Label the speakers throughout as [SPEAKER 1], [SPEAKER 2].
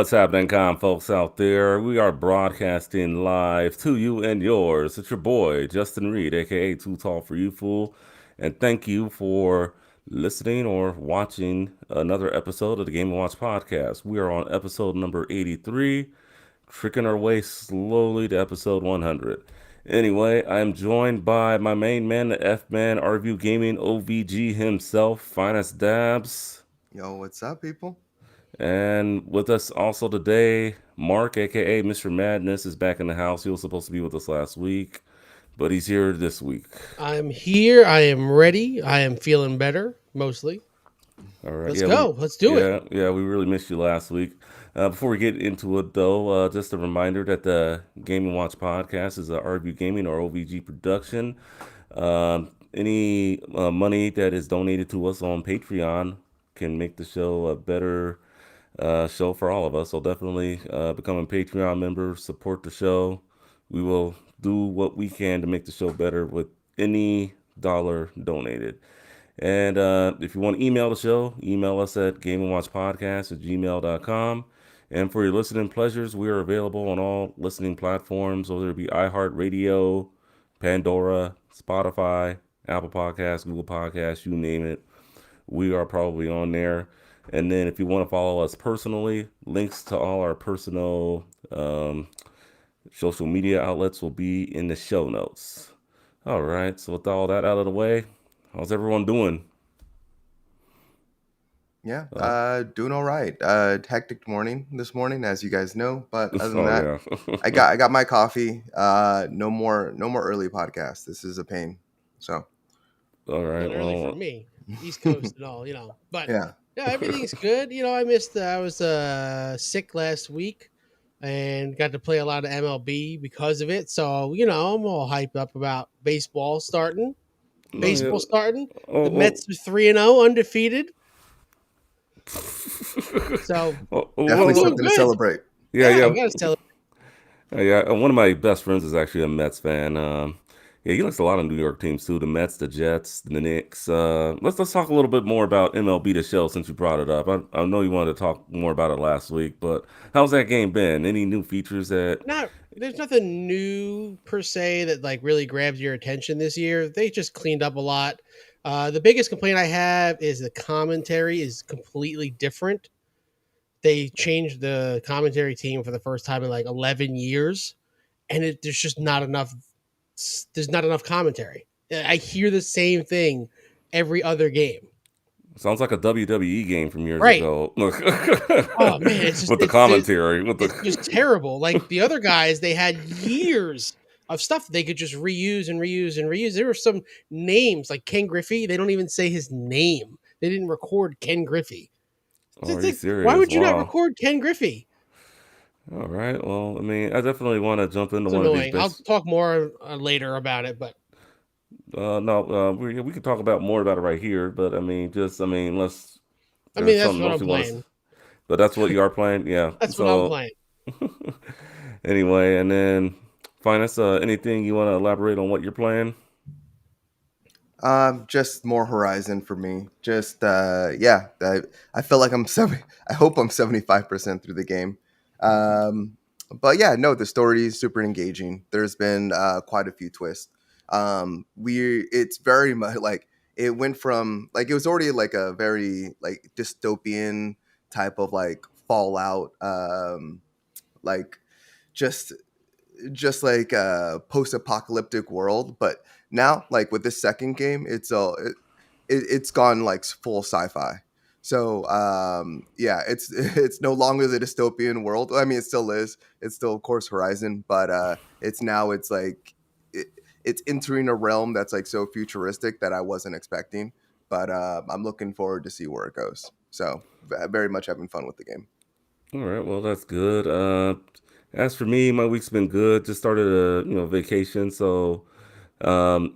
[SPEAKER 1] What's happening, folks out there? We are broadcasting live to you and yours. It's your boy, Justin Reed, aka Too Tall for You Fool. And thank you for listening or watching another episode of the Game and Watch podcast. We are on episode number 83, tricking our way slowly to episode 100. Anyway, I am joined by my main man, the F Man, RView Gaming OVG himself, Finest Dabs.
[SPEAKER 2] Yo, what's up, people?
[SPEAKER 1] And with us also today, Mark, aka Mr. Madness, is back in the house. He was supposed to be with us last week, but he's here this week.
[SPEAKER 3] I'm here. I am ready. I am feeling better, mostly.
[SPEAKER 1] All right,
[SPEAKER 3] Let's go. Let's do it.
[SPEAKER 1] we really missed you last week. Before we get into it, though, just a reminder that the Game and Watch podcast is a RV Gaming or OVG production. Any money that is donated to us on Patreon can make the show a better show for all of us. So definitely become a Patreon member, support the show. We will do what we can to make the show better with any dollar donated. And if you want to email the show, email us at gameandwatchpodcast@gmail.com. And for your listening pleasures, we are available on all listening platforms, whether it be iHeartRadio, Pandora, Spotify, Apple Podcasts, Google Podcasts, you name it. We are probably on there. And then if you want to follow us personally, links to all our personal social media outlets will be in the show notes. All right, so with all that out of the way, how's everyone doing?
[SPEAKER 2] Yeah, doing all right. Hectic morning this morning, as you guys know. But other than
[SPEAKER 1] Oh
[SPEAKER 2] that,
[SPEAKER 1] yeah.
[SPEAKER 2] I got my coffee. No more early podcast. This is a pain. So
[SPEAKER 1] All right.
[SPEAKER 3] Been early for
[SPEAKER 1] Well,
[SPEAKER 3] me, East Coast and all, But
[SPEAKER 2] yeah,
[SPEAKER 3] yeah, everything's good. I was sick last week and got to play a lot of MLB because of it. So, I'm all hyped up about baseball starting.
[SPEAKER 1] no, yeah.
[SPEAKER 3] Baseball starting.
[SPEAKER 1] Oh,
[SPEAKER 3] The
[SPEAKER 1] well,
[SPEAKER 3] Mets are 3-0 undefeated. So,
[SPEAKER 2] definitely
[SPEAKER 3] doing
[SPEAKER 2] something to
[SPEAKER 3] good.
[SPEAKER 2] celebrate.
[SPEAKER 1] yeah,
[SPEAKER 3] Yeah,
[SPEAKER 1] yeah,
[SPEAKER 3] I got to tell.
[SPEAKER 1] yeah. One of my best friends is actually a Mets fan. Yeah, he likes a lot of New York teams too. The Mets, the Jets, the Knicks. Let's talk a little bit more about MLB The Show since you brought it up. I know you wanted to talk more about it last week, but how's that game been? Any new features that?
[SPEAKER 3] Not There's nothing new per se that like really grabs your attention this year. They just cleaned up a lot. The biggest complaint I have is the commentary is completely different. They changed the commentary team for the first time in like 11 years, and there's just not enough. There's not enough commentary. I hear the same thing every other game.
[SPEAKER 1] Sounds like a WWE game from years
[SPEAKER 3] Right.
[SPEAKER 1] ago.
[SPEAKER 3] Oh man, it's just
[SPEAKER 1] With the commentary,
[SPEAKER 3] it's just terrible. Like the other guys, they had years of stuff they could just reuse and reuse and reuse. There were some names like Ken Griffey. They don't even say his name. They didn't record Ken Griffey.
[SPEAKER 1] Oh, are you
[SPEAKER 3] Why
[SPEAKER 1] serious?
[SPEAKER 3] would you not
[SPEAKER 1] Wow.
[SPEAKER 3] record Ken Griffey?
[SPEAKER 1] All right. Well, I mean, I definitely want to jump into
[SPEAKER 3] It's
[SPEAKER 1] one of these
[SPEAKER 3] annoying. I'll
[SPEAKER 1] bits.
[SPEAKER 3] talk more later about it, but
[SPEAKER 1] No, we can talk about more about it right here. But I mean, unless
[SPEAKER 3] I mean
[SPEAKER 1] there's
[SPEAKER 3] that's
[SPEAKER 1] something
[SPEAKER 3] what
[SPEAKER 1] else
[SPEAKER 3] I'm
[SPEAKER 1] you want to.
[SPEAKER 3] playing.
[SPEAKER 1] But that's what you are playing, yeah.
[SPEAKER 3] That's what I'm
[SPEAKER 1] So
[SPEAKER 3] playing.
[SPEAKER 1] anyway, and then find us anything you want to elaborate on what you're playing.
[SPEAKER 2] Just more Horizon for me. Just yeah, I feel like I hope I'm 75% through the game. Um, but yeah, no, the story is super engaging. There's been quite a few twists. It's very much like it went from like it was already like a very like dystopian type of like Fallout, like just like a post-apocalyptic world, but now like with this second game it's gone like full sci-fi. So yeah, it's no longer the dystopian world. I mean, it still is. It's still of course Horizon, but it's like it's entering a realm that's like so futuristic that I wasn't expecting. But I'm looking forward to see where it goes. So very much having fun with the game.
[SPEAKER 1] All right, well that's good. As for me, my week's been good. Just started a vacation, so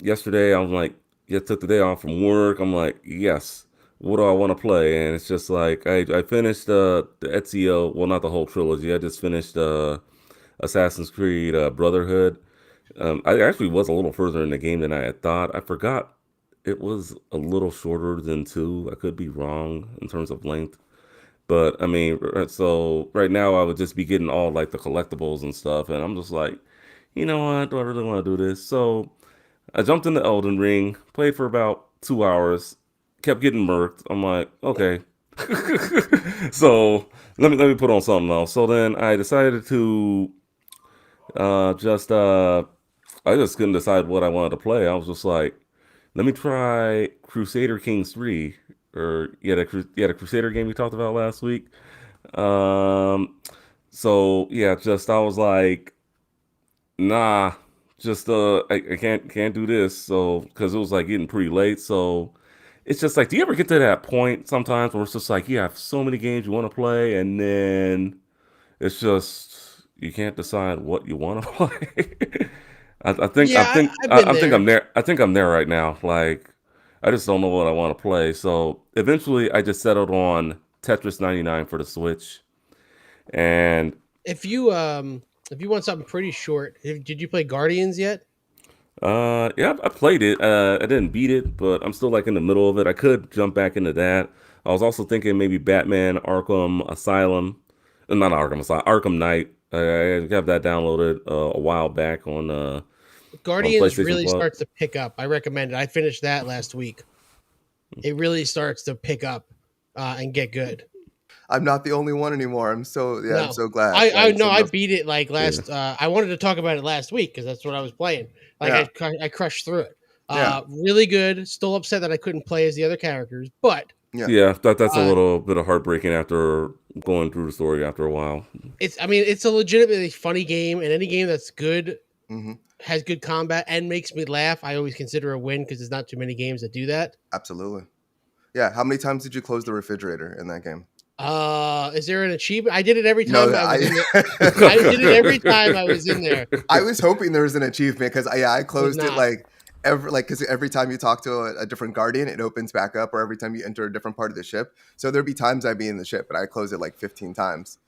[SPEAKER 1] yesterday I'm like, yeah, took the day off from work. I'm like, yes, what do I want to play? And it's just like I finished the Ezio, well not the whole trilogy. I just finished Assassin's Creed Brotherhood. I actually was a little further in the game than I had thought. I forgot it was a little shorter than two. I could be wrong in terms of length, But I mean, so right now I would just be getting all like the collectibles and stuff, and I'm just like, you know what? Do I really want to do this? So I jumped into Elden Ring, played for about 2 hours, kept getting murked. I'm like, okay. So let me put on something else. So then I decided to just I just couldn't decide what I wanted to play. I was just like, let me try Crusader Kings 3, or the Crusader game we talked about last week. Um, so yeah, just I was like, nah, just I can't do this. So because it was like getting pretty late. So it's just like, do you ever get to that point sometimes where it's just like you have so many games you want to play, and then it's just you can't decide what you want to play. I think I
[SPEAKER 3] Yeah,
[SPEAKER 1] think
[SPEAKER 3] I've been
[SPEAKER 1] I think
[SPEAKER 3] there.
[SPEAKER 1] I'm there. I think I'm there right now. Like I just don't know what I want to play. So eventually, I just settled on Tetris 99 for the Switch, and
[SPEAKER 3] If you want something pretty short, did you play Guardians yet?
[SPEAKER 1] yeah, I played it. I didn't beat it, but I'm still like in the middle of it. I could jump back into that. I was also thinking maybe Batman Arkham Asylum, not Arkham Asylum, Arkham Knight. I have that downloaded a while back on
[SPEAKER 3] Guardians
[SPEAKER 1] PlayStation
[SPEAKER 3] really
[SPEAKER 1] Plus.
[SPEAKER 3] starts to pick up. I recommend it. I finished that last week. It really starts to pick up and get good.
[SPEAKER 2] I'm not the only one anymore. I'm
[SPEAKER 3] No,
[SPEAKER 2] so glad.
[SPEAKER 3] I
[SPEAKER 2] Like
[SPEAKER 3] no, I
[SPEAKER 2] someone else,
[SPEAKER 3] beat it like
[SPEAKER 1] Yeah,
[SPEAKER 3] last. I wanted to talk about it last week because that's what I was playing. Like
[SPEAKER 2] yeah,
[SPEAKER 3] I crushed through it.
[SPEAKER 2] yeah,
[SPEAKER 3] Really good. Still upset that I couldn't play as the other characters, but
[SPEAKER 2] yeah.
[SPEAKER 1] yeah. That's a
[SPEAKER 3] uh,
[SPEAKER 1] little bit of heartbreaking after going through the story after a while.
[SPEAKER 3] it's. I mean, it's a legitimately funny game, and any game that's good
[SPEAKER 2] Hmm.
[SPEAKER 3] has good combat and makes me laugh. I always consider a win because there's not too many games that do that.
[SPEAKER 2] Absolutely. Yeah. How many times did you close the refrigerator in that game?
[SPEAKER 3] Is there an achievement? I did it every
[SPEAKER 2] No,
[SPEAKER 3] time I was in there. I
[SPEAKER 2] I
[SPEAKER 3] did it every time I was in there.
[SPEAKER 2] I was hoping there was an achievement because I
[SPEAKER 3] Was
[SPEAKER 2] closed it
[SPEAKER 3] not.
[SPEAKER 2] like because every time you talk to a different guardian, it opens back up, or every time you enter a different part of the ship. So there'd be times I'd be in the ship, but I close it like 15 times.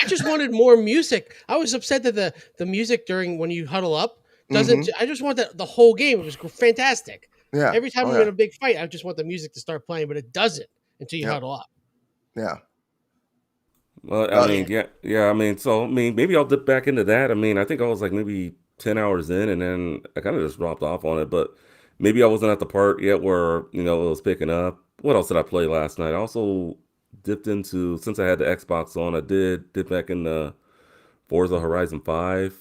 [SPEAKER 3] I just wanted more music. I was upset that the music during when you huddle up doesn't.
[SPEAKER 2] Hmm.
[SPEAKER 3] I just want the whole game. It was fantastic.
[SPEAKER 2] Yeah.
[SPEAKER 3] Every time
[SPEAKER 2] Oh
[SPEAKER 3] I'm in
[SPEAKER 2] yeah.
[SPEAKER 3] a big fight, I just want the music to start playing, but it doesn't until you
[SPEAKER 2] Yep.
[SPEAKER 3] huddle up.
[SPEAKER 2] Yeah.
[SPEAKER 1] Well, I
[SPEAKER 3] But
[SPEAKER 2] Uh,
[SPEAKER 3] yeah,
[SPEAKER 1] mean, yeah. I mean, so I mean, maybe I'll dip back into that. I mean, I think I was like maybe 10 hours in, and then I kind of just dropped off on it. But maybe I wasn't at the part yet where it was picking up. What else did I play last night? I also dipped into, since I had the Xbox on, I did dip back into Forza Horizon 5.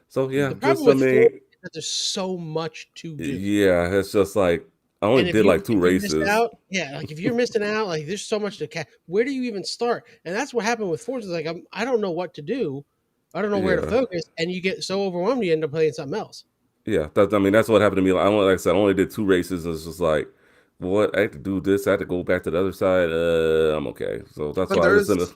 [SPEAKER 1] So yeah,
[SPEAKER 3] the problem
[SPEAKER 1] just I
[SPEAKER 3] with Forza
[SPEAKER 1] mean,
[SPEAKER 3] is that there's so much to do.
[SPEAKER 1] yeah, it's just like I only
[SPEAKER 3] And
[SPEAKER 1] did like two
[SPEAKER 3] if you missed
[SPEAKER 1] races.
[SPEAKER 3] out, yeah, like if you're missing out, like there's so much to catch. Where do you even start? And that's what happened with Forza. Like I don't know what to do. I don't know where to
[SPEAKER 1] Yeah.
[SPEAKER 3] focus, and you get so overwhelmed you end up playing something else.
[SPEAKER 1] Yeah, I mean, that's what happened to me. Like I said, I only did two races, and it's just like, what? I had to do this. I had to go back to the other side. I'm okay. So that's
[SPEAKER 2] but
[SPEAKER 1] why I just ended.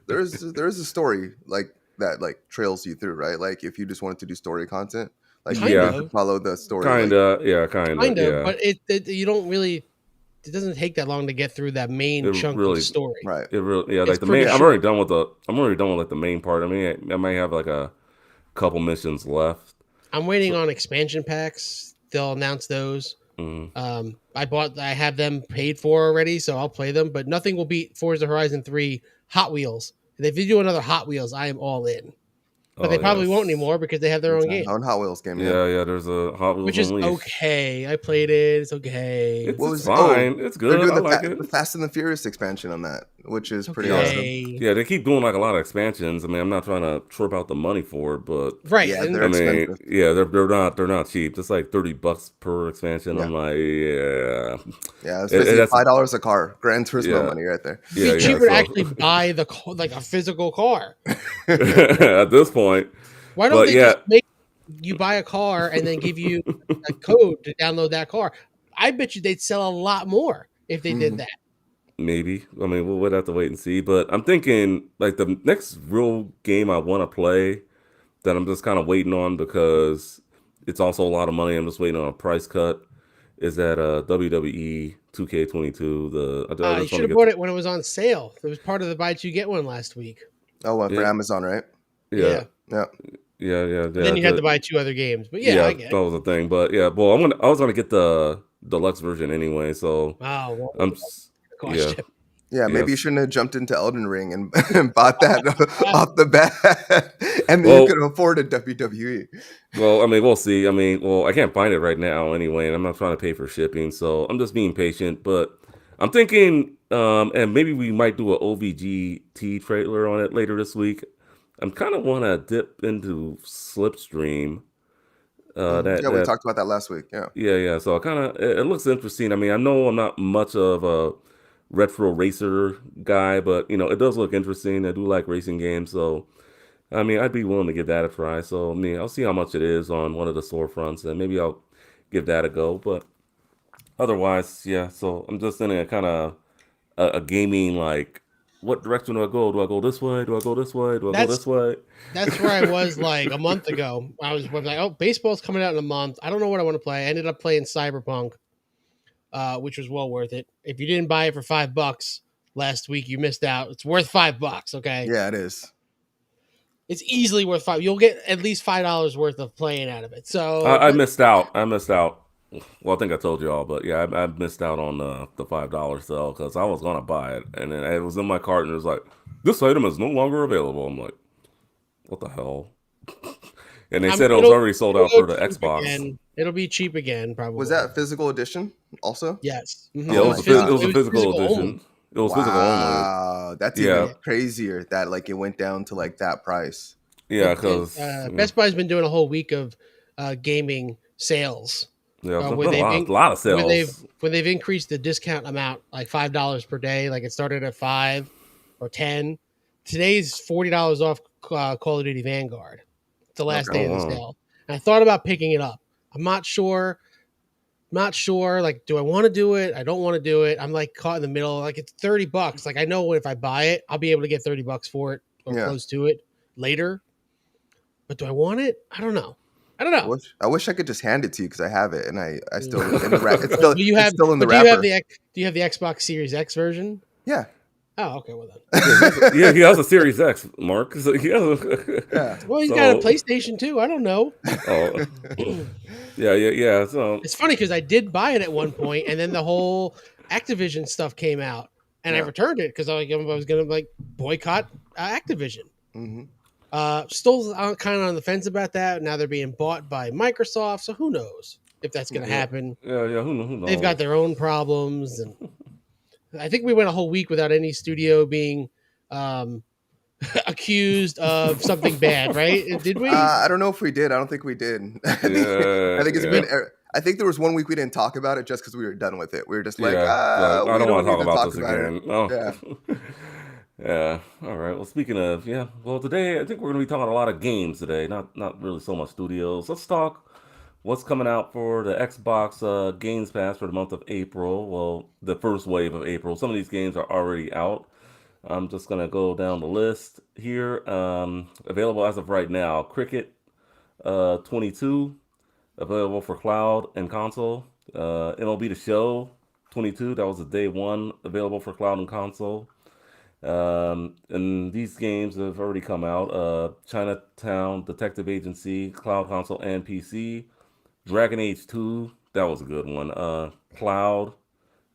[SPEAKER 2] there's a story like that like trails you through, right? Like if you just wanted to do story content, like
[SPEAKER 3] Kind
[SPEAKER 2] you
[SPEAKER 1] Yeah,
[SPEAKER 2] could
[SPEAKER 3] of,
[SPEAKER 2] follow the story. Like
[SPEAKER 1] kinda. Yeah, kinda.
[SPEAKER 3] kind of,
[SPEAKER 1] Yeah.
[SPEAKER 3] but it you don't really. It doesn't take that long to get through that main
[SPEAKER 1] It
[SPEAKER 3] chunk of
[SPEAKER 1] really,
[SPEAKER 3] story.
[SPEAKER 2] right.
[SPEAKER 1] it really. Yeah,
[SPEAKER 3] It's
[SPEAKER 1] like the
[SPEAKER 3] pretty
[SPEAKER 1] main.
[SPEAKER 3] short.
[SPEAKER 1] I'm already done with like the main part. I mean, I might have like a couple missions left.
[SPEAKER 3] I'm waiting
[SPEAKER 1] So,
[SPEAKER 3] on expansion packs. They'll announce those.
[SPEAKER 1] mm,
[SPEAKER 3] I have them paid for already, so I'll play them. But nothing will beat Forza Horizon 3 Hot Wheels. And if you do another Hot Wheels, I am all in. But
[SPEAKER 1] oh
[SPEAKER 3] they probably won't
[SPEAKER 1] yes.
[SPEAKER 3] anymore because they have their
[SPEAKER 2] It's
[SPEAKER 3] own game,
[SPEAKER 2] on Hot Wheels game, yeah.
[SPEAKER 1] Yeah, yeah. There's a Hot Wheels
[SPEAKER 3] which is
[SPEAKER 1] Unleashed.
[SPEAKER 3] okay. I played it. It's okay.
[SPEAKER 2] What
[SPEAKER 1] It's
[SPEAKER 2] was oh
[SPEAKER 1] fine. It's
[SPEAKER 2] they're
[SPEAKER 1] good.
[SPEAKER 2] doing
[SPEAKER 1] I like
[SPEAKER 2] the
[SPEAKER 1] it.
[SPEAKER 2] Fast and the Furious expansion on that, which is
[SPEAKER 3] It's
[SPEAKER 2] pretty
[SPEAKER 1] Yeah.
[SPEAKER 2] awesome.
[SPEAKER 3] okay.
[SPEAKER 1] Yeah, they keep doing like a lot of expansions. I mean, I'm not trying to trip out the money for it, but
[SPEAKER 3] Right.
[SPEAKER 2] Yeah,
[SPEAKER 3] And
[SPEAKER 2] they're
[SPEAKER 1] I mean,
[SPEAKER 2] expensive.
[SPEAKER 1] yeah, they're not cheap. It's like $30 per expansion.
[SPEAKER 2] Yeah,
[SPEAKER 1] I'm like, yeah,
[SPEAKER 2] yeah. It's
[SPEAKER 1] it,
[SPEAKER 2] basically
[SPEAKER 1] that's
[SPEAKER 2] $5 a car. Gran Turismo
[SPEAKER 1] yeah,
[SPEAKER 2] money right there.
[SPEAKER 3] it'd
[SPEAKER 1] yeah,
[SPEAKER 3] be
[SPEAKER 1] yeah.
[SPEAKER 3] cheaper to
[SPEAKER 1] So
[SPEAKER 3] actually buy the like a physical car.
[SPEAKER 1] at this point,
[SPEAKER 3] Why don't
[SPEAKER 1] but
[SPEAKER 3] they
[SPEAKER 1] yeah,
[SPEAKER 3] just make you buy a car and then give you a code to download that car? I bet you they'd sell a lot more if they did
[SPEAKER 2] Hmm.
[SPEAKER 3] that.
[SPEAKER 1] maybe. I mean, we'll have to wait and see. But I'm thinking like the next real game I want to play that I'm just kind of waiting on because it's also a lot of money. I'm just waiting on a price cut. Is that WWE 2K22? I
[SPEAKER 3] You
[SPEAKER 1] just want
[SPEAKER 3] should
[SPEAKER 1] to
[SPEAKER 3] have
[SPEAKER 1] get
[SPEAKER 3] bought it when it was on sale. It was part of the buy two get one last week.
[SPEAKER 2] Oh, well, for
[SPEAKER 1] yeah,
[SPEAKER 2] Amazon, right?
[SPEAKER 1] yeah,
[SPEAKER 3] Yeah.
[SPEAKER 2] Yeah.
[SPEAKER 1] yeah.
[SPEAKER 3] But then you had to buy two other games. But yeah,
[SPEAKER 1] Yeah,
[SPEAKER 3] I
[SPEAKER 1] that
[SPEAKER 3] get it.
[SPEAKER 1] was the thing. But yeah, well, I was gonna get the deluxe version anyway. So
[SPEAKER 3] Wow, what
[SPEAKER 1] I'm,
[SPEAKER 3] was
[SPEAKER 1] yeah,
[SPEAKER 3] it cost you?
[SPEAKER 2] Yeah, maybe you
[SPEAKER 1] Yes.
[SPEAKER 2] shouldn't have jumped into Elden Ring and, and bought that off the bat, and then you
[SPEAKER 1] Well,
[SPEAKER 2] could afford a WWE.
[SPEAKER 1] well, I mean, we'll see. I mean, well, I can't find it right now anyway, and I'm not trying to pay for shipping, so I'm just being patient. But I'm thinking, and maybe we might do a OVGT trailer on it later this week. I'm kind of want to dip into Slipstream. That
[SPEAKER 2] Yeah, we
[SPEAKER 1] that
[SPEAKER 2] talked about that last week. Yeah,
[SPEAKER 1] Yeah. So kind of it looks interesting. I mean, I know I'm not much of a retro racer guy, but it does look interesting. I do like racing games, so I mean, I'd be willing to give that a try. So I mean, I'll see how much it is on one of the storefronts, and maybe I'll give that a go. But otherwise, yeah. So I'm just in a kind of a gaming like, what direction do I go? Do I go this way? Do I go this way? Do I go
[SPEAKER 3] That's
[SPEAKER 1] this way?
[SPEAKER 3] that's where I was like a month ago. I was like, oh, baseball's coming out in a month. I don't know what I want to play. I ended up playing Cyberpunk, which was well worth it. If you didn't buy it for $5 last week, you missed out. It's worth $5. Okay,
[SPEAKER 2] yeah, it is.
[SPEAKER 3] it's easily worth five. You'll get at least $5 worth of playing out of it. So,
[SPEAKER 1] I
[SPEAKER 3] but
[SPEAKER 1] missed out. I missed out. Well, I think I told you all, but yeah, I missed out on the $5 sale because I was gonna buy it, and then it was in my cart, and it was like, this item is no longer available. I'm like, what the hell? And they said it was already sold
[SPEAKER 3] it'll
[SPEAKER 1] out
[SPEAKER 3] go
[SPEAKER 1] for the
[SPEAKER 3] cheap
[SPEAKER 1] Xbox.
[SPEAKER 3] again. It'll be cheap again,
[SPEAKER 2] Was
[SPEAKER 3] probably.
[SPEAKER 2] that physical edition also?
[SPEAKER 3] Yes.
[SPEAKER 1] Yeah,
[SPEAKER 2] Oh
[SPEAKER 3] It
[SPEAKER 1] it
[SPEAKER 3] was
[SPEAKER 1] was
[SPEAKER 2] my
[SPEAKER 1] it
[SPEAKER 2] god!
[SPEAKER 3] physical.
[SPEAKER 1] was
[SPEAKER 3] It
[SPEAKER 1] a
[SPEAKER 3] was
[SPEAKER 1] physical
[SPEAKER 3] physical only.
[SPEAKER 1] edition. It was physical only.
[SPEAKER 2] Wow, that's
[SPEAKER 1] Yeah,
[SPEAKER 2] even crazier. That like it went down to like that price.
[SPEAKER 1] yeah, because
[SPEAKER 3] Best Buy's been doing a whole week of gaming sales,
[SPEAKER 1] yeah, there's
[SPEAKER 3] where
[SPEAKER 1] been a lot of
[SPEAKER 3] where they've
[SPEAKER 1] sales.
[SPEAKER 3] where they've increased the discount amount like $5 per day. Like it started at 5 or 10. Today's $40 off Call of Duty Vanguard. It's the last
[SPEAKER 2] Okay.
[SPEAKER 1] Oh
[SPEAKER 3] day of the
[SPEAKER 1] wow.
[SPEAKER 3] sale. And I thought about picking it up. I'm not sure. Not sure. Like, do I want to do it? I don't want to do it. I'm like caught in the middle. Like it's $30. Like I know if I buy it, I'll be able to get $30 for it or
[SPEAKER 2] Yeah.
[SPEAKER 3] close to it later. But do I want it? I don't know. I don't know.
[SPEAKER 2] I wish I could just hand it to you because I have it and I still in the wrap. It's still
[SPEAKER 3] Do you
[SPEAKER 2] it's
[SPEAKER 3] have?
[SPEAKER 2] still in the
[SPEAKER 3] But
[SPEAKER 2] wrapper.
[SPEAKER 3] do you have the Xbox Series X version?
[SPEAKER 2] Yeah.
[SPEAKER 3] Oh, okay. Well
[SPEAKER 1] Yeah, he has a Series X, Mark. So, yeah.
[SPEAKER 2] Yeah.
[SPEAKER 3] well, he's got a
[SPEAKER 1] So,
[SPEAKER 3] PlayStation too. I don't know.
[SPEAKER 1] oh, yeah. So,
[SPEAKER 3] It's funny because I did buy it at one point, and then the whole Activision stuff came out, and I
[SPEAKER 2] Yeah.
[SPEAKER 3] returned it because I was gonna like boycott Activision.
[SPEAKER 2] hmm
[SPEAKER 3] Still kind of on the fence about that. Now they're being bought by Microsoft, so who knows if that's going to
[SPEAKER 1] yeah,
[SPEAKER 3] happen?
[SPEAKER 1] yeah. Who
[SPEAKER 3] They've got
[SPEAKER 1] knows?
[SPEAKER 3] their own problems, and I think we went a whole week without any studio being um, accused of something bad, right? Did we?
[SPEAKER 2] I don't know if we did. I don't think we did. I think it's
[SPEAKER 1] Yeah.
[SPEAKER 2] been. I think there was one week we didn't talk about it just because we were done with it. We were just like,
[SPEAKER 1] Yeah, like, I
[SPEAKER 2] we
[SPEAKER 1] don't
[SPEAKER 2] don't
[SPEAKER 1] want to
[SPEAKER 2] need
[SPEAKER 1] talk
[SPEAKER 2] to
[SPEAKER 1] about
[SPEAKER 2] talk
[SPEAKER 1] this
[SPEAKER 2] about it.
[SPEAKER 1] again. Oh,
[SPEAKER 2] Yeah.
[SPEAKER 1] yeah. All right. Well, speaking of, yeah. Well, today I think we're going to be talking a lot of games today. Not really so much studios. Let's talk what's coming out for the Xbox Games Pass for the month of April. Well, the first wave of April. Some of these games are already out. I'm just gonna go down the list here. Available as of right now, Cricket 22 available for cloud and console. MLB The Show 22, that was the day one, available for cloud and console. And these games have already come out. Chinatown Detective Agency, cloud console and PC. Dragon Age 2, that was a good one. Cloud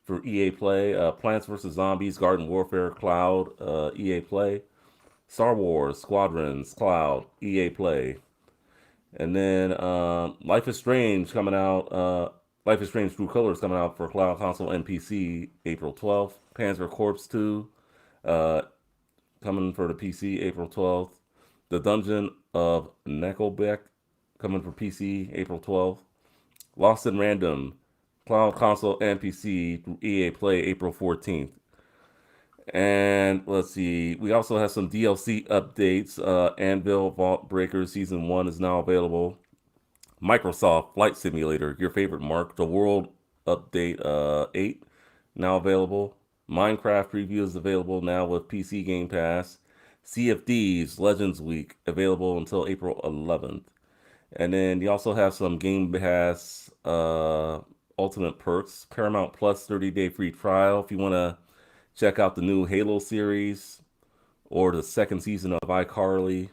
[SPEAKER 1] for EA Play. Plants vs. Zombies, Garden Warfare, Cloud, EA Play. Star Wars Squadrons, Cloud, EA Play. And then Life is Strange coming out. Life is Strange True Colors coming out for Cloud Console and PC April 12th. Panzer Corps 2 uh, coming for the PC April 12th. The Dungeon of Nickelback coming for PC April 12th. Lost in Random Cloud Console and PC through EA Play April 14th. And let's see, we also have some DLC updates. Anvil Vault Breakers Season 1 is now available. Microsoft Flight Simulator, your favorite, Mark. The World Update 8, now available. Minecraft preview is available now with PC Game Pass. Sea of Thieves Legends Week, available until April 11th. And then you also have some Game Pass Ultimate perks. Paramount Plus 30-day free trial if you want to check out the new Halo series or the second season of iCarly.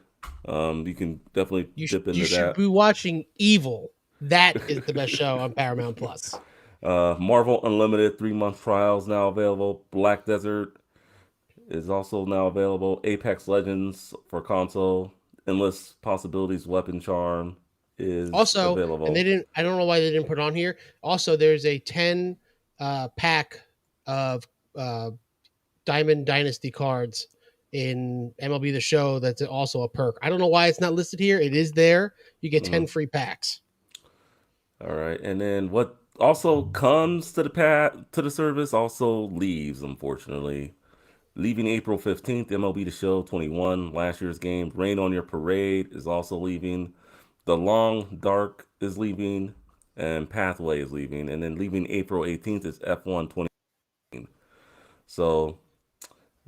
[SPEAKER 1] You can definitely dip
[SPEAKER 3] You
[SPEAKER 1] into
[SPEAKER 3] should
[SPEAKER 1] that.
[SPEAKER 3] be watching Evil. That is the best show on Paramount Plus.
[SPEAKER 1] Marvel Unlimited 3-month trials now available. Black Desert is also now available. Apex Legends for console. Endless Possibilities Weapon Charm is
[SPEAKER 3] Also, and they
[SPEAKER 1] available.
[SPEAKER 3] didn't. I don't know why they didn't put it on here. Also, there's a 10 pack of uh, Diamond Dynasty cards in MLB The Show. That's also a perk. I don't know why it's not listed here. It is there. You get 10
[SPEAKER 1] Mhm.
[SPEAKER 3] free packs.
[SPEAKER 1] All right, and then what also comes to the service also leaves, unfortunately. Leaving April 15th, MLB The Show 21, last year's game. Rain on Your Parade is also leaving. The Long Dark is leaving, and Pathway is leaving, and then leaving April 18th is F1 20. So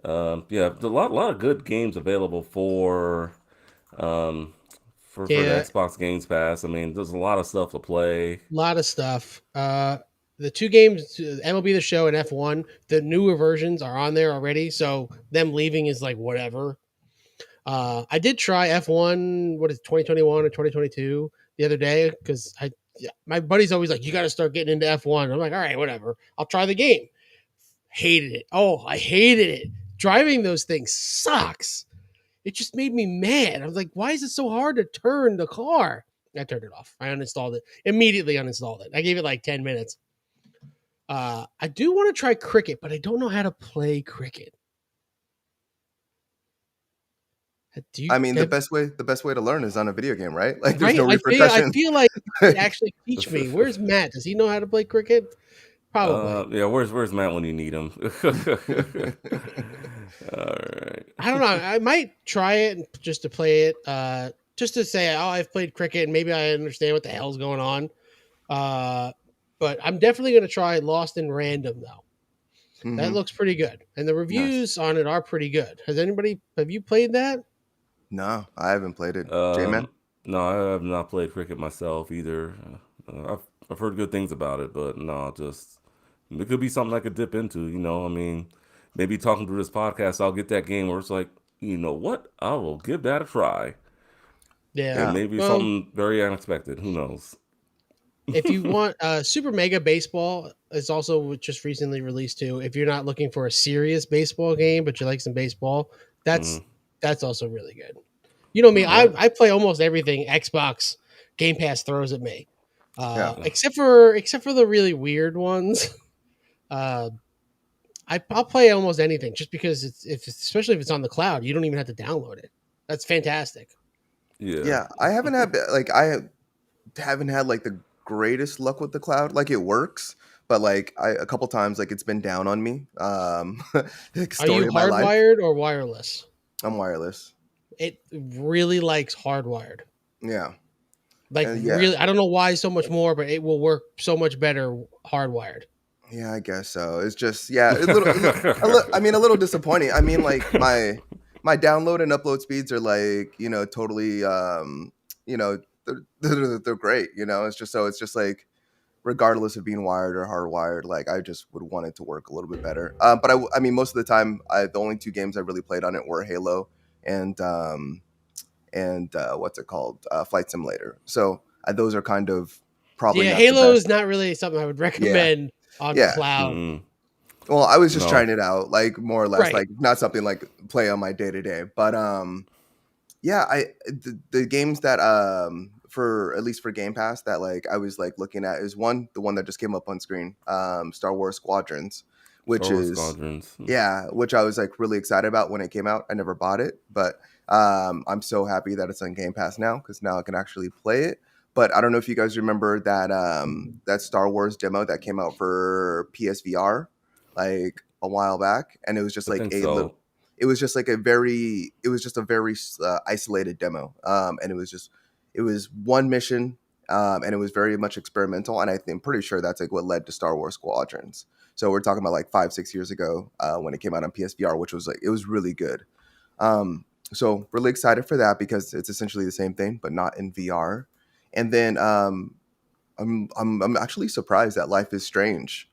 [SPEAKER 1] yeah, a lot of good games available um, for the
[SPEAKER 3] Yeah,
[SPEAKER 1] Xbox Games Pass. I mean, there's a lot of stuff to play.
[SPEAKER 3] a lot of stuff. The two games, MLB The Show and F1, the newer versions are on there already. So them leaving is like whatever. I did try F1, what is it, 2021 or 2022 the other day because my buddy's always like, you got to start getting into F1. I'm like, all right, whatever. I'll try the game. Hated it. Oh, I hated it. Driving those things sucks. It just made me mad. I was like, why is it so hard to turn the car? I turned it off. I uninstalled it. Immediately uninstalled it. I gave it like 10 minutes. I do want to try cricket, but I don't know how to play cricket. Do you
[SPEAKER 2] I mean,
[SPEAKER 3] have,
[SPEAKER 2] the best way to learn is on a video game, right? Like, there's
[SPEAKER 3] right?
[SPEAKER 2] no
[SPEAKER 3] I
[SPEAKER 2] repercussion.
[SPEAKER 3] feel like you could actually teach me. Where's Matt? Does he know how to play cricket? Probably.
[SPEAKER 1] Yeah, where's Matt when you need him? All right.
[SPEAKER 3] I don't know. I might try it just to play it, just to say, oh, I've played cricket and maybe I understand what the hell's going on. But I'm definitely going to try Lost in Random though. That
[SPEAKER 2] Hmm.
[SPEAKER 3] looks pretty good, and the
[SPEAKER 2] Nice.
[SPEAKER 3] reviews on it are pretty good. Have you played that?
[SPEAKER 2] No, I haven't played it. J-Man?
[SPEAKER 1] Um, no, I have not played cricket myself either. I've heard good things about it, but no, just it could be something I could dip into. I mean, maybe talking through this podcast, I'll get that game where it's like, you know what, I will give that a try,
[SPEAKER 3] Yeah.
[SPEAKER 1] and
[SPEAKER 2] Yeah.
[SPEAKER 1] maybe
[SPEAKER 3] Well,
[SPEAKER 1] something very unexpected. Who knows?
[SPEAKER 3] if you want, Super Mega Baseball is also just recently released too. If you're not looking for a serious baseball game, but you like some baseball, that's
[SPEAKER 1] Mhm.
[SPEAKER 3] that's also really good. You know me,
[SPEAKER 1] All right.
[SPEAKER 3] I play almost everything Xbox Game Pass throws at me,
[SPEAKER 2] Yeah.
[SPEAKER 3] except for the really weird ones. Uh, I'll play almost anything just because especially if it's on the cloud, you don't even have to download it. That's fantastic.
[SPEAKER 1] Yeah.
[SPEAKER 2] Yeah. I haven't had, like, I haven't had, like, the greatest luck with the cloud. Like, it works, but, like, a couple times, like, it's been down on me. Like,
[SPEAKER 3] Are you
[SPEAKER 2] story of my life.
[SPEAKER 3] hardwired or wireless?
[SPEAKER 2] I'm wireless.
[SPEAKER 3] It really likes hardwired.
[SPEAKER 2] Yeah.
[SPEAKER 3] Like
[SPEAKER 2] And yeah.
[SPEAKER 3] really, I don't know why so much more, but it will work so much better hardwired.
[SPEAKER 2] Yeah, I guess so. It's just, yeah, I mean, a little disappointing. I mean, like, my download and upload speeds are like, totally, they're great. It's just like, regardless of being wired or hardwired, like, I just would want it to work a little bit better. But I mean, most of the time, the only two games I really played on it were Halo and what's it called, Flight Simulator. So those are kind of probably
[SPEAKER 3] Yeah,
[SPEAKER 2] not the
[SPEAKER 3] Halo is
[SPEAKER 2] best.
[SPEAKER 3] not really something I would
[SPEAKER 2] Yeah,
[SPEAKER 3] recommend on
[SPEAKER 2] yeah.
[SPEAKER 3] cloud.
[SPEAKER 1] Mm,
[SPEAKER 2] Well, I was just
[SPEAKER 1] no.
[SPEAKER 2] trying it out, like, more or less,
[SPEAKER 3] Right.
[SPEAKER 2] like, not something like play on my day to day. But yeah, the games that for at least for Game Pass that, like, I was like looking at is the one that just came up on screen, Star Wars Squadrons,
[SPEAKER 1] Star
[SPEAKER 2] which
[SPEAKER 1] Wars
[SPEAKER 2] is,
[SPEAKER 1] Squadrons.
[SPEAKER 2] yeah, which I was like really excited about when it came out. I never bought it, but I'm so happy that it's on Game Pass now because now I can actually play it. But I don't know if you guys remember that Star Wars demo that came out for PSVR like a while back, and it was just
[SPEAKER 1] I
[SPEAKER 2] like
[SPEAKER 1] think so.
[SPEAKER 2] it was just a very isolated demo, and it was one mission, and it was very much experimental, and I'm pretty sure that's like what led to Star Wars Squadrons. So we're talking about like 5-6 years ago, when it came out on PSVR, which was like, it was really good. So really excited for that because it's essentially the same thing, but not in VR. And then I'm actually surprised that Life is Strange,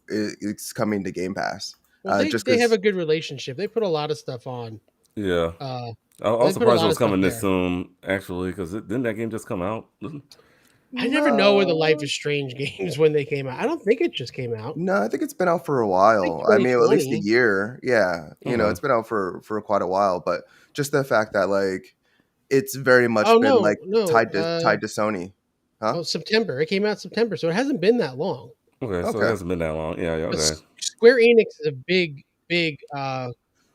[SPEAKER 2] it's coming to Game Pass.
[SPEAKER 3] Well,
[SPEAKER 2] Just
[SPEAKER 3] they have
[SPEAKER 2] because,
[SPEAKER 3] a good relationship. They put a lot of stuff on.
[SPEAKER 1] Yeah.
[SPEAKER 3] Uh,
[SPEAKER 1] I was
[SPEAKER 3] they put a
[SPEAKER 1] surprised it
[SPEAKER 3] lot
[SPEAKER 1] was
[SPEAKER 3] of stuff
[SPEAKER 1] coming this
[SPEAKER 3] there.
[SPEAKER 1] soon, actually, because didn't that game just come out?
[SPEAKER 3] I never know when the Life
[SPEAKER 2] No,
[SPEAKER 3] is Strange games when they came out. I don't think it just came out.
[SPEAKER 2] no, I think it's been out for a
[SPEAKER 3] I think
[SPEAKER 2] while. I mean, at least a
[SPEAKER 3] 2020.
[SPEAKER 2] year. Yeah,
[SPEAKER 1] Okay.
[SPEAKER 2] it's been out for quite a while. But just the fact that like it's very
[SPEAKER 3] Oh
[SPEAKER 2] much been
[SPEAKER 3] no,
[SPEAKER 2] like
[SPEAKER 3] no.
[SPEAKER 2] tied to Sony, huh?
[SPEAKER 3] Oh, September. It came out September, so it hasn't been that long.
[SPEAKER 1] Okay. So it
[SPEAKER 2] Okay,
[SPEAKER 1] hasn't been that long. Yeah. Yeah.
[SPEAKER 3] But
[SPEAKER 1] Okay.
[SPEAKER 3] Square Enix is a big.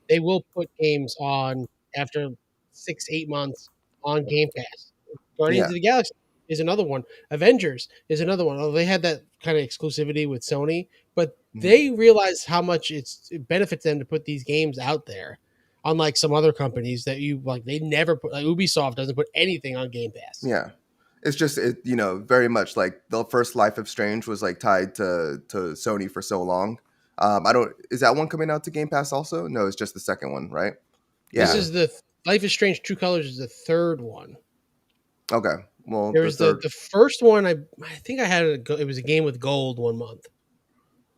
[SPEAKER 3] They will put games on after 6-8 months on Game Pass. Guardians
[SPEAKER 2] yeah,
[SPEAKER 3] of the Galaxy is another one. Avengers is another one. Although they had that kind of exclusivity with Sony, but
[SPEAKER 2] mhm,
[SPEAKER 3] they realize how much it benefits them to put these games out there. Unlike some other companies that you like, they never put. Like Ubisoft doesn't put anything on Game Pass.
[SPEAKER 2] yeah. It's just very much like the first Life of Strange was like tied to Sony for so long. I don't. Is that one coming out to Game Pass also? No, it's just the second one, right?
[SPEAKER 3] This
[SPEAKER 2] Yeah.
[SPEAKER 1] Yeah.
[SPEAKER 3] is the Life is Strange True Colors is the third one.
[SPEAKER 2] Okay. Well,
[SPEAKER 3] There
[SPEAKER 2] the
[SPEAKER 3] was
[SPEAKER 2] third.
[SPEAKER 3] the first one. I think I had it was a game with gold 1 month.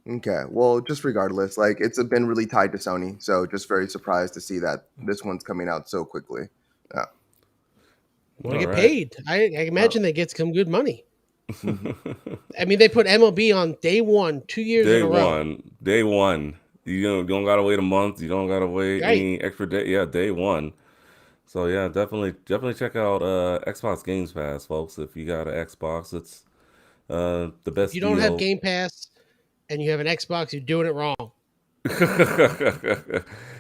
[SPEAKER 2] Okay. Well, just regardless, like it's been really tied to Sony, so just very surprised to see that this one's coming out so quickly. Yeah.
[SPEAKER 3] Want to
[SPEAKER 1] All
[SPEAKER 3] get
[SPEAKER 1] right.
[SPEAKER 3] paid? I
[SPEAKER 2] Uh,
[SPEAKER 3] imagine they get some good money.
[SPEAKER 2] mhm.
[SPEAKER 3] I mean, they put MLB on day one, 2 years in
[SPEAKER 1] Day
[SPEAKER 3] a row.
[SPEAKER 1] one. Day one. You don't gotta wait a month. You don't gotta wait
[SPEAKER 3] Right?
[SPEAKER 1] any extra day. Yeah, day one. So yeah, definitely check out Xbox Games Pass, folks. If you got an Xbox, it's the
[SPEAKER 3] If
[SPEAKER 1] best
[SPEAKER 3] you don't have
[SPEAKER 1] deal.
[SPEAKER 3] Game Pass and you have an Xbox, you're doing it wrong.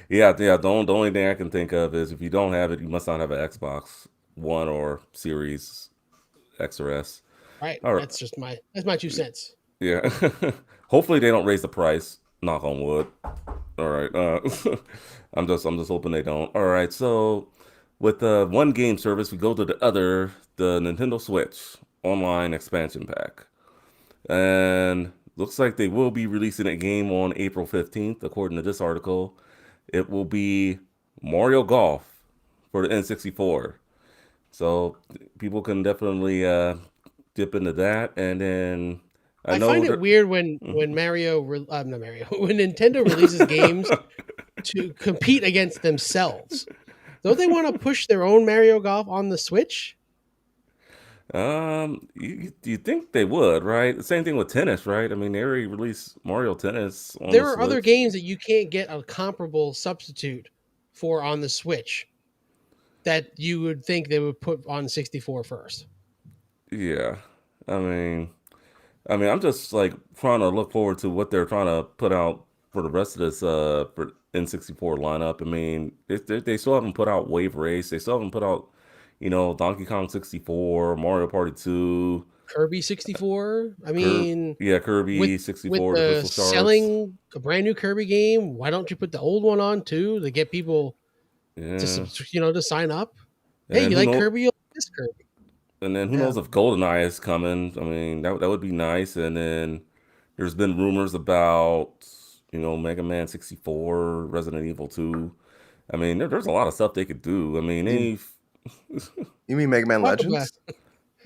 [SPEAKER 1] Yeah, yeah. The only thing I can think of is if you don't have it, you must not have an Xbox One or Series X or S.
[SPEAKER 3] Right?
[SPEAKER 1] All right.
[SPEAKER 3] That's my 2 cents.
[SPEAKER 1] Yeah. Hopefully they don't raise the price. Knock on wood. All right. I'm just hoping they don't. All right. So with the one game service, we go to the other, the Nintendo Switch online expansion pack. And looks like they will be releasing a game on April 15th, according to this article. It will be Mario Golf for the N64. So people can definitely dip into that. And then I
[SPEAKER 3] I
[SPEAKER 1] know
[SPEAKER 3] find it
[SPEAKER 1] that.
[SPEAKER 3] weird when not Mario, when Nintendo releases games to compete against themselves. Don't they want to push their own Mario Golf on the Switch?
[SPEAKER 1] You think they would, right? The same thing with tennis, right? I mean, they already released Mario Tennis on the
[SPEAKER 3] There are other
[SPEAKER 1] Switch.
[SPEAKER 3] games that you can't get a comparable substitute for on the Switch that you would think they would put on 64 first.
[SPEAKER 1] Yeah, I mean, I'm just like trying to look forward to what they're trying to put out for the rest of this for N64 lineup. I mean, they still haven't put out Wave Race. They still haven't put out, Donkey Kong 64, Mario Party 2,
[SPEAKER 3] Kirby 64. I
[SPEAKER 1] Kirby,
[SPEAKER 3] mean,
[SPEAKER 1] yeah,
[SPEAKER 3] with
[SPEAKER 1] Kirby
[SPEAKER 3] with
[SPEAKER 1] 64, the
[SPEAKER 3] the
[SPEAKER 1] Crystal Shards.
[SPEAKER 3] selling a brand new Kirby game, why don't you put the old one on too to get people
[SPEAKER 1] Yeah,
[SPEAKER 3] to sign up?
[SPEAKER 1] and
[SPEAKER 3] Hey,
[SPEAKER 1] then
[SPEAKER 3] you
[SPEAKER 1] who
[SPEAKER 3] like
[SPEAKER 1] knows?
[SPEAKER 3] Kirby? You like this Kirby.
[SPEAKER 1] And then who
[SPEAKER 2] Yeah.
[SPEAKER 1] knows if GoldenEye is coming? I mean, that would be nice. And then there's been rumors about, Mega Man 64, Resident Evil 2. I mean, there's a lot of stuff they could do. I mean,
[SPEAKER 2] You,
[SPEAKER 1] any
[SPEAKER 2] you mean Mega Man
[SPEAKER 3] Talk about
[SPEAKER 2] Legends?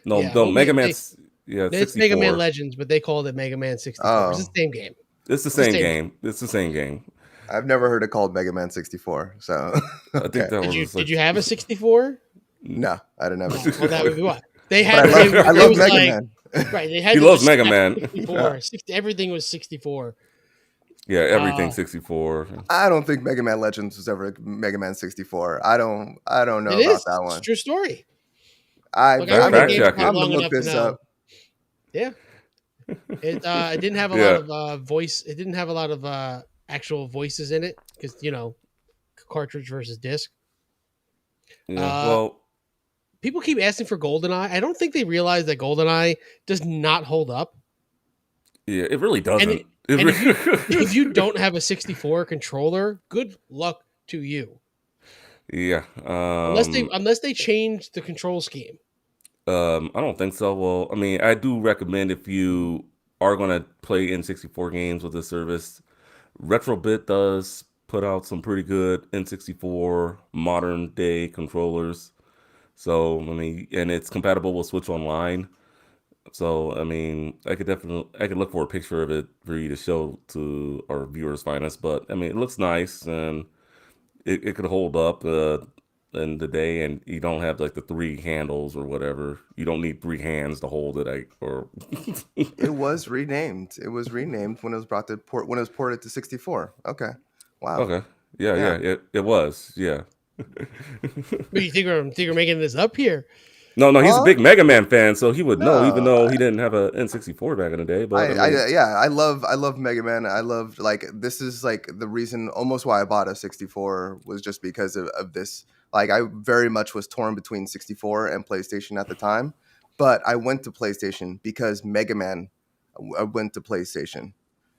[SPEAKER 1] no,
[SPEAKER 3] yeah.
[SPEAKER 1] no,
[SPEAKER 3] Well,
[SPEAKER 1] Mega Man's yeah,
[SPEAKER 3] it's Mega Man
[SPEAKER 1] 64.
[SPEAKER 3] Legends, but they called it Mega Man 64. It's the
[SPEAKER 2] Oh,
[SPEAKER 3] same game.
[SPEAKER 1] It's the
[SPEAKER 3] It's the
[SPEAKER 1] same
[SPEAKER 3] same.
[SPEAKER 1] game. It's the same game.
[SPEAKER 2] I've never heard it called Mega Man 64. So
[SPEAKER 1] I think
[SPEAKER 2] okay,
[SPEAKER 1] that
[SPEAKER 3] Did
[SPEAKER 1] was
[SPEAKER 3] you
[SPEAKER 1] just
[SPEAKER 3] did
[SPEAKER 1] like
[SPEAKER 3] you have a 64?
[SPEAKER 2] no, I didn't have a
[SPEAKER 3] No. Well, that
[SPEAKER 2] 64.
[SPEAKER 3] would be what they
[SPEAKER 2] But
[SPEAKER 3] had.
[SPEAKER 2] I
[SPEAKER 3] It
[SPEAKER 2] love
[SPEAKER 3] was
[SPEAKER 2] Mega
[SPEAKER 3] like
[SPEAKER 2] Man.
[SPEAKER 3] right. They had
[SPEAKER 1] he
[SPEAKER 3] to
[SPEAKER 1] loves
[SPEAKER 3] just
[SPEAKER 1] Mega
[SPEAKER 3] slap
[SPEAKER 1] Man.
[SPEAKER 3] 64. 60, everything was 64.
[SPEAKER 1] Yeah, everything
[SPEAKER 3] Uh,
[SPEAKER 1] 64.
[SPEAKER 2] I don't think Mega Man Legends was ever Mega Man 64. I don't know
[SPEAKER 3] it
[SPEAKER 2] about
[SPEAKER 3] is.
[SPEAKER 2] that
[SPEAKER 3] It's a
[SPEAKER 2] one.
[SPEAKER 3] true story.
[SPEAKER 2] I
[SPEAKER 3] Look, I worked at
[SPEAKER 1] Fact
[SPEAKER 2] I'm
[SPEAKER 1] check
[SPEAKER 3] GameSpot
[SPEAKER 1] it.
[SPEAKER 2] I'm gonna
[SPEAKER 3] long
[SPEAKER 2] look
[SPEAKER 3] enough to
[SPEAKER 2] this
[SPEAKER 3] know.
[SPEAKER 2] up.
[SPEAKER 3] Yeah, it didn't have a lot
[SPEAKER 1] Yeah,
[SPEAKER 3] of voice. It didn't have a lot of actual voices in it because cartridge versus disc.
[SPEAKER 1] yeah.
[SPEAKER 3] Uh,
[SPEAKER 1] Well,
[SPEAKER 3] People keep asking for GoldenEye. I don't think they realize that GoldenEye does not hold up.
[SPEAKER 1] yeah, it really
[SPEAKER 3] And
[SPEAKER 1] doesn't.
[SPEAKER 3] it,
[SPEAKER 1] It
[SPEAKER 3] and if you
[SPEAKER 1] really,
[SPEAKER 3] don't have a 64 controller, good luck to you.
[SPEAKER 1] yeah.
[SPEAKER 3] Unless they change the control scheme.
[SPEAKER 1] I don't think so. Well, I mean, I do recommend if you are going to play N64 games with this service, Retrobit does put out some pretty good N64 modern day controllers. So, I mean, and it's compatible with Switch Online. So, I mean, I could look for a picture of it for you to show to our viewers finest. But I mean, it looks nice and it could hold up. in the day, and you don't have like the three handles or whatever. You don't need three hands to hold it, or
[SPEAKER 2] It was renamed. It was renamed when it was brought to port when it was ported to 64. Okay. Wow.
[SPEAKER 1] okay, yeah,
[SPEAKER 2] Yeah.
[SPEAKER 1] it was, yeah.
[SPEAKER 3] But you think we're making this up here?
[SPEAKER 1] No, he's a
[SPEAKER 2] Huh?
[SPEAKER 1] big Mega Man fan, so he would know, even
[SPEAKER 2] No.
[SPEAKER 1] though he didn't have a N64 back in the day. But I mean,
[SPEAKER 2] I love Mega Man. I love like this is like the reason almost why I bought a 64 was just because of this. Like I very much was torn between 64 and PlayStation at the time, but I went to PlayStation because Mega Man went to PlayStation.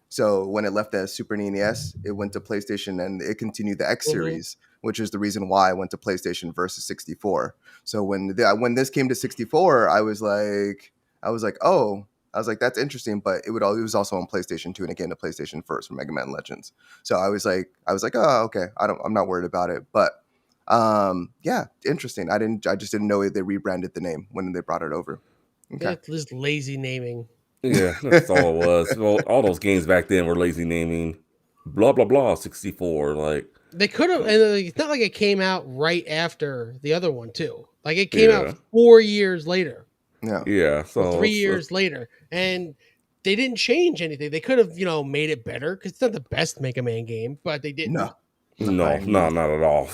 [SPEAKER 2] So when it left as Super NES, it went to PlayStation and it continued the X
[SPEAKER 3] Mhm.
[SPEAKER 2] series, which is the reason why I went to PlayStation versus 64. So when this came to 64, I was like, that's interesting, but it was also on PlayStation 2 and again to PlayStation first for Mega Man Legends. So I was like, oh, okay, I'm not worried about it. But yeah, interesting. I just didn't know they rebranded the name when they brought it over.
[SPEAKER 3] Yeah,
[SPEAKER 2] Okay.
[SPEAKER 3] just lazy naming.
[SPEAKER 1] yeah, that's all it was. Well, all those games back then were lazy naming. Blah blah blah 64. Like,
[SPEAKER 3] They could have, and it's not like it came out right after the other one too. Like it came out
[SPEAKER 1] yeah,
[SPEAKER 3] 4 years later
[SPEAKER 2] Yeah.
[SPEAKER 1] yeah.
[SPEAKER 3] or
[SPEAKER 1] So,
[SPEAKER 3] 3 years later, and they didn't change anything. They could have, made it better because it's not the best Mega Man game, but they didn't.
[SPEAKER 2] No. No,
[SPEAKER 1] no,
[SPEAKER 2] by any
[SPEAKER 1] no,
[SPEAKER 2] means.
[SPEAKER 1] not at all.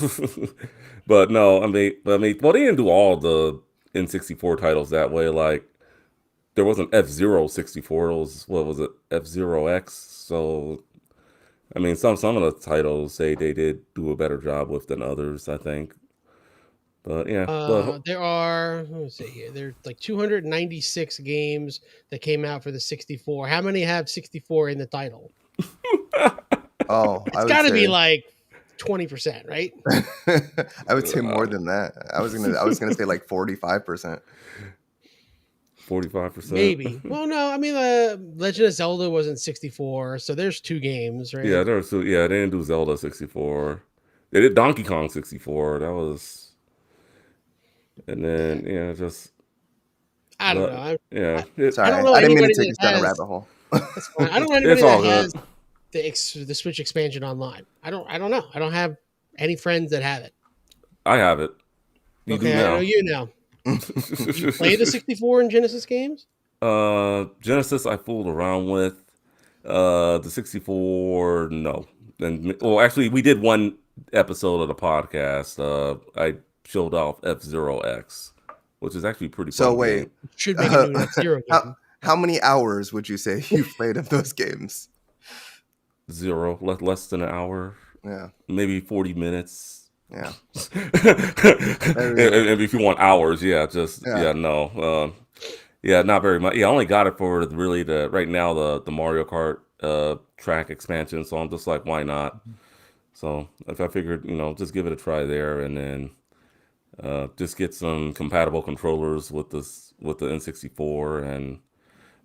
[SPEAKER 1] But no, well, they didn't do all the N64 titles that way. Like, there wasn't F-Zero 64. It was, what was it, F-Zero X. So I mean, some of the titles they did do a better job with than others, I think. But yeah, but
[SPEAKER 3] There are, let me see here. There's like 296 games that came out for the 64. How many have 64 in the title?
[SPEAKER 2] Oh,
[SPEAKER 3] It's got to be like 20%, right?
[SPEAKER 2] I would say more than that. I was gonna say like 45%.
[SPEAKER 1] 45%.
[SPEAKER 3] Maybe. Well, no, I mean, Legend of Zelda wasn't 64, so there's two games, right?
[SPEAKER 1] Yeah, yeah, they didn't do Zelda 64. They did Donkey Kong 64. That was, and
[SPEAKER 3] Yeah,
[SPEAKER 1] then yeah, just
[SPEAKER 3] I don't know.
[SPEAKER 1] but yeah,
[SPEAKER 3] I
[SPEAKER 2] Sorry,
[SPEAKER 3] don't know
[SPEAKER 2] I didn't mean
[SPEAKER 3] anybody
[SPEAKER 2] to take
[SPEAKER 3] that
[SPEAKER 2] us down a
[SPEAKER 3] has.
[SPEAKER 2] rabbit hole.
[SPEAKER 3] That's fine. I don't know
[SPEAKER 1] it's
[SPEAKER 3] anybody that
[SPEAKER 1] all good.
[SPEAKER 3] has the Switch expansion online. I don't know. I don't have any friends that have it.
[SPEAKER 1] I have it. You do
[SPEAKER 3] Okay, I know
[SPEAKER 1] now.
[SPEAKER 3] you now. You play the 64 and Genesis games?
[SPEAKER 1] Genesis I fooled around with. The 64, no. And well, actually, we did one episode of the podcast. I showed off F-Zero X, which is actually a pretty
[SPEAKER 2] So
[SPEAKER 1] fun
[SPEAKER 2] wait,
[SPEAKER 1] game.
[SPEAKER 3] Should make a
[SPEAKER 2] uh,
[SPEAKER 3] new F-Zero
[SPEAKER 2] how
[SPEAKER 3] game.
[SPEAKER 2] how many hours would you say you played of those games?
[SPEAKER 1] Zero, less than an hour,
[SPEAKER 2] Yeah,
[SPEAKER 1] maybe 40 minutes.
[SPEAKER 2] yeah,
[SPEAKER 1] and,
[SPEAKER 2] very,
[SPEAKER 1] and if you want hours, yeah,
[SPEAKER 2] yeah.
[SPEAKER 1] no, yeah, not very much. Yeah, I only got it for really the right now the Mario Kart track expansion. So I'm just like, why not? So if I figured, just give it a try there, and then just get some compatible controllers with the N64, and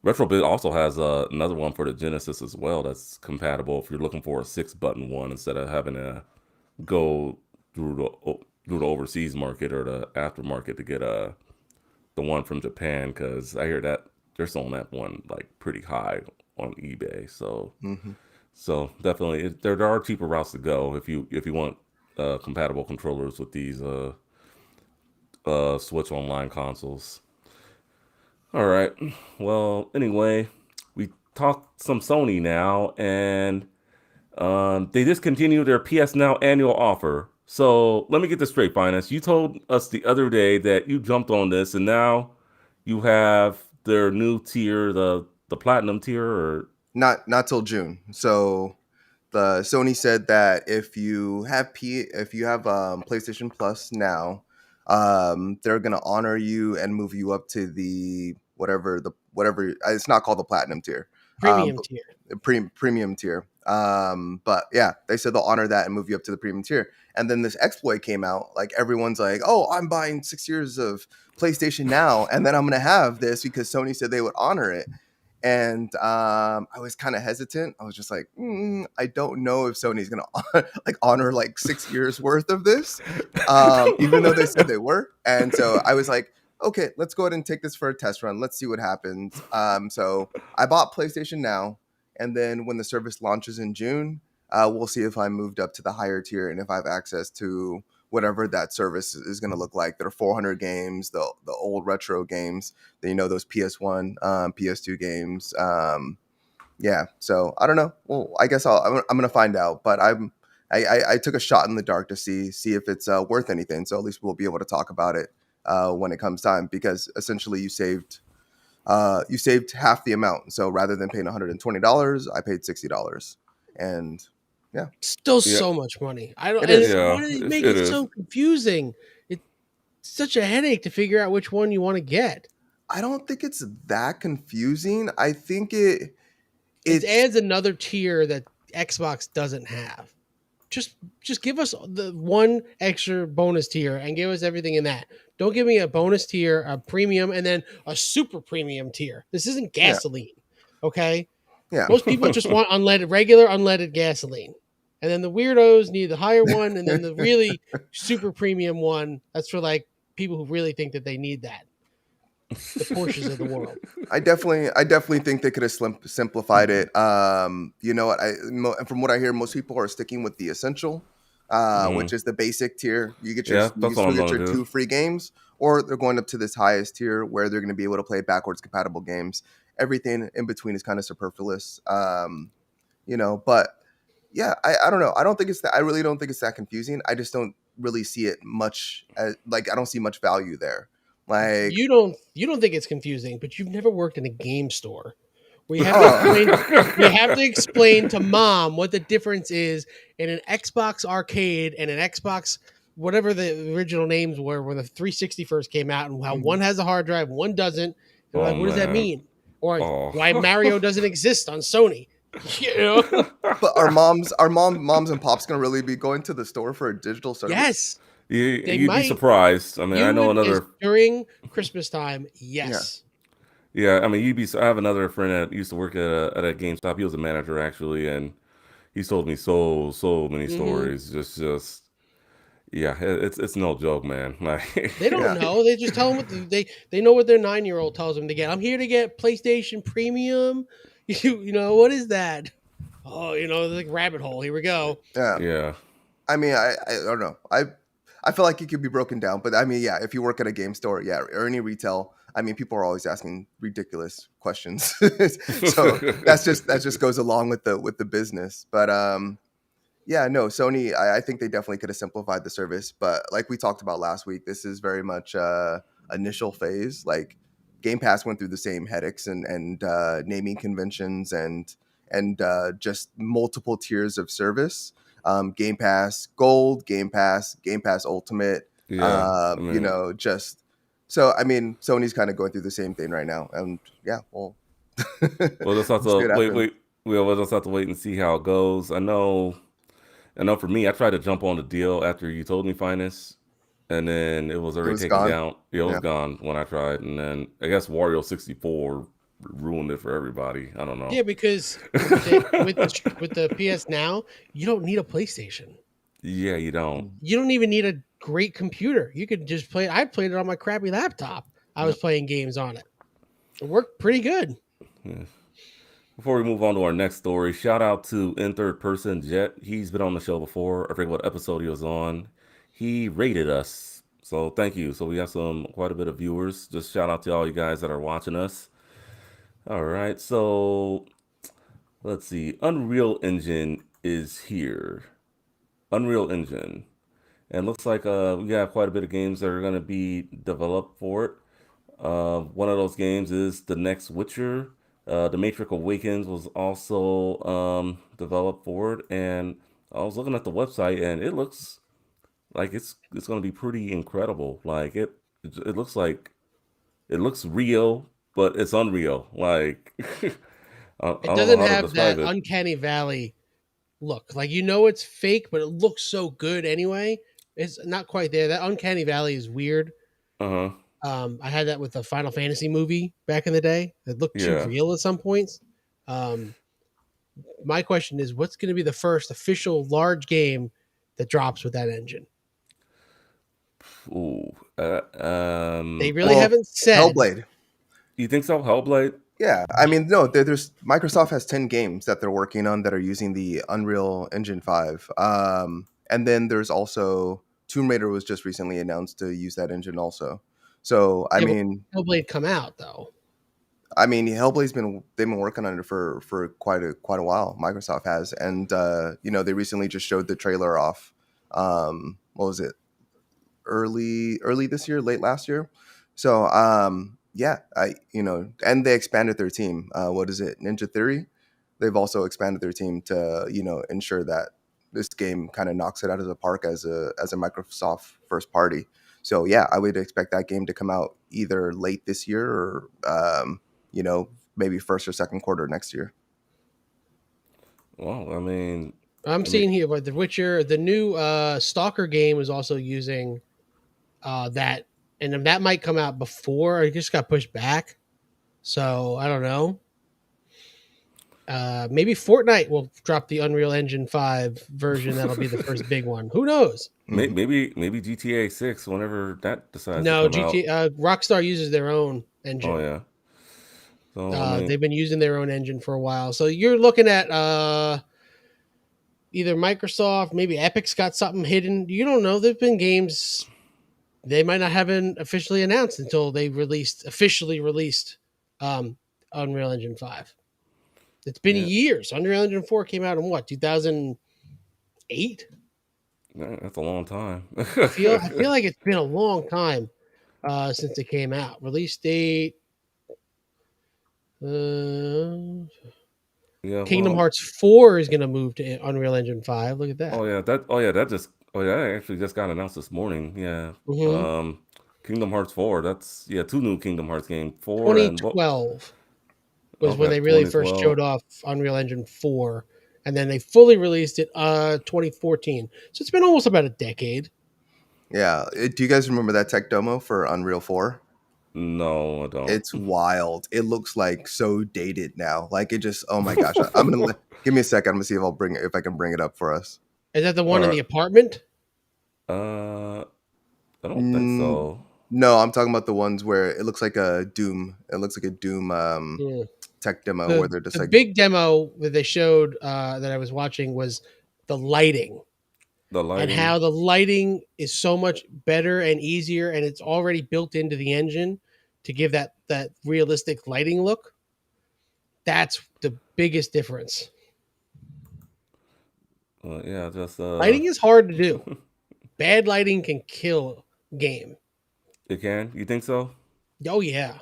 [SPEAKER 1] Retrobit also has another one for the Genesis as well that's compatible if you're looking for a 6-button one instead of having to go through the overseas market or the aftermarket to get the one from Japan, because I hear that they're selling that one like pretty high on eBay. So
[SPEAKER 2] Hmm.
[SPEAKER 1] definitely there are cheaper routes to go if you want compatible controllers with these Switch Online consoles. All right. Well, anyway, we talked some Sony now, and they discontinued their PS Now annual offer. So let me get this straight, Finance. You told us the other day that you jumped on this, and now you have their new tier, the platinum tier, or
[SPEAKER 2] Not till June. So the Sony said that if you have PlayStation Plus now, they're gonna honor you and move you up to the whatever it's not called the platinum tier,
[SPEAKER 3] Premium
[SPEAKER 2] but
[SPEAKER 3] tier.
[SPEAKER 2] premium tier. But yeah, they said they'll honor that and move you up to the premium tier. And then this exploit came out. Like everyone's like, "Oh, I'm buying 6 years of PlayStation Now, and then I'm gonna have this because Sony said they would honor it." And I was kind of hesitant. I was just like, I don't know if Sony's gonna like honor like 6 years worth of this, even though they said they were. And so I was like, okay, let's go ahead and take this for a test run. Let's see what happens. So I bought PlayStation Now, and then when the service launches in June, we'll see if I moved up to the higher tier and if I have access to whatever that service is going to look like. There are 400 games, the old retro games, then, those PS1, PS2 games. Yeah, so I don't know. Well, I guess I'm gonna find out, but I took a shot in the dark to see if it's worth anything. So at least we'll be able to talk about it when it comes time, because essentially you saved half the amount. So rather than paying $120, I paid $60, and yeah,
[SPEAKER 3] Still
[SPEAKER 1] Yeah.
[SPEAKER 3] so much money. I don't.
[SPEAKER 2] It
[SPEAKER 3] And
[SPEAKER 2] is.
[SPEAKER 1] Yeah,
[SPEAKER 3] why do they make
[SPEAKER 1] it
[SPEAKER 3] it
[SPEAKER 1] is.
[SPEAKER 3] so confusing? It's such a headache to figure out which one you want to get.
[SPEAKER 2] I don't think it's that confusing. I think
[SPEAKER 3] It
[SPEAKER 2] it's
[SPEAKER 3] adds another tier that Xbox doesn't have. Just give us the one extra bonus tier and give us everything in that. Don't give me a bonus tier, a premium, and then a super premium tier. This isn't
[SPEAKER 2] Yeah.
[SPEAKER 3] gasoline. Okay.
[SPEAKER 2] yeah.
[SPEAKER 3] Most people just want regular unleaded gasoline. And then the weirdos need the higher one, and then the really super premium one. That's for like people who really think that they need that. The Porsches of the world.
[SPEAKER 2] I definitely think they could have simplified it. You know what? From what I hear, most people are sticking with the essential, which is the basic tier. You get your
[SPEAKER 1] Yeah, that's what I'm
[SPEAKER 2] get your
[SPEAKER 1] gonna do.
[SPEAKER 2] 2 free games, or they're going up to this highest tier where they're going to be able to play backwards compatible games. Everything in between is kind of superfluous. But yeah, I don't know. I really don't think it's that confusing. I just don't really see it much as, like, I don't see much value there. Like,
[SPEAKER 3] You don't think it's confusing, but you've never worked in a game store where you have to explain to mom what the difference is in an Xbox arcade and an Xbox, whatever the original names were when the 360 first came out, and how one has a hard drive, one doesn't. And
[SPEAKER 1] Oh,
[SPEAKER 3] like, what does that
[SPEAKER 1] man.
[SPEAKER 3] mean? Or
[SPEAKER 1] Oh.
[SPEAKER 3] why Mario doesn't exist on Sony? You know?
[SPEAKER 2] but are moms and pops gonna really be going to the store for a digital service?
[SPEAKER 3] Yes.
[SPEAKER 1] You'd
[SPEAKER 3] They
[SPEAKER 1] be
[SPEAKER 3] might.
[SPEAKER 1] surprised. I mean, I know another.
[SPEAKER 3] During Christmas time. Yes.
[SPEAKER 1] Yeah, I mean, I have another friend that used to work at a GameStop. He was a manager actually, and he's told me so many
[SPEAKER 3] Mhm.
[SPEAKER 1] stories. Just yeah, it's no joke, man. Like
[SPEAKER 3] They don't
[SPEAKER 2] Yeah.
[SPEAKER 3] know. They just tell them they know what their 9-year-old tells them to get. I'm here to get PlayStation Premium. You know what is that? Oh, like rabbit hole. Here we go.
[SPEAKER 2] Yeah.
[SPEAKER 1] yeah,
[SPEAKER 2] I mean, I don't know. I feel like it could be broken down, but I mean, yeah, if you work at a game store, yeah, or any retail, I mean, people are always asking ridiculous questions. So that just goes along with the business. But yeah, no, Sony, I think they definitely could have simplified the service. But like we talked about last week, this is very much initial phase. Like, Game Pass went through the same headaches and naming conventions and just multiple tiers of service. Game Pass Gold, Game Pass Ultimate.
[SPEAKER 1] yeah. I mean,
[SPEAKER 2] Just so, I mean, Sony's kind of going through the same thing right now, and yeah, well,
[SPEAKER 1] we'll just have
[SPEAKER 2] we'll see
[SPEAKER 1] to
[SPEAKER 2] what
[SPEAKER 1] wait.
[SPEAKER 2] happens.
[SPEAKER 1] We'll just have to wait and see how it goes. I know. For me, I tried to jump on the deal after you told me finance, and then it was already
[SPEAKER 2] was
[SPEAKER 1] taken
[SPEAKER 2] gone?
[SPEAKER 1] down. It was
[SPEAKER 2] Yeah.
[SPEAKER 1] gone when I tried, and then I guess Wario 64 ruined it for everybody. I don't know.
[SPEAKER 3] Yeah, because with the PS Now, you don't need a PlayStation.
[SPEAKER 1] Yeah, you don't.
[SPEAKER 3] You don't even need a great computer. You could just play. I played it on my crappy laptop. I was playing games on it. It worked pretty good.
[SPEAKER 1] Yeah. Before we move on to our next story, shout out to In Third Person Jet. He's been on the show before. I forget what episode he was on. He rated us. So thank you. So we got quite a bit of viewers. Just shout out to all you guys that are watching us. All right. So let's see. Unreal Engine is here. Unreal Engine. And looks like we have quite a bit of games that are going to be developed for it. One of those games is the next Witcher. The Matrix Awakens was also developed for it, and I was looking at the website, and it looks like it's going to be pretty incredible. Like it looks like it looks real, but it's unreal. Like I
[SPEAKER 3] It
[SPEAKER 1] don't know
[SPEAKER 3] doesn't
[SPEAKER 1] how to
[SPEAKER 3] have
[SPEAKER 1] describe
[SPEAKER 3] that
[SPEAKER 1] it.
[SPEAKER 3] uncanny valley look. Like, it's fake, but it looks so good anyway. It's not quite there. That uncanny valley is weird.
[SPEAKER 1] Uh huh.
[SPEAKER 3] I had that with the Final Fantasy movie back in the day. It looked too
[SPEAKER 1] Yeah.
[SPEAKER 3] real at some points. My question is, what's going to be the first official large game that drops with that engine?
[SPEAKER 1] Ooh.
[SPEAKER 3] They really
[SPEAKER 2] Well,
[SPEAKER 3] haven't said.
[SPEAKER 2] Hellblade.
[SPEAKER 1] You think so? Hellblade?
[SPEAKER 2] Yeah, I mean, no, there's Microsoft has 10 games that they're working on that are using the Unreal Engine 5. And then there's also Tomb Raider was just recently announced to use that engine also. So
[SPEAKER 3] Yeah, but Hellblade come out though.
[SPEAKER 2] Hellblade's they've been working on it for quite a while. Microsoft has, and they recently just showed the trailer off. What was it? Early this year, late last year. So yeah, and they expanded their team. What is it? Ninja Theory. They've also expanded their team to ensure that this game kind of knocks it out of the park as a Microsoft first party. So yeah, I would expect that game to come out either late this year or maybe first or second quarter next year.
[SPEAKER 1] Well, I mean,
[SPEAKER 3] I'm seeing here, but The Witcher, the new Stalker game is also using that, and that might come out before. It just got pushed back, so I don't know. Maybe Fortnite will drop the Unreal Engine 5 version. That'll be the first big one. Who knows?
[SPEAKER 1] maybe GTA 6 whenever that decides
[SPEAKER 3] No,
[SPEAKER 1] to come out.
[SPEAKER 3] Rockstar uses their own engine.
[SPEAKER 1] Oh yeah. So
[SPEAKER 3] They've been using their own engine for a while. So you're looking at either Microsoft, maybe Epic's got something hidden. You don't know. There've been games they might not have been officially announced until they officially released Unreal Engine 5. It's been years. Unreal Engine 4 came out in what, 2008?
[SPEAKER 1] That's a long time.
[SPEAKER 3] I feel like it's been a long time since it came out. Release date. Kingdom Hearts 4 is going to move to Unreal Engine 5. Look at that.
[SPEAKER 1] That actually just got announced this morning. Yeah.
[SPEAKER 3] Mm-hmm.
[SPEAKER 1] Kingdom Hearts 4. That's two new Kingdom Hearts games.
[SPEAKER 3] 2012 was when they really first showed off Unreal Engine 4, and then they fully released it 2014. So it's been almost about a decade.
[SPEAKER 2] Yeah. Do you guys remember that tech demo for Unreal 4?
[SPEAKER 1] No, I don't.
[SPEAKER 2] It's wild. It looks like so dated now. Like it just, oh my gosh. I'm gonna give me a second. I'm gonna see if I can bring it up for us.
[SPEAKER 3] Is that the one in the apartment?
[SPEAKER 1] I don't think so.
[SPEAKER 2] No, I'm talking about the ones where it looks like a Doom. It looks like a Doom tech demo where they're just
[SPEAKER 3] the
[SPEAKER 2] like
[SPEAKER 3] big demo that they showed that I was watching was the lighting. And how the lighting is so much better and easier, and it's already built into the engine to give that realistic lighting look. That's the biggest difference.
[SPEAKER 1] Lighting
[SPEAKER 3] is hard to do. Bad lighting can kill game.
[SPEAKER 1] It can? You think so?
[SPEAKER 3] Oh yeah,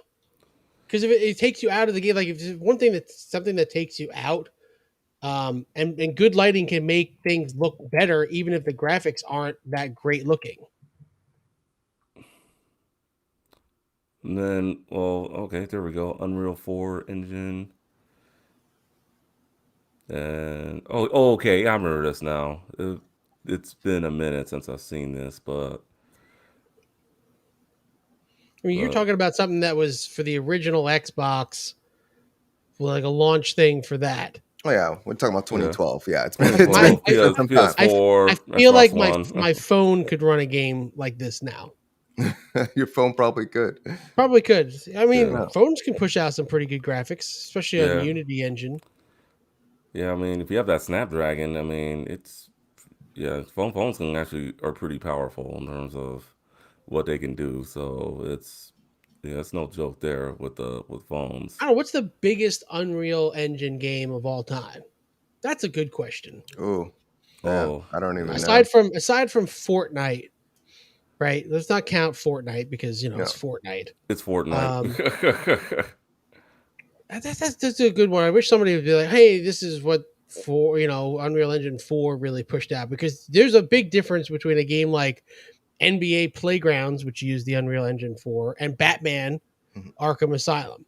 [SPEAKER 3] because if it takes you out of the game, like if there's one thing that's something that takes you out, and good lighting can make things look better, even if the graphics aren't that great looking.
[SPEAKER 1] And then, okay, there we go. Unreal 4 engine. And okay, I remember this now. It's been a minute since I've seen this, but
[SPEAKER 3] I mean, you're talking about something that was for the original Xbox, like a launch thing for that.
[SPEAKER 2] Oh yeah, we're talking about 2012. Yeah,
[SPEAKER 1] it's been PS4.
[SPEAKER 3] I feel like my phone could run a game like this now.
[SPEAKER 2] Your phone probably could.
[SPEAKER 3] Probably could. I mean, phones can push out some pretty good graphics, especially on the Unity engine.
[SPEAKER 1] Yeah, I mean, if you have that Snapdragon, I mean, phones are pretty powerful in terms of what they can do. So it's no joke there with phones.
[SPEAKER 3] I don't know, what's the biggest Unreal Engine game of all time? That's a good question.
[SPEAKER 2] I don't even know.
[SPEAKER 3] Aside from Fortnite, right? Let's not count Fortnite because it's Fortnite.
[SPEAKER 1] It's Fortnite.
[SPEAKER 3] That's a good one. I wish somebody would be like, "Hey, this is what Unreal Engine 4 really pushed out," because there's a big difference between a game like NBA Playgrounds, which used the Unreal Engine 4, and Batman Arkham Asylum.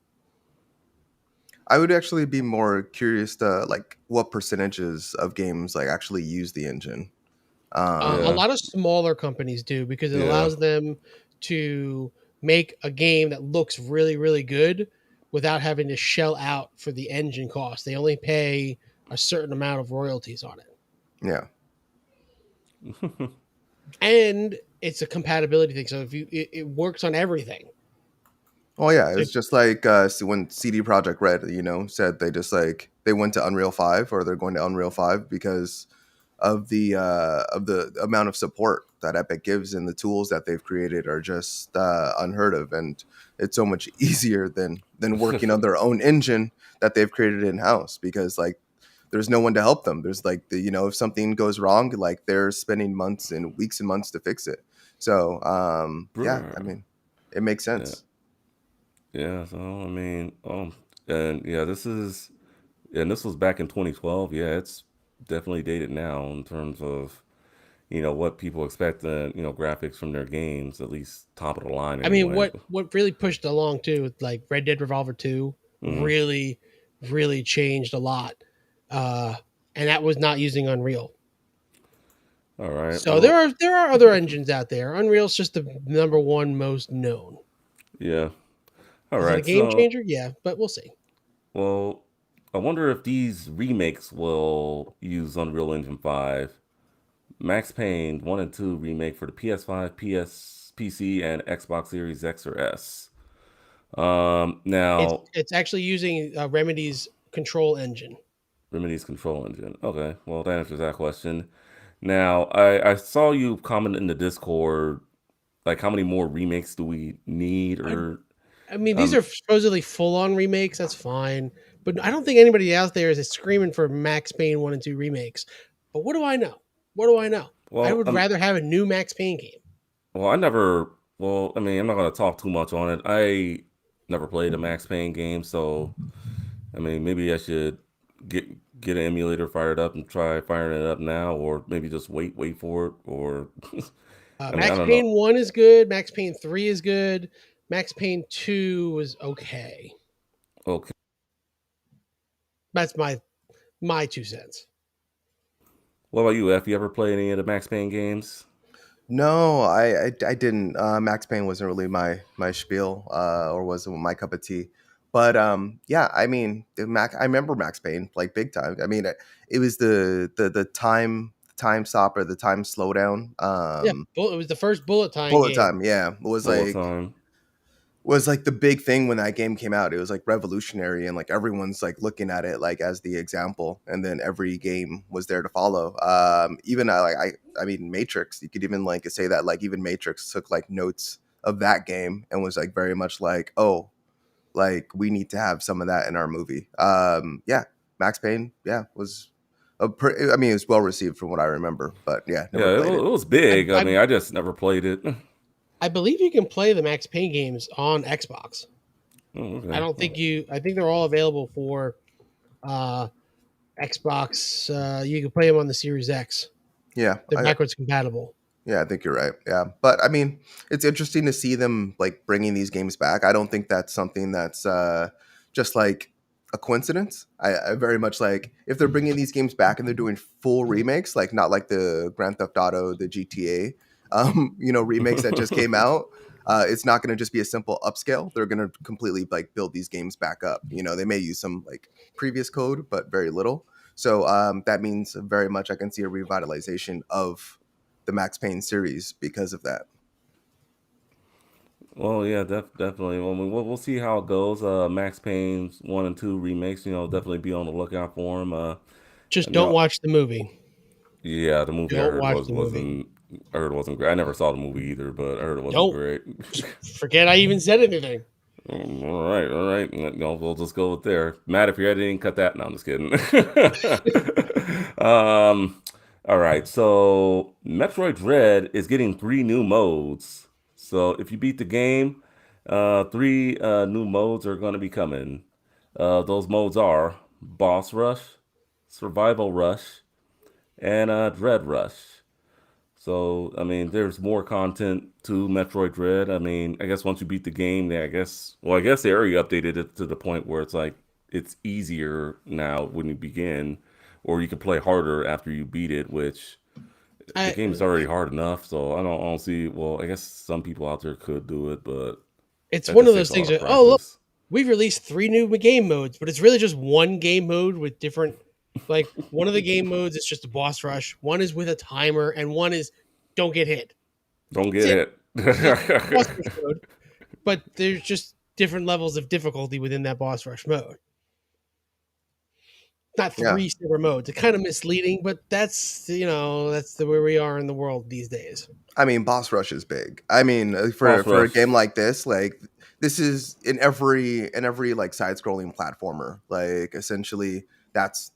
[SPEAKER 2] I would actually be more curious to like what percentages of games like actually use the engine.
[SPEAKER 3] A lot of smaller companies do because it allows them to make a game that looks really, really good without having to shell out for the engine cost. They only pay a certain amount of royalties on it.
[SPEAKER 2] Yeah.
[SPEAKER 3] And it's a compatibility thing. So it works on everything.
[SPEAKER 2] Oh yeah, it's just like when CD Projekt Red, said they went to Unreal 5 or they're going to Unreal 5 because of the amount of support that Epic gives and the tools that they've created are just unheard of, and it's so much easier than working on their own engine that they've created in house, because like there's no one to help them. There's like if something goes wrong, like they're spending months and weeks and months to fix it. So yeah, I
[SPEAKER 1] Bruh.
[SPEAKER 2] mean, it makes
[SPEAKER 1] Yeah.
[SPEAKER 2] sense.
[SPEAKER 1] Yeah. So I mean, and yeah, this was back in 2012. Yeah, it's definitely dated now in terms of what people expect, graphics from their games, at least top of the line
[SPEAKER 3] I mean,
[SPEAKER 1] anyway.
[SPEAKER 3] what really pushed along too, with like Red Dead Revolver 2,
[SPEAKER 1] Hmm.
[SPEAKER 3] really, really changed a lot. And that was not using Unreal.
[SPEAKER 1] All right.
[SPEAKER 3] So
[SPEAKER 1] Well,
[SPEAKER 3] there are other engines out there. Unreal's just the number one most known.
[SPEAKER 1] yeah. All
[SPEAKER 3] Is it a
[SPEAKER 1] right.
[SPEAKER 3] game
[SPEAKER 1] So,
[SPEAKER 3] changer? Yeah, but we'll see.
[SPEAKER 1] well, I wonder if these remakes will use Unreal Engine 5. Max Payne 1 and 2 remake for the PS5, PC, and Xbox Series X or S. Now,
[SPEAKER 3] It's actually using Remedy's control engine.
[SPEAKER 1] Remedy's control engine. Okay, well, that answers that question. Now, I saw you comment in the Discord, like how many more remakes do we need,
[SPEAKER 3] I,
[SPEAKER 1] or
[SPEAKER 3] I mean, these
[SPEAKER 1] um,
[SPEAKER 3] are supposedly full on remakes. That's fine, but I don't think anybody out there is screaming for Max Payne 1 and 2 remakes. But what do I know? What do I know? I
[SPEAKER 1] well,
[SPEAKER 3] would rather have a new Max Payne game.
[SPEAKER 1] well, I never, well, I mean, I'm not gonna talk too much on it. I never played a Max Payne game, so I mean, maybe I should get get an emulator fired up and try firing it up now, or maybe just wait for it, or I mean, I
[SPEAKER 3] Max
[SPEAKER 1] don't know.
[SPEAKER 3] Payne 1 is good. Max Payne 3 is good. Max Payne 2 was okay.
[SPEAKER 1] Okay,
[SPEAKER 3] That's my 2 cents.
[SPEAKER 1] what about you, F? You ever play any of the Max Payne games?
[SPEAKER 2] No, I didn't. Max Payne wasn't really my spiel, or wasn't my cup of tea. But yeah, I mean, I remember Max Payne like big time. I mean, it was the time stopper, the time slowdown.
[SPEAKER 3] Yeah, it was the first bullet time
[SPEAKER 2] Bullet
[SPEAKER 3] game.
[SPEAKER 2] time, yeah,
[SPEAKER 1] Bullet time.
[SPEAKER 2] was like the big thing when that game came out. It was like revolutionary, and like everyone's like looking at it like as the example, and then every game was there to follow. Even I mean Matrix, you could even like say that like even Matrix took like notes of that game and was like very much like, oh, like we need to have some of that in our movie. Yeah, Max Payne, yeah, was I mean, it was well received from what I remember, but yeah, never
[SPEAKER 1] Yeah,
[SPEAKER 2] played it.
[SPEAKER 1] it was big. I
[SPEAKER 3] I
[SPEAKER 1] mean, I just never played it.
[SPEAKER 3] I believe you can play the Max Payne games on Xbox.
[SPEAKER 1] Oh,
[SPEAKER 3] I
[SPEAKER 1] okay.
[SPEAKER 3] don't think you. I think they're all available for uh, Xbox. You can play them on the Series X.
[SPEAKER 2] Yeah,
[SPEAKER 3] They're backwards compatible.
[SPEAKER 2] yeah, I think you're right. Yeah. But I mean, it's interesting to see them like bringing these games back. I don't think that's something that's just like a coincidence. I very much like if they're bringing these games back and they're doing full remakes, like not like the Grand Theft Auto, the GTA, remakes that just came out. It's not going to just be a simple upscale. They're going to completely like build these games back up. They may use some like previous code, but very little. So that means very much I can see a revitalization of the Max Payne series because of that.
[SPEAKER 1] Well, yeah, definitely. Well, we'll see how it goes. Max Payne's 1 and 2 remakes, definitely be on the lookout for them.
[SPEAKER 3] Just
[SPEAKER 1] And, you
[SPEAKER 3] don't
[SPEAKER 1] know,
[SPEAKER 3] watch the movie.
[SPEAKER 1] yeah, the movie I
[SPEAKER 3] Don't
[SPEAKER 1] heard
[SPEAKER 3] watch the movie.
[SPEAKER 1] wasn't great. I never saw the movie either, but I heard it wasn't
[SPEAKER 3] Don't
[SPEAKER 1] great.
[SPEAKER 3] forget I even said anything.
[SPEAKER 1] All right. We'll just go with there. Matt, if you're editing, cut that. No, I'm just kidding. All right. So Metroid Dread is getting 3 new modes. So if you beat the game, 3 new modes are going to be coming. Those modes are Boss Rush, Survival Rush, and Dread Rush. So, I mean, there's more content to Metroid Dread. I mean, I guess once you beat the game, I guess they already updated it to the point where it's like it's easier now when you begin, or you can play harder after you beat it, which the
[SPEAKER 3] I,
[SPEAKER 1] game is already hard enough. So I don't see. Well, I guess some people out there could do it, but
[SPEAKER 3] it's
[SPEAKER 1] that
[SPEAKER 3] one of
[SPEAKER 1] just
[SPEAKER 3] those
[SPEAKER 1] takes a
[SPEAKER 3] things
[SPEAKER 1] lot of
[SPEAKER 3] that, oh, look,
[SPEAKER 1] practice.
[SPEAKER 3] we've released 3 new game modes, but it's really just one game mode with different. Like one of the game modes is just a boss rush. One is with a timer, and one is don't get hit.
[SPEAKER 1] Don't
[SPEAKER 3] That's it.
[SPEAKER 1] get
[SPEAKER 3] It's boss
[SPEAKER 1] hit.
[SPEAKER 3] rush mode, but there's just different levels of difficulty within that boss rush mode. not
[SPEAKER 2] Yeah.
[SPEAKER 3] 3 separate modes. It's kind of misleading, but that's that's the where we are in the world these days.
[SPEAKER 2] I mean, boss rush is big. I mean,
[SPEAKER 1] Boss
[SPEAKER 2] for a
[SPEAKER 1] rush.
[SPEAKER 2] game like this, like this is in every like side scrolling platformer. Like essentially, that's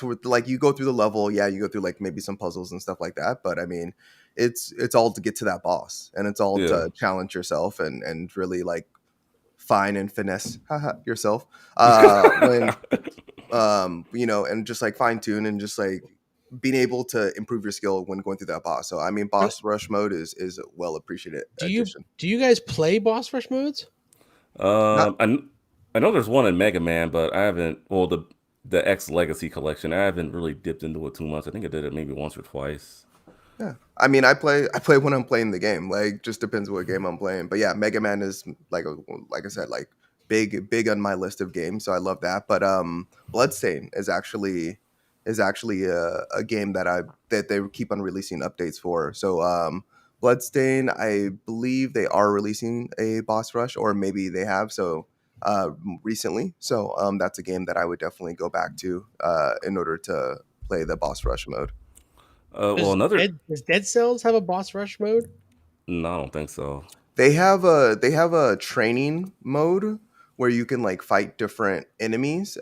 [SPEAKER 2] what like you go through the level. Yeah, you go through like maybe some puzzles and stuff like that. But I mean, it's all to get to that boss, and it's all
[SPEAKER 1] Yeah.
[SPEAKER 2] to challenge yourself and really like fine and finesse yourself. When and just like fine tune and just like being able to improve your skill when going through that boss. So I mean, boss rush mode is a well appreciated addition.
[SPEAKER 3] Do you guys play boss rush modes?
[SPEAKER 2] Not
[SPEAKER 1] I know there's one in Mega Man, but I haven't. Well, the X Legacy collection, I haven't really dipped into it too much. I think I did it maybe once or twice.
[SPEAKER 2] yeah. I mean, I play when I'm playing the game. Like just depends what game I'm playing. But yeah, Mega Man is like I said, like big on my list of games. So I love that. But Bloodstain is actually a game that they keep on releasing updates for. So Bloodstain, I believe they are releasing a boss rush, or maybe they have recently. So that's a game that I would definitely go back to in order to play the boss rush mode.
[SPEAKER 1] Well, another.
[SPEAKER 3] Does Dead Cells have a boss rush mode?
[SPEAKER 1] No, I don't think so.
[SPEAKER 2] They have a training mode where you can like fight different enemies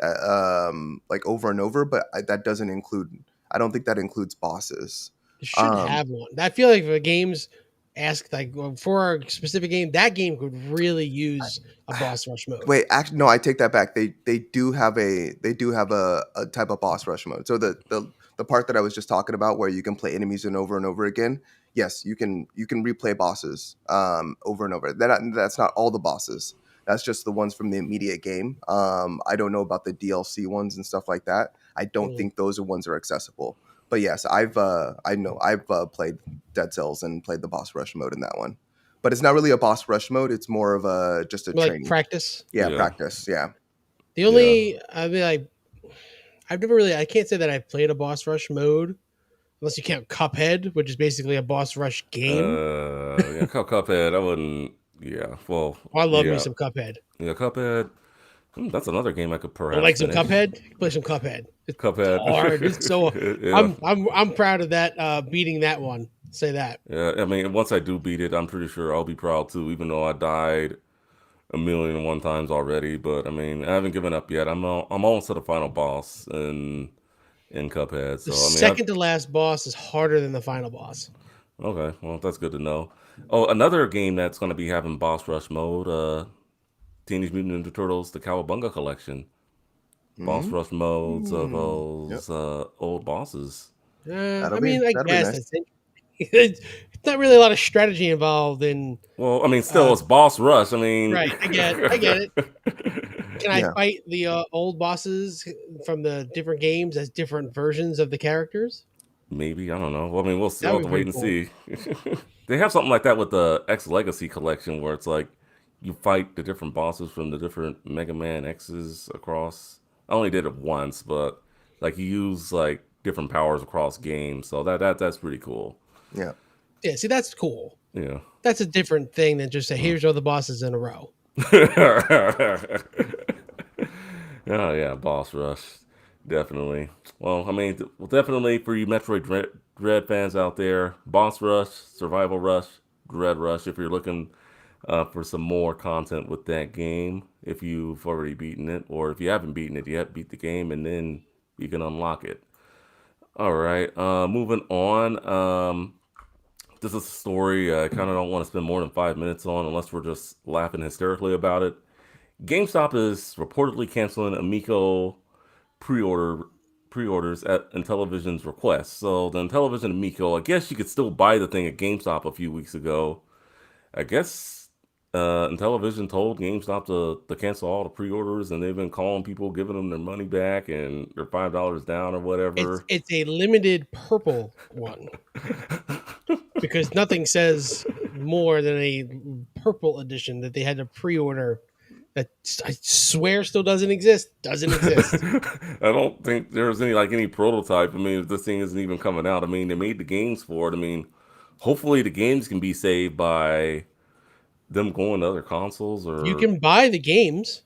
[SPEAKER 2] like over and over, but that doesn't include. I don't think that includes bosses.
[SPEAKER 3] It should have one. I feel like if a game's asked like for a specific game, that game could really use a boss rush mode.
[SPEAKER 2] Wait, actually, no, I take that back. They do have a type of boss rush mode. So the part that I was just talking about, where you can play enemies and over again. Yes, you can replay bosses over and over. That's not all the bosses. That's just the ones from the immediate game. I don't know about the DLC ones and stuff like that. I don't think those are ones that are accessible. But yes, I've played Dead Cells and played the boss rush mode in that one. But it's not really a boss rush mode. It's more of just a
[SPEAKER 3] like
[SPEAKER 2] training.
[SPEAKER 3] practice.
[SPEAKER 2] Yeah,
[SPEAKER 1] Yeah.
[SPEAKER 2] practice. Yeah.
[SPEAKER 3] The only I mean, I've never really. I can't say that I've played a boss rush mode, unless you count Cuphead, which is basically a boss rush game.
[SPEAKER 1] Yeah, Cuphead. I wouldn't. Yeah. Well.
[SPEAKER 3] I love
[SPEAKER 1] yeah.
[SPEAKER 3] me some Cuphead.
[SPEAKER 1] Yeah, Cuphead. That's another game I could perhaps.
[SPEAKER 3] I like some
[SPEAKER 1] finish.
[SPEAKER 3] Cuphead. Play some Cuphead. It's
[SPEAKER 1] Cuphead.
[SPEAKER 3] hard. It's so.
[SPEAKER 1] Yeah.
[SPEAKER 3] I'm proud of that. Beating that one. Say that.
[SPEAKER 1] Yeah, I mean, once I do beat it, I'm pretty sure I'll be proud too, even though I died 1,000,001 times already. But I mean, I haven't given up yet. I'm almost to the final boss in Cuphead. So
[SPEAKER 3] The
[SPEAKER 1] I mean,
[SPEAKER 3] second to last boss is harder than the final boss.
[SPEAKER 1] okay, well that's good to know. Oh, another game that's going to be having boss rush mode, Teenage Mutant Ninja Turtles: The Cowabunga Collection. Boss rush modes of those old bosses.
[SPEAKER 3] I
[SPEAKER 2] That'll
[SPEAKER 3] mean,
[SPEAKER 2] be
[SPEAKER 3] I
[SPEAKER 2] nice.
[SPEAKER 3] guess I think it's not really a lot of strategy involved in.
[SPEAKER 1] Well, I mean, still it's boss rush. I mean,
[SPEAKER 3] Right, I get it. Can I
[SPEAKER 2] Yeah.
[SPEAKER 3] fight the old bosses from the different games as different versions of the characters?
[SPEAKER 1] Maybe, I don't know. Well, I mean, we'll see.
[SPEAKER 3] That
[SPEAKER 1] We'll have
[SPEAKER 3] would
[SPEAKER 1] to
[SPEAKER 3] be
[SPEAKER 1] wait and see. They have something like that with the X Legacy collection, where it's like you fight the different bosses from the different Mega Man X's across. I only did it once, but like you use like different powers across games, so that's pretty cool.
[SPEAKER 2] Yeah.
[SPEAKER 3] Yeah, see, that's cool.
[SPEAKER 1] Yeah.
[SPEAKER 3] That's a different thing than just say, here's all the bosses in a row.
[SPEAKER 1] Oh yeah, boss rush, definitely. Well, I mean, definitely for you Metroid Dread fans out there, boss rush, survival rush, dread rush. If you're looking for some more content with that game, if you've already beaten it, or if you haven't beaten it yet, beat the game and then you can unlock it. All right, moving on. This is a story I kind of don't want to spend more than 5 minutes on unless we're just laughing hysterically about it. GameStop is reportedly canceling Amico pre-orders at Intellivision's request. So the Intellivision Amico, I guess you could still buy the thing at GameStop a few weeks ago. I guess Intellivision told GameStop to cancel all the pre-orders, and they've been calling people, giving them their money back and their $5 down or whatever.
[SPEAKER 3] It's a limited purple one. Because nothing says more than a purple edition that they had to pre-order that I swear still doesn't exist. Doesn't exist.
[SPEAKER 1] I don't think there's any prototype. I mean, if this thing isn't even coming out, I mean, they made the games for it. I mean, hopefully the games can be saved by them going to other consoles, or
[SPEAKER 3] You can buy the games.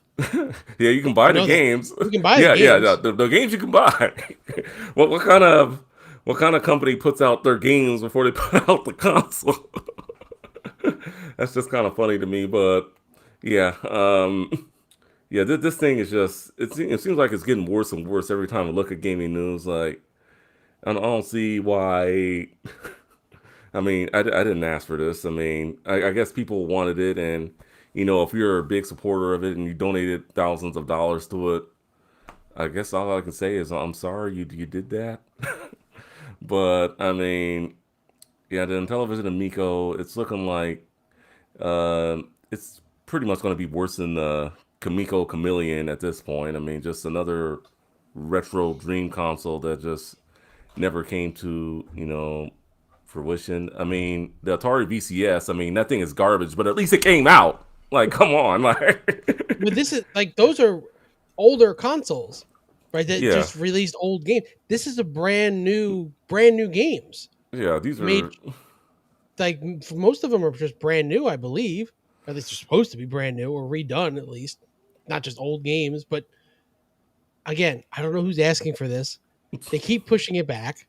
[SPEAKER 1] Yeah, you can buy
[SPEAKER 3] I
[SPEAKER 1] the
[SPEAKER 3] know that.
[SPEAKER 1] games.
[SPEAKER 3] You can buy the
[SPEAKER 1] Yeah, yeah,
[SPEAKER 3] games.
[SPEAKER 1] the games you can buy. What kind of company puts out their games before they put out the console? That's just kind of funny to me, but yeah, yeah. This thing is just it seems like it's getting worse and worse every time I look at gaming news. Like I don't see why. I mean, I didn't ask for this. I mean, I guess people wanted it, and if you're a big supporter of it and you donated thousands of dollars to it, I guess all I can say is I'm sorry you did that. But I mean, yeah, the Intellivision Amico, it's looking like it's pretty much going to be worse than the Kamiko Chameleon at this point. I mean, just another retro dream console that just never came to fruition. I mean, the Atari VCS. I mean, that thing is garbage, but at least it came out. Like, come on, like,
[SPEAKER 3] But this is like those are older consoles, right? That
[SPEAKER 1] yeah,
[SPEAKER 3] just released old games. This is a brand new games
[SPEAKER 1] yeah. These
[SPEAKER 3] made.
[SPEAKER 1] are
[SPEAKER 3] Like most of them are just brand new, I believe. Or at least they're supposed to be brand new or redone, at least, not just old games. But again, I don't know who's asking for this. They keep pushing it back.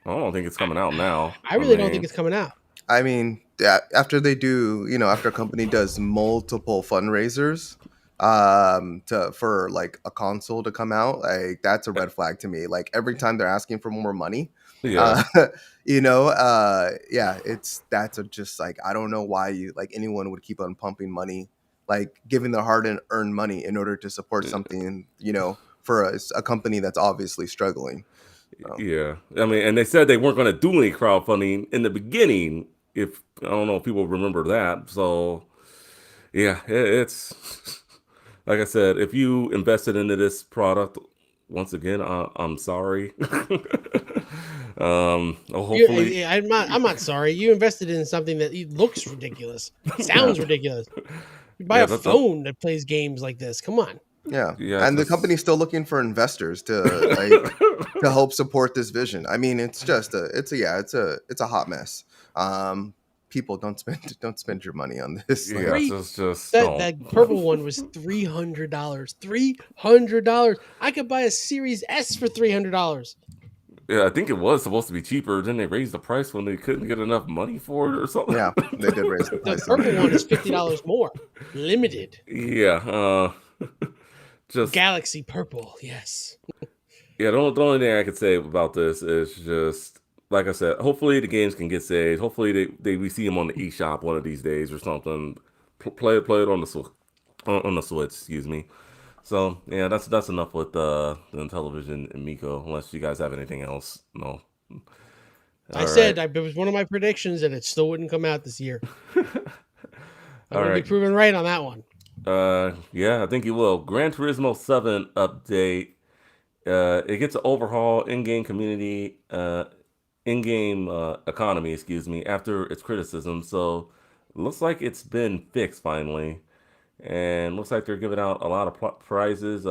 [SPEAKER 1] I don't think it's coming out now.
[SPEAKER 3] I
[SPEAKER 1] I
[SPEAKER 3] really don't think
[SPEAKER 1] mean,
[SPEAKER 3] it's coming out.
[SPEAKER 2] I mean, yeah, after they do, after a company does multiple fundraisers, for like a console to come out, like that's a red flag to me. Like every time they're asking for more money,
[SPEAKER 1] yeah,
[SPEAKER 2] uh, yeah, that's just like I don't know why anyone would keep on pumping money, like giving their hard earned money in order to support something, for a company that's obviously struggling. So,
[SPEAKER 1] yeah. I mean, and they said they weren't going to do any crowdfunding in the beginning. If I don't know if people remember that, so yeah, it's like I said. If you invested into this product, once again, I'm sorry. Hopefully,
[SPEAKER 3] I'm not sorry. You invested in something that looks ridiculous, sounds ridiculous. You buy
[SPEAKER 1] yeah,
[SPEAKER 3] a phone that plays games like this. Come on.
[SPEAKER 2] yeah,
[SPEAKER 1] yeah,
[SPEAKER 2] and the
[SPEAKER 1] just
[SPEAKER 2] company's still looking for investors to help support this vision. I mean, it's a hot mess. Um, People don't spend your money on this.
[SPEAKER 1] yeah,
[SPEAKER 2] Like,
[SPEAKER 3] Three
[SPEAKER 1] just
[SPEAKER 3] that
[SPEAKER 1] don't.
[SPEAKER 3] that purple one was $300. $300. I could buy a Series S for $300.
[SPEAKER 1] Yeah, I think it was supposed to be cheaper. Then they raised the price when they couldn't get enough money for it or something.
[SPEAKER 2] yeah, they did raise the
[SPEAKER 3] The
[SPEAKER 2] price on
[SPEAKER 3] purple one
[SPEAKER 2] it.
[SPEAKER 3] is $50 more. Limited.
[SPEAKER 1] Yeah, just
[SPEAKER 3] Galaxy purple. Yes.
[SPEAKER 1] yeah. The only thing I could say about this is just like I said. Hopefully the games can get saved. Hopefully we see them on the eShop one of these days or something. Play it on the on the Switch. Excuse me. So yeah, that's enough with the television and Miko. Unless you guys have anything else, no.
[SPEAKER 3] I
[SPEAKER 1] All
[SPEAKER 3] said
[SPEAKER 1] right,
[SPEAKER 3] it was one of my predictions that it still wouldn't come out this year. I'm
[SPEAKER 1] all
[SPEAKER 3] going to be
[SPEAKER 1] right.
[SPEAKER 3] proven right on that one.
[SPEAKER 1] Yeah, I think you will. Gran Turismo 7 update. It gets an overhaul in-game community, in-game economy, excuse me, after its criticism. So looks like it's been fixed finally, and looks like they're giving out a lot of prizes.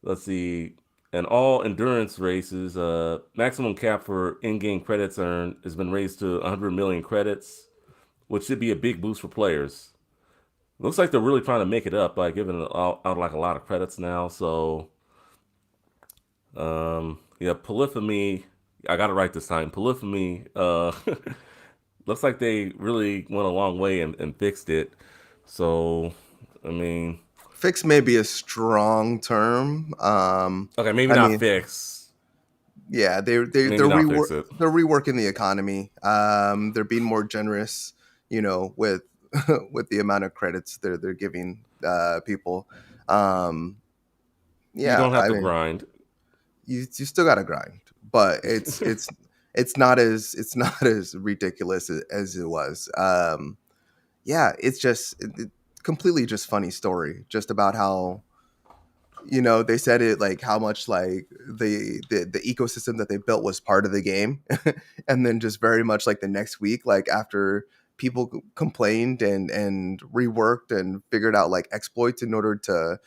[SPEAKER 1] Let's see, in all endurance races, maximum cap for in-game credits earned has been raised to 100 million credits, which should be a big boost for players. Looks like they're really trying to make it up by giving out like a lot of credits now. So yeah, Polyphony. I got it right this time. Polyphony. Looks like they really went a long way and fixed it. So, I mean,
[SPEAKER 2] Fix may be a strong term.
[SPEAKER 1] okay, maybe
[SPEAKER 2] I
[SPEAKER 1] not
[SPEAKER 2] mean,
[SPEAKER 1] fix.
[SPEAKER 2] yeah,
[SPEAKER 1] Maybe not fix it.
[SPEAKER 2] they're reworking the economy. They're being more generous, with with the amount of credits they're giving people. Um,
[SPEAKER 1] You
[SPEAKER 2] yeah,
[SPEAKER 1] don't have
[SPEAKER 2] I
[SPEAKER 1] to
[SPEAKER 2] mean,
[SPEAKER 1] grind.
[SPEAKER 2] you still got to grind, but it's not as ridiculous as it was. Yeah, it's just completely just funny story, just about how they said it like how much like the ecosystem that they built was part of the game, and then just very much like the next week, like after people complained and reworked and figured out like exploits in order to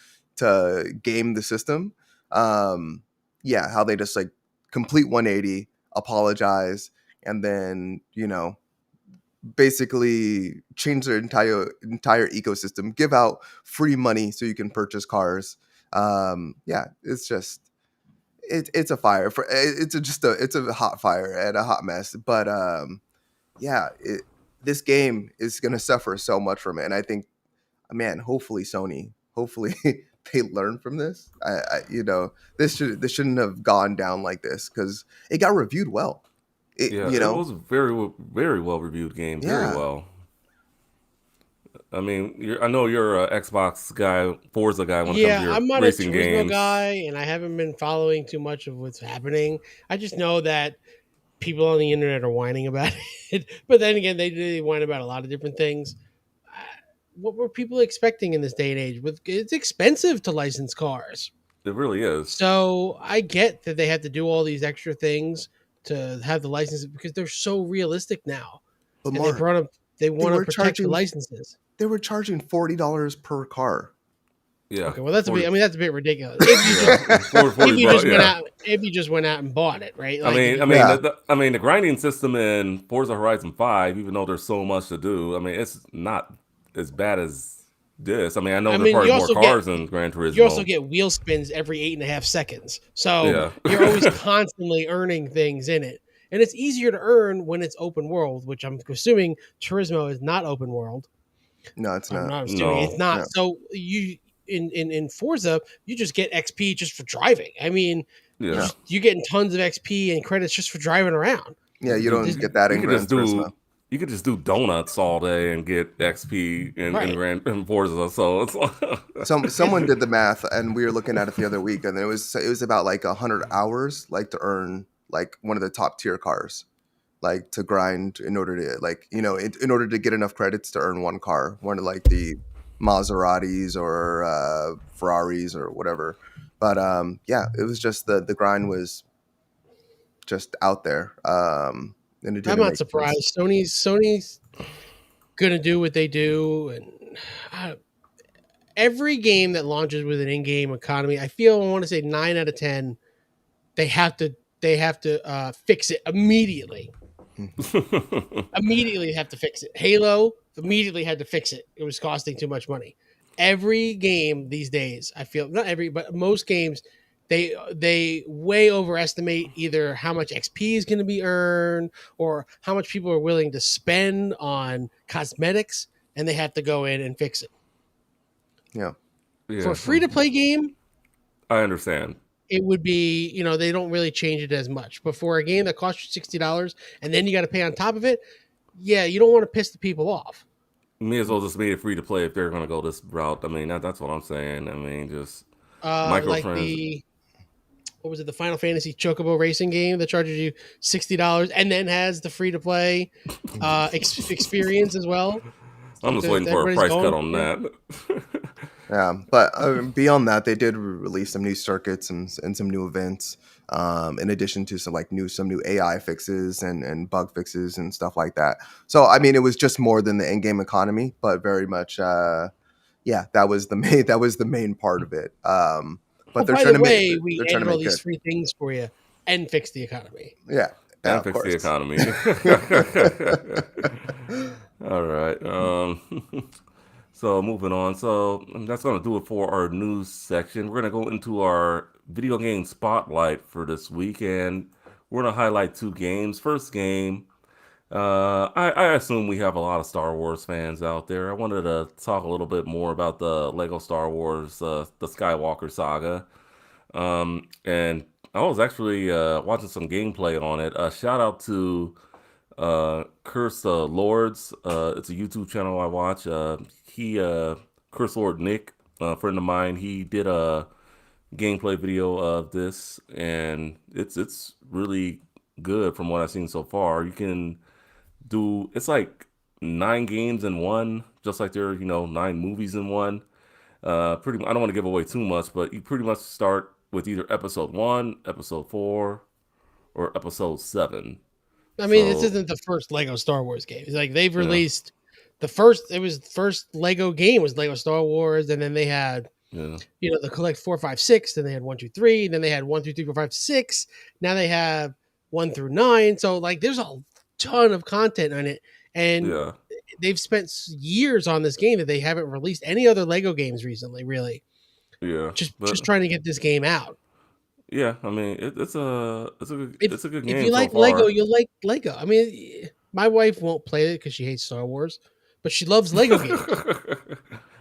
[SPEAKER 2] game the system. um yeah, how they just like complete 180, apologize, and then basically change their entire ecosystem, give out free money so you can purchase cars. Yeah, it's just it's a fire for it's a hot fire and a hot mess. But yeah, this game is gonna suffer so much from it, and I think, man, hopefully Sony, hopefully they learn from this. This shouldn't have gone down like this because it got reviewed well.
[SPEAKER 1] Yeah,
[SPEAKER 2] You
[SPEAKER 1] it
[SPEAKER 2] know,
[SPEAKER 1] was a very well reviewed game. Very
[SPEAKER 2] yeah,
[SPEAKER 1] well. I mean, I know you're a Xbox guy, Forza guy when it comes to
[SPEAKER 3] Yeah,
[SPEAKER 1] your
[SPEAKER 3] I'm not a
[SPEAKER 1] racing
[SPEAKER 3] Turismo
[SPEAKER 1] games.
[SPEAKER 3] guy, and I haven't been following too much of what's happening. I just know that people on the internet are whining about it, but then again, they whine about a lot of different things. Uh, What were people expecting in this day and age? With it's expensive to license cars,
[SPEAKER 1] It really is.
[SPEAKER 3] so I get that they have to do all these extra things to have the licenses because they're so realistic now,
[SPEAKER 2] but
[SPEAKER 3] and they
[SPEAKER 2] Mark,
[SPEAKER 3] brought up they
[SPEAKER 2] they
[SPEAKER 3] want to
[SPEAKER 2] were
[SPEAKER 3] protect the
[SPEAKER 2] charging
[SPEAKER 3] licenses.
[SPEAKER 2] they were charging $40 per car.
[SPEAKER 1] Yeah,
[SPEAKER 3] Okay, well that's a bit.
[SPEAKER 1] 40.
[SPEAKER 3] I mean that's a bit ridiculous. If you just
[SPEAKER 1] Yeah, 40 bucks. Yeah.
[SPEAKER 3] if you just went out and bought it, right?
[SPEAKER 1] I
[SPEAKER 3] Like if
[SPEAKER 1] mean, I
[SPEAKER 3] you
[SPEAKER 1] mean,
[SPEAKER 2] Yeah,
[SPEAKER 1] the grinding system in Forza Horizon 5, even though there's so much to do, I mean, it's not as bad as this. I mean, I know
[SPEAKER 3] I
[SPEAKER 1] there are
[SPEAKER 3] mean
[SPEAKER 1] probably more cars in Gran
[SPEAKER 3] you also
[SPEAKER 1] Turismo.
[SPEAKER 3] get wheel spins every 8.5 seconds. So
[SPEAKER 1] Yeah.
[SPEAKER 3] you're always constantly earning things in it. And it's easier to earn when it's open world, which I'm assuming Turismo is not open world.
[SPEAKER 2] no, it's
[SPEAKER 3] I'm
[SPEAKER 2] not.
[SPEAKER 3] not assuming it's
[SPEAKER 1] No.
[SPEAKER 3] not.
[SPEAKER 2] No,
[SPEAKER 3] So you in Forza, you just get XP just for driving. I mean,
[SPEAKER 1] Yeah.
[SPEAKER 2] no,
[SPEAKER 3] you're getting tons of XP and credits just for driving around.
[SPEAKER 2] yeah, you
[SPEAKER 1] You,
[SPEAKER 3] This-
[SPEAKER 2] don't get that
[SPEAKER 1] you
[SPEAKER 2] in
[SPEAKER 1] could
[SPEAKER 2] Gran
[SPEAKER 1] just
[SPEAKER 2] Turismo.
[SPEAKER 1] do donuts all day and get XP
[SPEAKER 3] Right.
[SPEAKER 1] in Forza. So it's
[SPEAKER 2] Someone did the math, and we were looking at it the other week, and it was about like 100 hours, like to earn like one of the top tier cars, like to grind in order to in order to get enough credits to earn one car, one of like the Maseratis or Ferraris or whatever. But yeah, it was just the grind was just out there, and it
[SPEAKER 3] I'm
[SPEAKER 2] didn't
[SPEAKER 3] not
[SPEAKER 2] make sense.
[SPEAKER 3] surprised. Sony's gonna do what they do, and every game that launches with an in-game economy, I want to say 9 out of 10, they have to fix it immediately. Immediately have to fix it. Halo immediately had to fix it. It was costing too much money. Every game these days, I feel not every, but most games, they way overestimate either how much XP is going to be earned or how much people are willing to spend on cosmetics, and they have to go in and fix it.
[SPEAKER 2] Yeah,
[SPEAKER 3] For
[SPEAKER 1] Yeah,
[SPEAKER 3] a free to play game,
[SPEAKER 1] I understand.
[SPEAKER 3] it would be, they don't really change it as much. But for a game that costs you $60 and then you got to pay on top of it, yeah, you don't want to piss the people off.
[SPEAKER 1] May as well just make it free to play if they're going to go this route. I mean, that's what I'm saying. I mean, just
[SPEAKER 3] Like
[SPEAKER 1] microtrans.
[SPEAKER 3] what was it, the Final Fantasy Chocobo racing game that charges you $60 and then has the free to play experience as well.
[SPEAKER 1] I'm just
[SPEAKER 3] That
[SPEAKER 1] waiting for a
[SPEAKER 3] everybody's
[SPEAKER 1] price
[SPEAKER 3] going
[SPEAKER 1] cut on
[SPEAKER 3] for.
[SPEAKER 1] that.
[SPEAKER 2] yeah. But beyond that, they did release some new circuits and some new events. In addition to some new AI fixes and bug fixes and stuff like that. So I mean, it was just more than the in-game economy, but very much, yeah, that was the main part of it. But
[SPEAKER 3] Oh,
[SPEAKER 2] they're
[SPEAKER 3] by
[SPEAKER 2] trying
[SPEAKER 3] the
[SPEAKER 2] to make
[SPEAKER 3] way, we
[SPEAKER 2] they're trying to
[SPEAKER 3] added all
[SPEAKER 2] make
[SPEAKER 3] these
[SPEAKER 2] good.
[SPEAKER 3] free things for you and fix the economy.
[SPEAKER 2] Yeah, yeah,
[SPEAKER 1] And
[SPEAKER 2] of
[SPEAKER 1] fix the
[SPEAKER 2] course.
[SPEAKER 1] economy. All right. So moving on. So that's gonna do it for our news section. We're gonna go into our video game spotlight for this week, and we're gonna highlight two games. First game. I assume we have a lot of Star Wars fans out there. I wanted to talk a little bit more about the Lego Star Wars, the Skywalker saga. And I was actually watching some gameplay on it. Shout out to Curse Lords. It's a YouTube channel I watch. Curse Lord Nick, a friend of mine, he did a gameplay video of this, and it's really good from what I've seen so far. You can do it's like 9 games in one, just like there are 9 movies in one. Pretty. I don't want to give away too much, but you pretty much start with either episode 1, episode 4, or episode 7.
[SPEAKER 3] I mean, this
[SPEAKER 1] So
[SPEAKER 3] isn't the first Lego Star Wars game. It's like they've
[SPEAKER 1] yeah,
[SPEAKER 3] released the first Lego game was Lego Star Wars, and then they had
[SPEAKER 1] yeah,
[SPEAKER 3] the collect 4, 5, 6. Then they had 1, 2, 3. Then they had 1, 2, 3, 4, 5, 6. Now they have 1 through 9. So like, there's a ton of content on it, and
[SPEAKER 1] Yeah.
[SPEAKER 3] they've spent years on this game that they haven't released any other Lego games recently. Really,
[SPEAKER 1] Yeah.
[SPEAKER 3] just
[SPEAKER 1] But
[SPEAKER 3] trying to get this game out.
[SPEAKER 1] yeah, I mean,
[SPEAKER 3] If
[SPEAKER 1] it's a good
[SPEAKER 3] if
[SPEAKER 1] game
[SPEAKER 3] you
[SPEAKER 1] so
[SPEAKER 3] like Lego,
[SPEAKER 1] far.
[SPEAKER 3] you'll like Lego. I mean, my wife won't play it because she hates Star Wars, but she loves Lego games.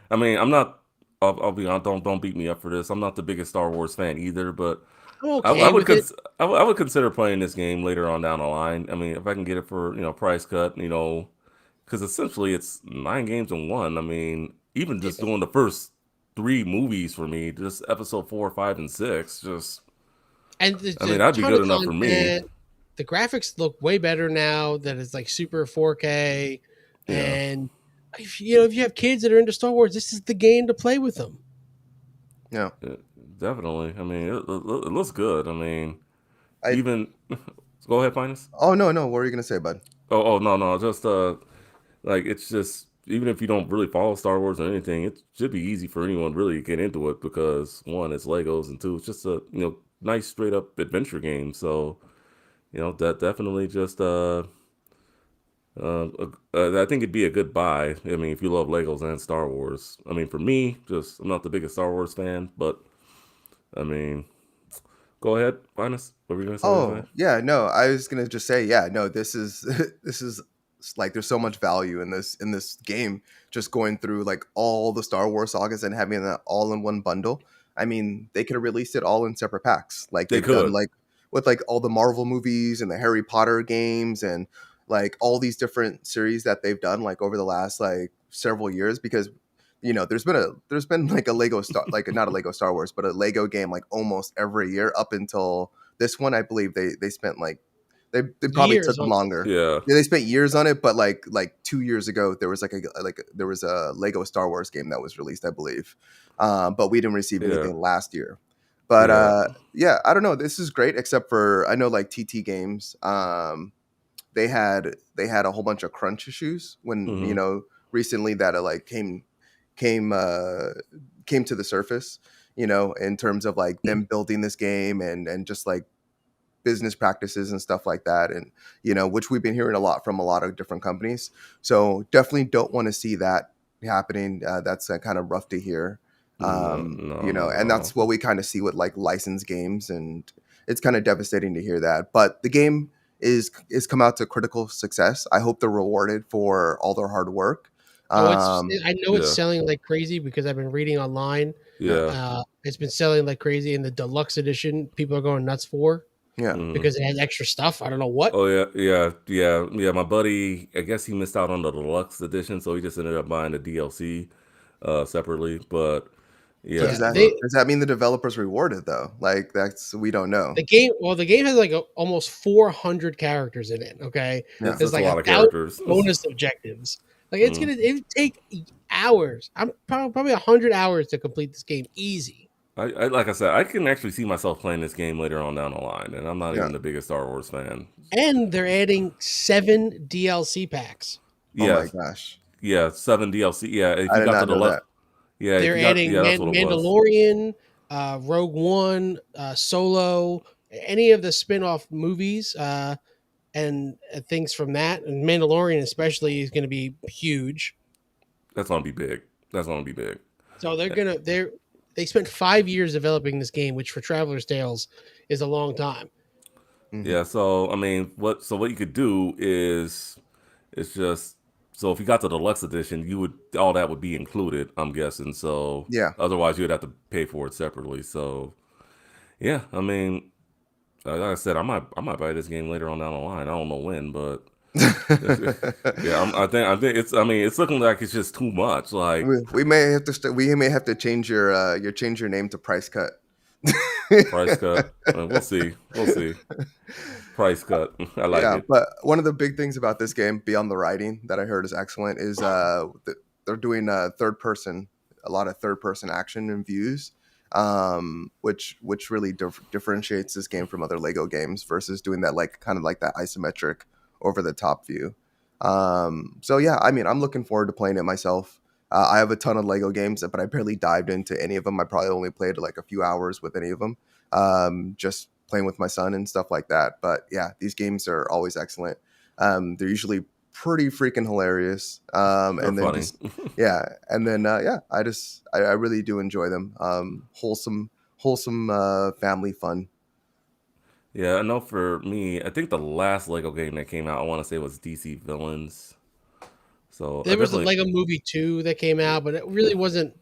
[SPEAKER 1] I mean, I'm not. I'll be honest. Don't beat me up for this. I'm not the biggest Star Wars fan either, but
[SPEAKER 3] I'm
[SPEAKER 1] I
[SPEAKER 3] okay
[SPEAKER 1] would
[SPEAKER 3] with it.
[SPEAKER 1] I would consider playing this game later on down the line. I mean, if I can get it for price cut, because essentially it's 9 games in one. I mean, even just doing the first three movies for me, just episode 4, 5, and 6, just
[SPEAKER 3] And there's
[SPEAKER 1] I
[SPEAKER 3] a
[SPEAKER 1] mean that'd be
[SPEAKER 3] ton
[SPEAKER 1] good
[SPEAKER 3] of
[SPEAKER 1] enough for me.
[SPEAKER 3] content. The graphics look way better now that it's like super 4K.
[SPEAKER 1] Yeah.
[SPEAKER 3] And if you have kids that are into Star Wars, this is the game to play with them.
[SPEAKER 2] Yeah.
[SPEAKER 1] Yeah, definitely. I mean, it looks good. I mean,
[SPEAKER 2] I.
[SPEAKER 1] even go ahead, Finest.
[SPEAKER 2] Oh no, no. What were you gonna say, bud?
[SPEAKER 1] Oh, no, no. Just like it's just even if you don't really follow Star Wars or anything, it should be easy for anyone really to get into it because one, it's Legos, and two, it's just a nice straight up adventure game. So that definitely just I think it'd be a good buy. I mean, if you love Legos and Star Wars. I mean, for me, just I'm not the biggest Star Wars fan, but I mean, go ahead, Finest. What were you gonna say?
[SPEAKER 2] Oh yeah, no. I was gonna just say, yeah, no. This is this is like there's so much value in this game. Just going through like all the Star Wars sagas and having that all in one bundle. I mean, they could have released it all in separate packs, like
[SPEAKER 1] They
[SPEAKER 2] they've done,
[SPEAKER 1] could.
[SPEAKER 2] like with like all the Marvel movies and the Harry Potter games and like all these different series that they've done like over the last like several years. Because there's been like a Lego Star, like not a Lego Star Wars, but a Lego game like almost every year up until this one. I believe they spent like they probably
[SPEAKER 3] Years
[SPEAKER 2] took
[SPEAKER 3] on this.
[SPEAKER 2] longer.
[SPEAKER 1] Yeah.
[SPEAKER 2] Yeah, they spent years on it, but like 2 years ago there was there was a Lego Star Wars game that was released, I believe, but we didn't receive
[SPEAKER 1] Yeah.
[SPEAKER 2] anything last year. But
[SPEAKER 1] Yeah.
[SPEAKER 2] yeah, I don't know. This is great, except for I know like TT Games, they had a whole bunch of crunch issues when
[SPEAKER 1] Hmm.
[SPEAKER 2] recently that like came came to the surface, in terms of like them building this game and just like business practices and stuff like that, and which we've been hearing a lot from a lot of different companies. So definitely don't want to see that happening. That's kind of rough to hear.
[SPEAKER 1] No, no, no,
[SPEAKER 2] And
[SPEAKER 1] no.
[SPEAKER 2] that's what we kind of see with like licensed games, and it's kind of devastating to hear that. But the game is come out to critical success. I hope they're rewarded for all their hard work.
[SPEAKER 3] Oh,
[SPEAKER 2] Um,
[SPEAKER 3] I know it's
[SPEAKER 1] Yeah.
[SPEAKER 3] selling like crazy because I've been reading online.
[SPEAKER 2] yeah,
[SPEAKER 1] Yeah.
[SPEAKER 3] It's been selling like crazy, and the deluxe edition people are going nuts for
[SPEAKER 2] yeah.
[SPEAKER 1] Mhm.
[SPEAKER 3] because it has extra stuff. I don't know what.
[SPEAKER 1] Oh yeah, yeah, yeah, yeah. My buddy, I guess he missed out on the deluxe edition, so he just ended up buying the DLC separately. But
[SPEAKER 2] So
[SPEAKER 1] yeah,
[SPEAKER 3] Yeah,
[SPEAKER 1] but
[SPEAKER 2] does that mean the developers rewarded though? Like we don't know.
[SPEAKER 3] the game has like almost 400 characters in it. Okay,
[SPEAKER 2] Yeah.
[SPEAKER 3] there's
[SPEAKER 1] that's a
[SPEAKER 3] like
[SPEAKER 1] lot of
[SPEAKER 3] 1,000
[SPEAKER 1] characters.
[SPEAKER 3] bonus objectives. Like
[SPEAKER 1] Mm.
[SPEAKER 3] it would take hours. I'm probably 100 hours to complete this game easy.
[SPEAKER 1] I like I said, I can actually see myself playing this game later on down the line, and I'm not
[SPEAKER 2] Yeah.
[SPEAKER 1] even the biggest Star Wars fan.
[SPEAKER 3] And they're adding 7 DLC packs.
[SPEAKER 2] Oh
[SPEAKER 1] Yeah,
[SPEAKER 2] my gosh.
[SPEAKER 1] yeah, 7 DLC. Yeah, if
[SPEAKER 2] I
[SPEAKER 1] you
[SPEAKER 2] did
[SPEAKER 1] got the
[SPEAKER 2] not know
[SPEAKER 1] deluxe,
[SPEAKER 2] that.
[SPEAKER 1] yeah, if
[SPEAKER 3] They're
[SPEAKER 1] you got,
[SPEAKER 3] adding
[SPEAKER 1] yeah, that's what it was.
[SPEAKER 3] Mandalorian, Rogue One, Solo, any of the spin-off movies, and things from that. And Mandalorian especially is going to be huge.
[SPEAKER 1] That's gonna be big. That's gonna be big.
[SPEAKER 3] So they spent 5 years developing this game, which for Traveler's Tales is a long time.
[SPEAKER 2] Mhm.
[SPEAKER 1] Yeah, so I mean, what you could do is it's just so if you got the deluxe edition, you would all that would be included, I'm guessing. So
[SPEAKER 2] Yeah.
[SPEAKER 1] otherwise you'd have to pay for it separately. So yeah, I mean, like I said, I might buy this game later on down the line. I don't know when, but yeah, I think it's I mean, it's looking like it's just too much. Like
[SPEAKER 2] we may have to we may have to change your name to Price Cut.
[SPEAKER 1] price cut. We'll see. We'll see. Price cut. I like
[SPEAKER 2] Yeah,
[SPEAKER 1] it.
[SPEAKER 2] but one of the big things about this game, beyond the writing that I heard is excellent, is they're doing a lot of third person action and views, which really differentiates this game from other Lego games versus doing that like kind of like that isometric over the top view. So yeah, I mean, I'm looking forward to playing it myself. I have a ton of Lego games, but I barely dived into any of them. I probably only played like a few hours with any of them, just playing with my son and stuff like that. But yeah, these games are always excellent. They're usually pretty freaking hilarious.
[SPEAKER 1] They're
[SPEAKER 2] And then
[SPEAKER 1] funny.
[SPEAKER 2] just yeah, and then I really do enjoy them. Wholesome family fun.
[SPEAKER 1] Yeah, I know for me, I think the last Lego game that came out, I want to say was DC Villains. So I
[SPEAKER 3] There was a
[SPEAKER 1] definitely,
[SPEAKER 3] Lego Movie 2 that came out, but it really wasn't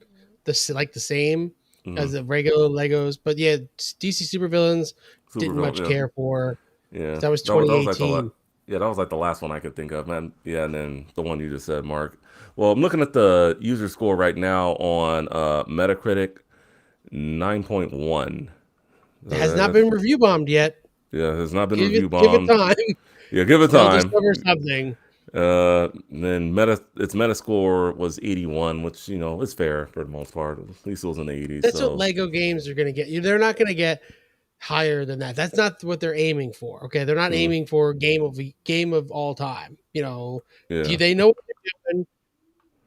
[SPEAKER 3] the same
[SPEAKER 1] mhm.
[SPEAKER 3] as the regular Legos. But yeah, DC Supervillains
[SPEAKER 1] Super
[SPEAKER 3] didn't
[SPEAKER 1] Villain,
[SPEAKER 3] much
[SPEAKER 1] yeah.
[SPEAKER 3] care for.
[SPEAKER 1] Yeah,
[SPEAKER 3] That was
[SPEAKER 1] that was like the
[SPEAKER 3] 2018.
[SPEAKER 1] yeah, that was like the last one I could think of, man. Yeah, and then the one you just said, Mark. Well, I'm looking at the user score right now on Metacritic, 9.1.
[SPEAKER 3] It has not
[SPEAKER 1] That's,
[SPEAKER 3] been review bombed yet.
[SPEAKER 1] yeah, it has not been
[SPEAKER 3] Give it
[SPEAKER 1] review
[SPEAKER 3] give it
[SPEAKER 1] bombed.
[SPEAKER 3] time.
[SPEAKER 1] Yeah, give it
[SPEAKER 3] They'll
[SPEAKER 1] time.
[SPEAKER 3] discover something.
[SPEAKER 1] Then its Metascore was 81, which is fair for the most part. At least it was in the 80s.
[SPEAKER 3] That's what
[SPEAKER 1] So
[SPEAKER 3] Lego games are going to get. They're not going to get higher than that. That's not what they're aiming for. Okay, they're not
[SPEAKER 1] mm,
[SPEAKER 3] aiming for game of all time.
[SPEAKER 1] yeah,
[SPEAKER 3] They know what they're doing.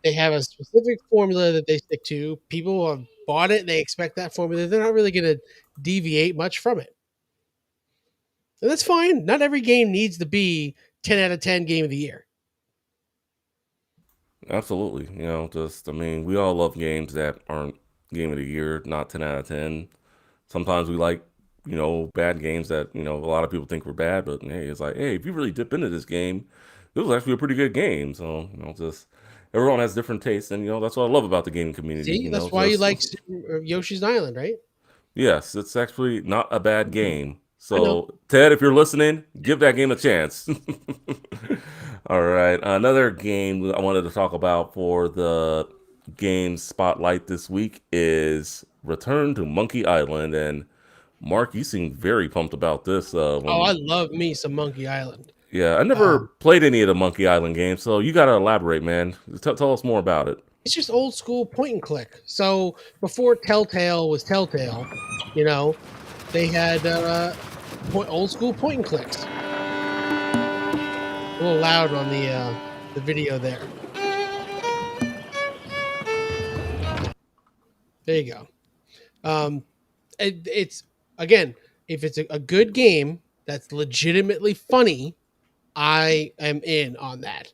[SPEAKER 3] They have a specific formula that they stick to. People have bought it. They expect that formula. They're not really going to deviate much from it. And that's fine. Not every game needs to be 10 out of 10 game of the year.
[SPEAKER 1] absolutely. Just I mean, we all love games that aren't game of the year, not 10 out of 10. Sometimes we like, bad games that, a lot of people think were bad, but hey, it's like, hey, if you really dip into this game, it was actually a pretty good game. So, just everyone has different tastes, and that's what I love about the gaming community.
[SPEAKER 3] See, that's why you
[SPEAKER 1] Just
[SPEAKER 3] like Yoshi's Island, right?
[SPEAKER 1] yes, it's actually not a bad game.
[SPEAKER 3] I know.
[SPEAKER 1] So, Ted, if you're listening, give that game a chance. All right, another game I wanted to talk about for the game spotlight this week is Return to Monkey Island, and Mark, you seem very pumped about this.
[SPEAKER 3] Oh, I
[SPEAKER 1] When
[SPEAKER 3] love me some Monkey Island.
[SPEAKER 1] Yeah, I never
[SPEAKER 3] Um,
[SPEAKER 1] played any of the Monkey Island games, so you got to elaborate, man. Tell us more about it.
[SPEAKER 3] it's just old school point and click. So before Telltale was Telltale, you know, they had old school point and clicks. A little loud on the video there. There you go. It's again, if it's a good game that's legitimately funny, I am in on that.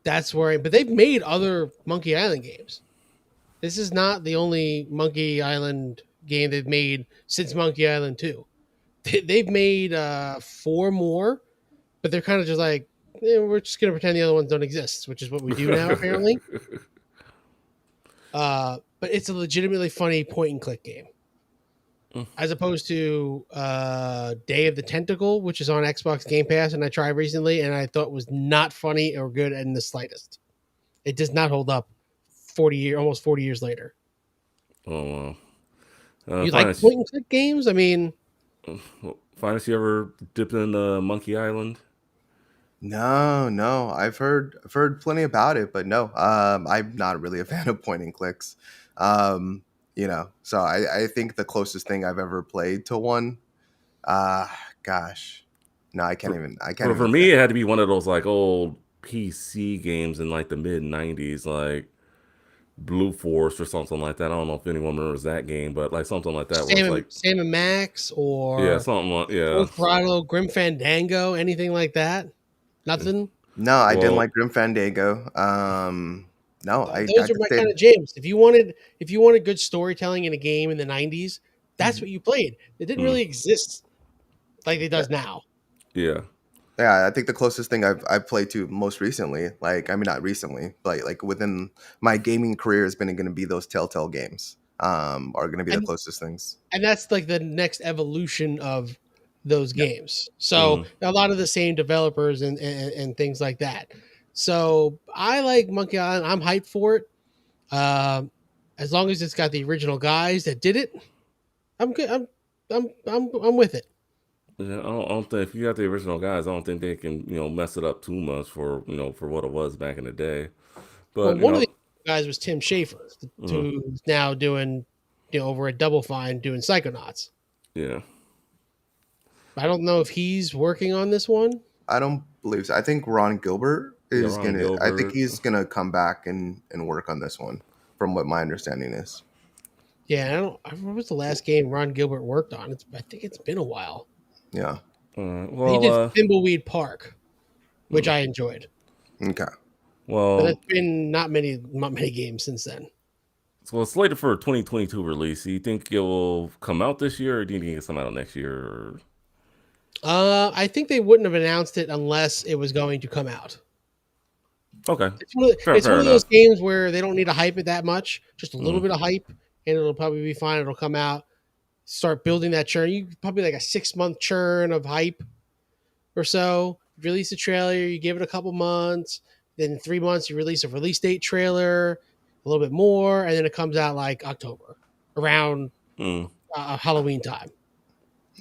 [SPEAKER 3] That's where. But they've made other Monkey Island games. This is not the only Monkey Island game they've made since Monkey Island 2. They've made 4 more, but they're kind of just like, we're just going to pretend the other ones don't exist, which is what we do now, apparently. But it's a legitimately funny point and click game. As opposed to Day of the Tentacle, which is on Xbox Game Pass, and I tried recently, and I thought was not funny or good in the slightest. It does not hold up almost 40 years later.
[SPEAKER 1] Oh, wow.
[SPEAKER 3] You like
[SPEAKER 1] Finest,
[SPEAKER 3] point and click games? I mean,
[SPEAKER 1] Finest, you ever dipped in Monkey Island?
[SPEAKER 2] No, I've heard plenty about it, but no, I'm not really a fan of point and clicks. Um, so I think the closest thing I've ever played to one, uh, gosh, no,
[SPEAKER 1] For,
[SPEAKER 2] I can't
[SPEAKER 1] for
[SPEAKER 2] even
[SPEAKER 1] me,
[SPEAKER 2] think.
[SPEAKER 1] it had to be one of those like old PC games in like the mid '90s, like Blue Force or something like that. I don't know if anyone remembers that game, but like something like that, where it's like,
[SPEAKER 3] Sam and Max
[SPEAKER 1] yeah,
[SPEAKER 3] or
[SPEAKER 1] something like, yeah.
[SPEAKER 3] Full Throttle, Grim Fandango, anything like that? Nothing.
[SPEAKER 2] No, I didn't
[SPEAKER 1] Well,
[SPEAKER 2] like Grim Fandango. No, I
[SPEAKER 3] Those are
[SPEAKER 2] just
[SPEAKER 3] my
[SPEAKER 2] stayed.
[SPEAKER 3] kind of jams. If you wanted good storytelling in a game in the '90s, that's what you played. It didn't
[SPEAKER 1] mm,
[SPEAKER 3] really exist like it
[SPEAKER 2] Yeah,
[SPEAKER 3] does now.
[SPEAKER 1] yeah.
[SPEAKER 2] yeah, I think the closest thing I've played to most recently, like I mean not recently, but like within my gaming career has been going to be those Telltale games. Are going to be the
[SPEAKER 3] And
[SPEAKER 2] closest things.
[SPEAKER 3] and that's like the next evolution of those
[SPEAKER 2] Yeah.
[SPEAKER 3] games. So
[SPEAKER 1] Mm,
[SPEAKER 3] a lot of the same developers and things like that. So I like Monkey Island. I'm hyped for it. As long as it's got the original guys that did it, I'm good. I'm with it.
[SPEAKER 1] yeah, I don't think if you got the original guys, I don't think they can mess it up too much for for what it was back in the day.
[SPEAKER 3] Well,
[SPEAKER 1] But
[SPEAKER 3] one of the guys was Tim Schafer,
[SPEAKER 1] mhm,
[SPEAKER 3] who's now doing, over at Double Fine doing Psychonauts.
[SPEAKER 1] yeah.
[SPEAKER 3] I don't know if he's working on this one.
[SPEAKER 2] I don't believe so. I think Ron Gilbert
[SPEAKER 1] Yeah,
[SPEAKER 2] is
[SPEAKER 1] Ron
[SPEAKER 2] gonna. I think
[SPEAKER 1] Gilbert.
[SPEAKER 2] he's gonna come back and work on this one, from what my understanding is.
[SPEAKER 3] Yeah, I remember what's the last game Ron Gilbert worked on. I think it's been a while.
[SPEAKER 2] Yeah.
[SPEAKER 1] All right.
[SPEAKER 3] He
[SPEAKER 1] Well,
[SPEAKER 3] did Thimbleweed Park. which I enjoyed.
[SPEAKER 2] Okay.
[SPEAKER 3] But
[SPEAKER 1] Well,
[SPEAKER 3] it's been not many games since then.
[SPEAKER 1] so it's slated for a 2022 release. Do you think it will come out this year, or do you think it's come out next year? Or...
[SPEAKER 3] I think they wouldn't have announced it unless it was going to come out.
[SPEAKER 1] Okay,
[SPEAKER 3] It's
[SPEAKER 1] fair
[SPEAKER 3] one of those
[SPEAKER 1] enough.
[SPEAKER 3] games where they don't need to hype it that much, just a little
[SPEAKER 1] Mhm.
[SPEAKER 3] bit of hype, and it'll probably be fine. It'll come out, start building that churn. You probably like a 6 month churn of hype or so. Release a trailer, you give it a couple months, then in 3 months you release a release date trailer, a little bit more, and then it comes out like October, around
[SPEAKER 1] Mm.
[SPEAKER 3] Halloween time.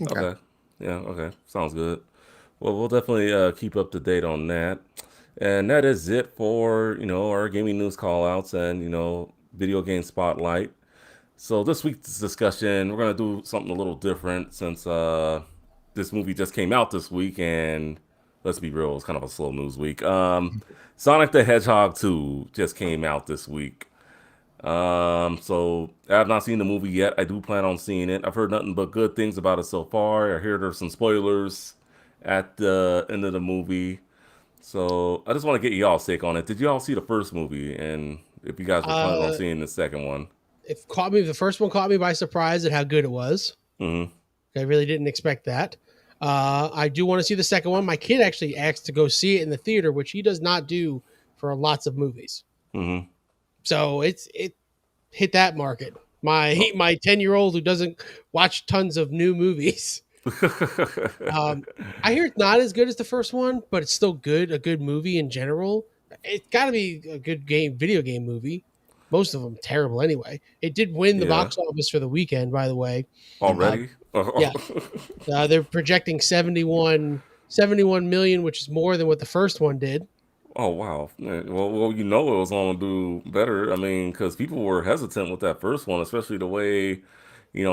[SPEAKER 2] Okay.
[SPEAKER 1] Okay, yeah, okay, sounds good. Well, we'll definitely keep up to date on that. And that is it for our gaming news call outs and video game spotlight. So this week's discussion, we're gonna do something a little different since this movie just came out this week, and let's be real, it's kind of a slow news week. Sonic the Hedgehog 2 just came out this week. So I have not seen the movie yet. I do plan on seeing it. I've heard nothing but good things about it so far. I hear there's some spoilers at the end of the movie. So I just want to get y'all's take on it. Did y'all see the first movie? And if you guys were planning on
[SPEAKER 3] Uh,
[SPEAKER 1] seeing the second one?
[SPEAKER 3] the first one caught me by surprise at how good it was.
[SPEAKER 1] Hmm.
[SPEAKER 3] I really didn't expect that. I do want to see the second one. My kid actually asked to go see it in the theater, which he does not do for lots of movies.
[SPEAKER 1] Hmm.
[SPEAKER 3] So it hit that market. My 10-year-old who doesn't watch tons of new movies. I hear it's not as good as the first one, but it's still good. A good movie in general. It's got to be a good video game movie. Most of them terrible anyway. It did win the
[SPEAKER 1] Yeah.
[SPEAKER 3] box office for the weekend, by the way.
[SPEAKER 1] Already?
[SPEAKER 3] Yeah. They're projecting 71 million, which is more than what the first one did.
[SPEAKER 1] Oh wow. Yeah, well, it was going to do better. I mean, because people were hesitant with that first one, especially the way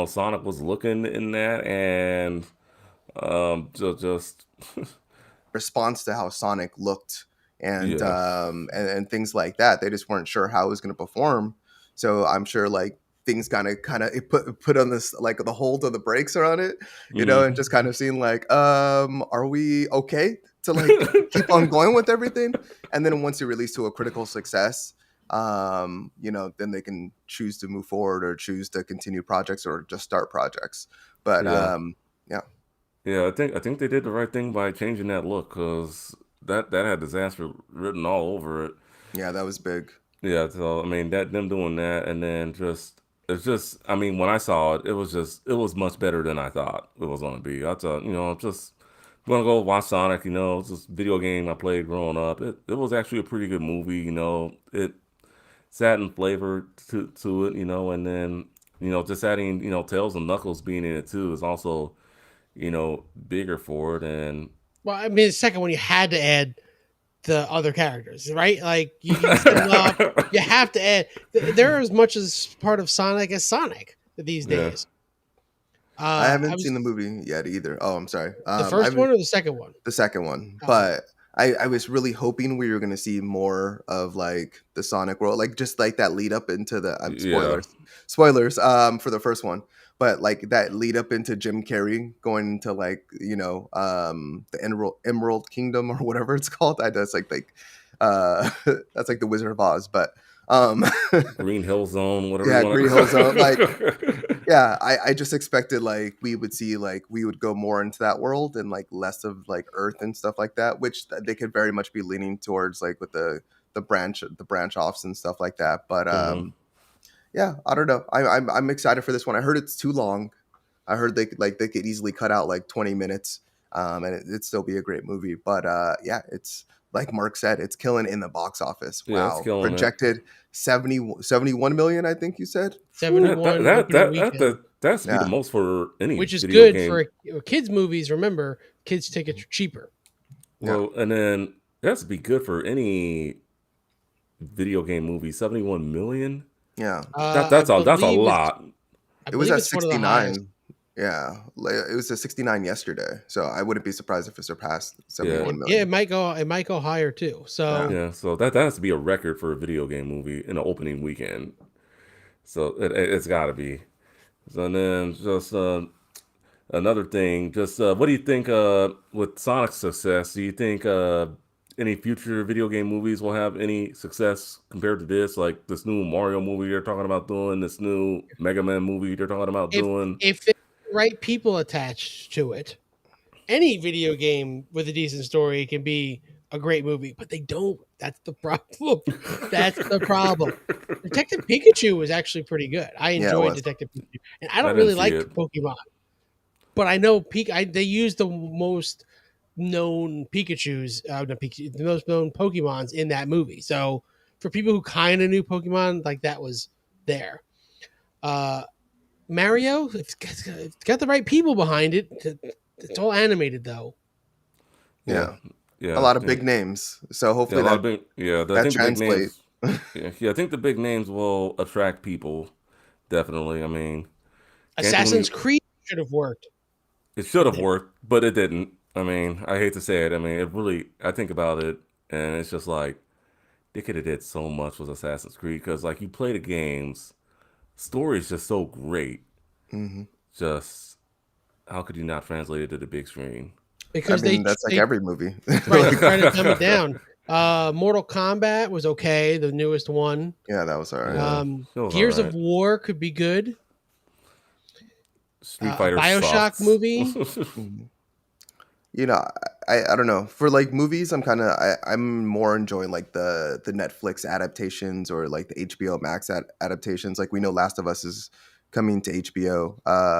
[SPEAKER 1] Sonic was looking in that, and just
[SPEAKER 2] Response to how Sonic looked and
[SPEAKER 1] yeah.
[SPEAKER 2] and things like that. They just weren't sure how it was going to perform. So I'm sure like things kind of it put on this like the hold of the brakes around it, and
[SPEAKER 1] Mm.
[SPEAKER 2] just kind of seeing like, are we okay to like keep on going with everything? And then once you release to a critical success, then they can choose to move forward or choose to continue projects or just start projects. But
[SPEAKER 1] Yeah.
[SPEAKER 2] yeah,
[SPEAKER 1] Yeah, I think they did the right thing by changing that look, because that had disaster written all over it.
[SPEAKER 2] yeah, that was big.
[SPEAKER 1] Yeah, so I mean that them doing that, and then it's just I mean when I saw it, it was much better than I thought it was gonna be. I thought I'm just gonna go watch Sonic. It's this video game I played growing up. It was actually a pretty good movie. It sat in flavor to it. And then just adding Tails and Knuckles being in it too is also bigger for it. And
[SPEAKER 3] Well, I mean, the second one you had to add the other characters, right? Like you set them up. You have to add. They're as much as part of Sonic as Sonic these
[SPEAKER 1] yeah.
[SPEAKER 3] days.
[SPEAKER 2] I
[SPEAKER 3] I
[SPEAKER 2] haven't
[SPEAKER 3] was
[SPEAKER 2] seen the movie yet either. Oh, I'm sorry.
[SPEAKER 3] the first one or the second one.
[SPEAKER 2] The second one,
[SPEAKER 3] Oh,
[SPEAKER 2] but I was really hoping we were going to see more of like the Sonic world, like just like that lead up into the
[SPEAKER 1] Yeah.
[SPEAKER 2] spoilers for the first one, but like that lead up into Jim Carrey going into like the Emerald Kingdom or whatever it's called. That's like that's like the Wizard of Oz, but um
[SPEAKER 1] Green Hill Zone, whatever
[SPEAKER 2] yeah,
[SPEAKER 1] you want
[SPEAKER 2] Green Hill Zone, like
[SPEAKER 1] to.
[SPEAKER 2] yeah, I just expected like we would see like we would go more into that world and like less of like Earth and stuff like that, which they could very much be leaning towards like with the branch offs and stuff like that. But
[SPEAKER 1] Hmm.
[SPEAKER 2] yeah, I don't know. I'm excited for this one. I heard it's too long. I heard they could easily cut out like 20 minutes, and it'd still be a great movie. But yeah, it's like Mark said, it's killing in the box office.
[SPEAKER 1] Yeah, it's
[SPEAKER 2] Wow,
[SPEAKER 1] killing it.
[SPEAKER 2] projected 71 million. I think you said.
[SPEAKER 1] Whew, that,
[SPEAKER 3] 71 opening weekend,
[SPEAKER 1] that has to be the
[SPEAKER 2] Yeah.
[SPEAKER 1] most for any
[SPEAKER 3] which is
[SPEAKER 1] video
[SPEAKER 3] good
[SPEAKER 1] game.
[SPEAKER 3] for kids' movies. Remember, kids' tickets are cheaper.
[SPEAKER 2] Yeah.
[SPEAKER 1] Well, and then that has to be good for any video game movie. 71 million.
[SPEAKER 2] Yeah.
[SPEAKER 1] That's
[SPEAKER 3] I
[SPEAKER 1] that's a
[SPEAKER 3] believe
[SPEAKER 1] lot.
[SPEAKER 2] It was
[SPEAKER 3] believe
[SPEAKER 2] at
[SPEAKER 3] it's one of the highest.
[SPEAKER 2] 69. Yeah, it was at 69 yesterday. So I wouldn't be surprised if it surpassed
[SPEAKER 1] Yeah.
[SPEAKER 2] 71
[SPEAKER 3] Yeah,
[SPEAKER 2] million.
[SPEAKER 3] it might go higher too. So
[SPEAKER 1] Yeah, so that has to be a record for a video game movie in the opening weekend. So it's got to be. So then just another thing, just what do you think with Sonic's success? Do you think any future video game movies will have any success compared to this? Like this new Mario movie you're talking about doing, this new Mega Man movie they're talking about
[SPEAKER 3] if
[SPEAKER 1] doing.
[SPEAKER 3] if there's the right people attached to it, any video game with a decent story can be a great movie, but they don't. That's the problem. That's the problem. Detective Pikachu was actually pretty good. I
[SPEAKER 2] Yeah, it
[SPEAKER 3] enjoyed
[SPEAKER 2] was.
[SPEAKER 3] Detective Pikachu, and I
[SPEAKER 1] I
[SPEAKER 3] don't
[SPEAKER 1] didn't
[SPEAKER 3] really
[SPEAKER 1] see
[SPEAKER 3] like
[SPEAKER 1] it.
[SPEAKER 3] Pokemon, but I know they use the most known Pikachu's, not Pikachu, the most known Pokemons in that movie. So for people who kind of knew Pokemon, like that was there. Uh, Mario, it's got the right people behind it. It's all animated though.
[SPEAKER 1] Yeah,
[SPEAKER 2] Yeah, a
[SPEAKER 1] yeah,
[SPEAKER 2] lot of
[SPEAKER 1] yeah,
[SPEAKER 2] big names. So
[SPEAKER 1] yeah. A
[SPEAKER 2] hopefully
[SPEAKER 1] lot
[SPEAKER 2] that
[SPEAKER 1] of big. Yeah, I
[SPEAKER 2] that
[SPEAKER 1] think the big
[SPEAKER 2] translate.
[SPEAKER 1] names. Yeah, I think the big names will attract people. Definitely. I mean, can't do
[SPEAKER 3] Assassin's
[SPEAKER 1] any.
[SPEAKER 3] Creed should have worked.
[SPEAKER 1] It should
[SPEAKER 3] It
[SPEAKER 1] have
[SPEAKER 3] didn't.
[SPEAKER 1] worked, but it didn't. I mean, I hate to say it. I mean, it really. I think about it, and it's just like they could have did so much with Assassin's Creed because, like, you play the games, story is just so great.
[SPEAKER 2] Hmm.
[SPEAKER 1] Just how could you not translate it to the big screen?
[SPEAKER 2] I
[SPEAKER 3] Because
[SPEAKER 2] mean, that's like
[SPEAKER 3] they
[SPEAKER 2] every movie.
[SPEAKER 3] right, they
[SPEAKER 2] Like,
[SPEAKER 3] tried to dumb it down. Mortal Kombat was okay, the newest one.
[SPEAKER 2] yeah, that was all right.
[SPEAKER 1] Yeah, it was all
[SPEAKER 3] Gears of
[SPEAKER 1] right.
[SPEAKER 3] War could be good.
[SPEAKER 1] Street
[SPEAKER 3] A
[SPEAKER 1] Fighter
[SPEAKER 3] Bioshock
[SPEAKER 1] sucks.
[SPEAKER 3] movie.
[SPEAKER 2] Mhm. You know, I don't know. For like movies, I'm more enjoying like the Netflix adaptations or like the HBO Max adaptations. Like we know Last of Us is coming to HBO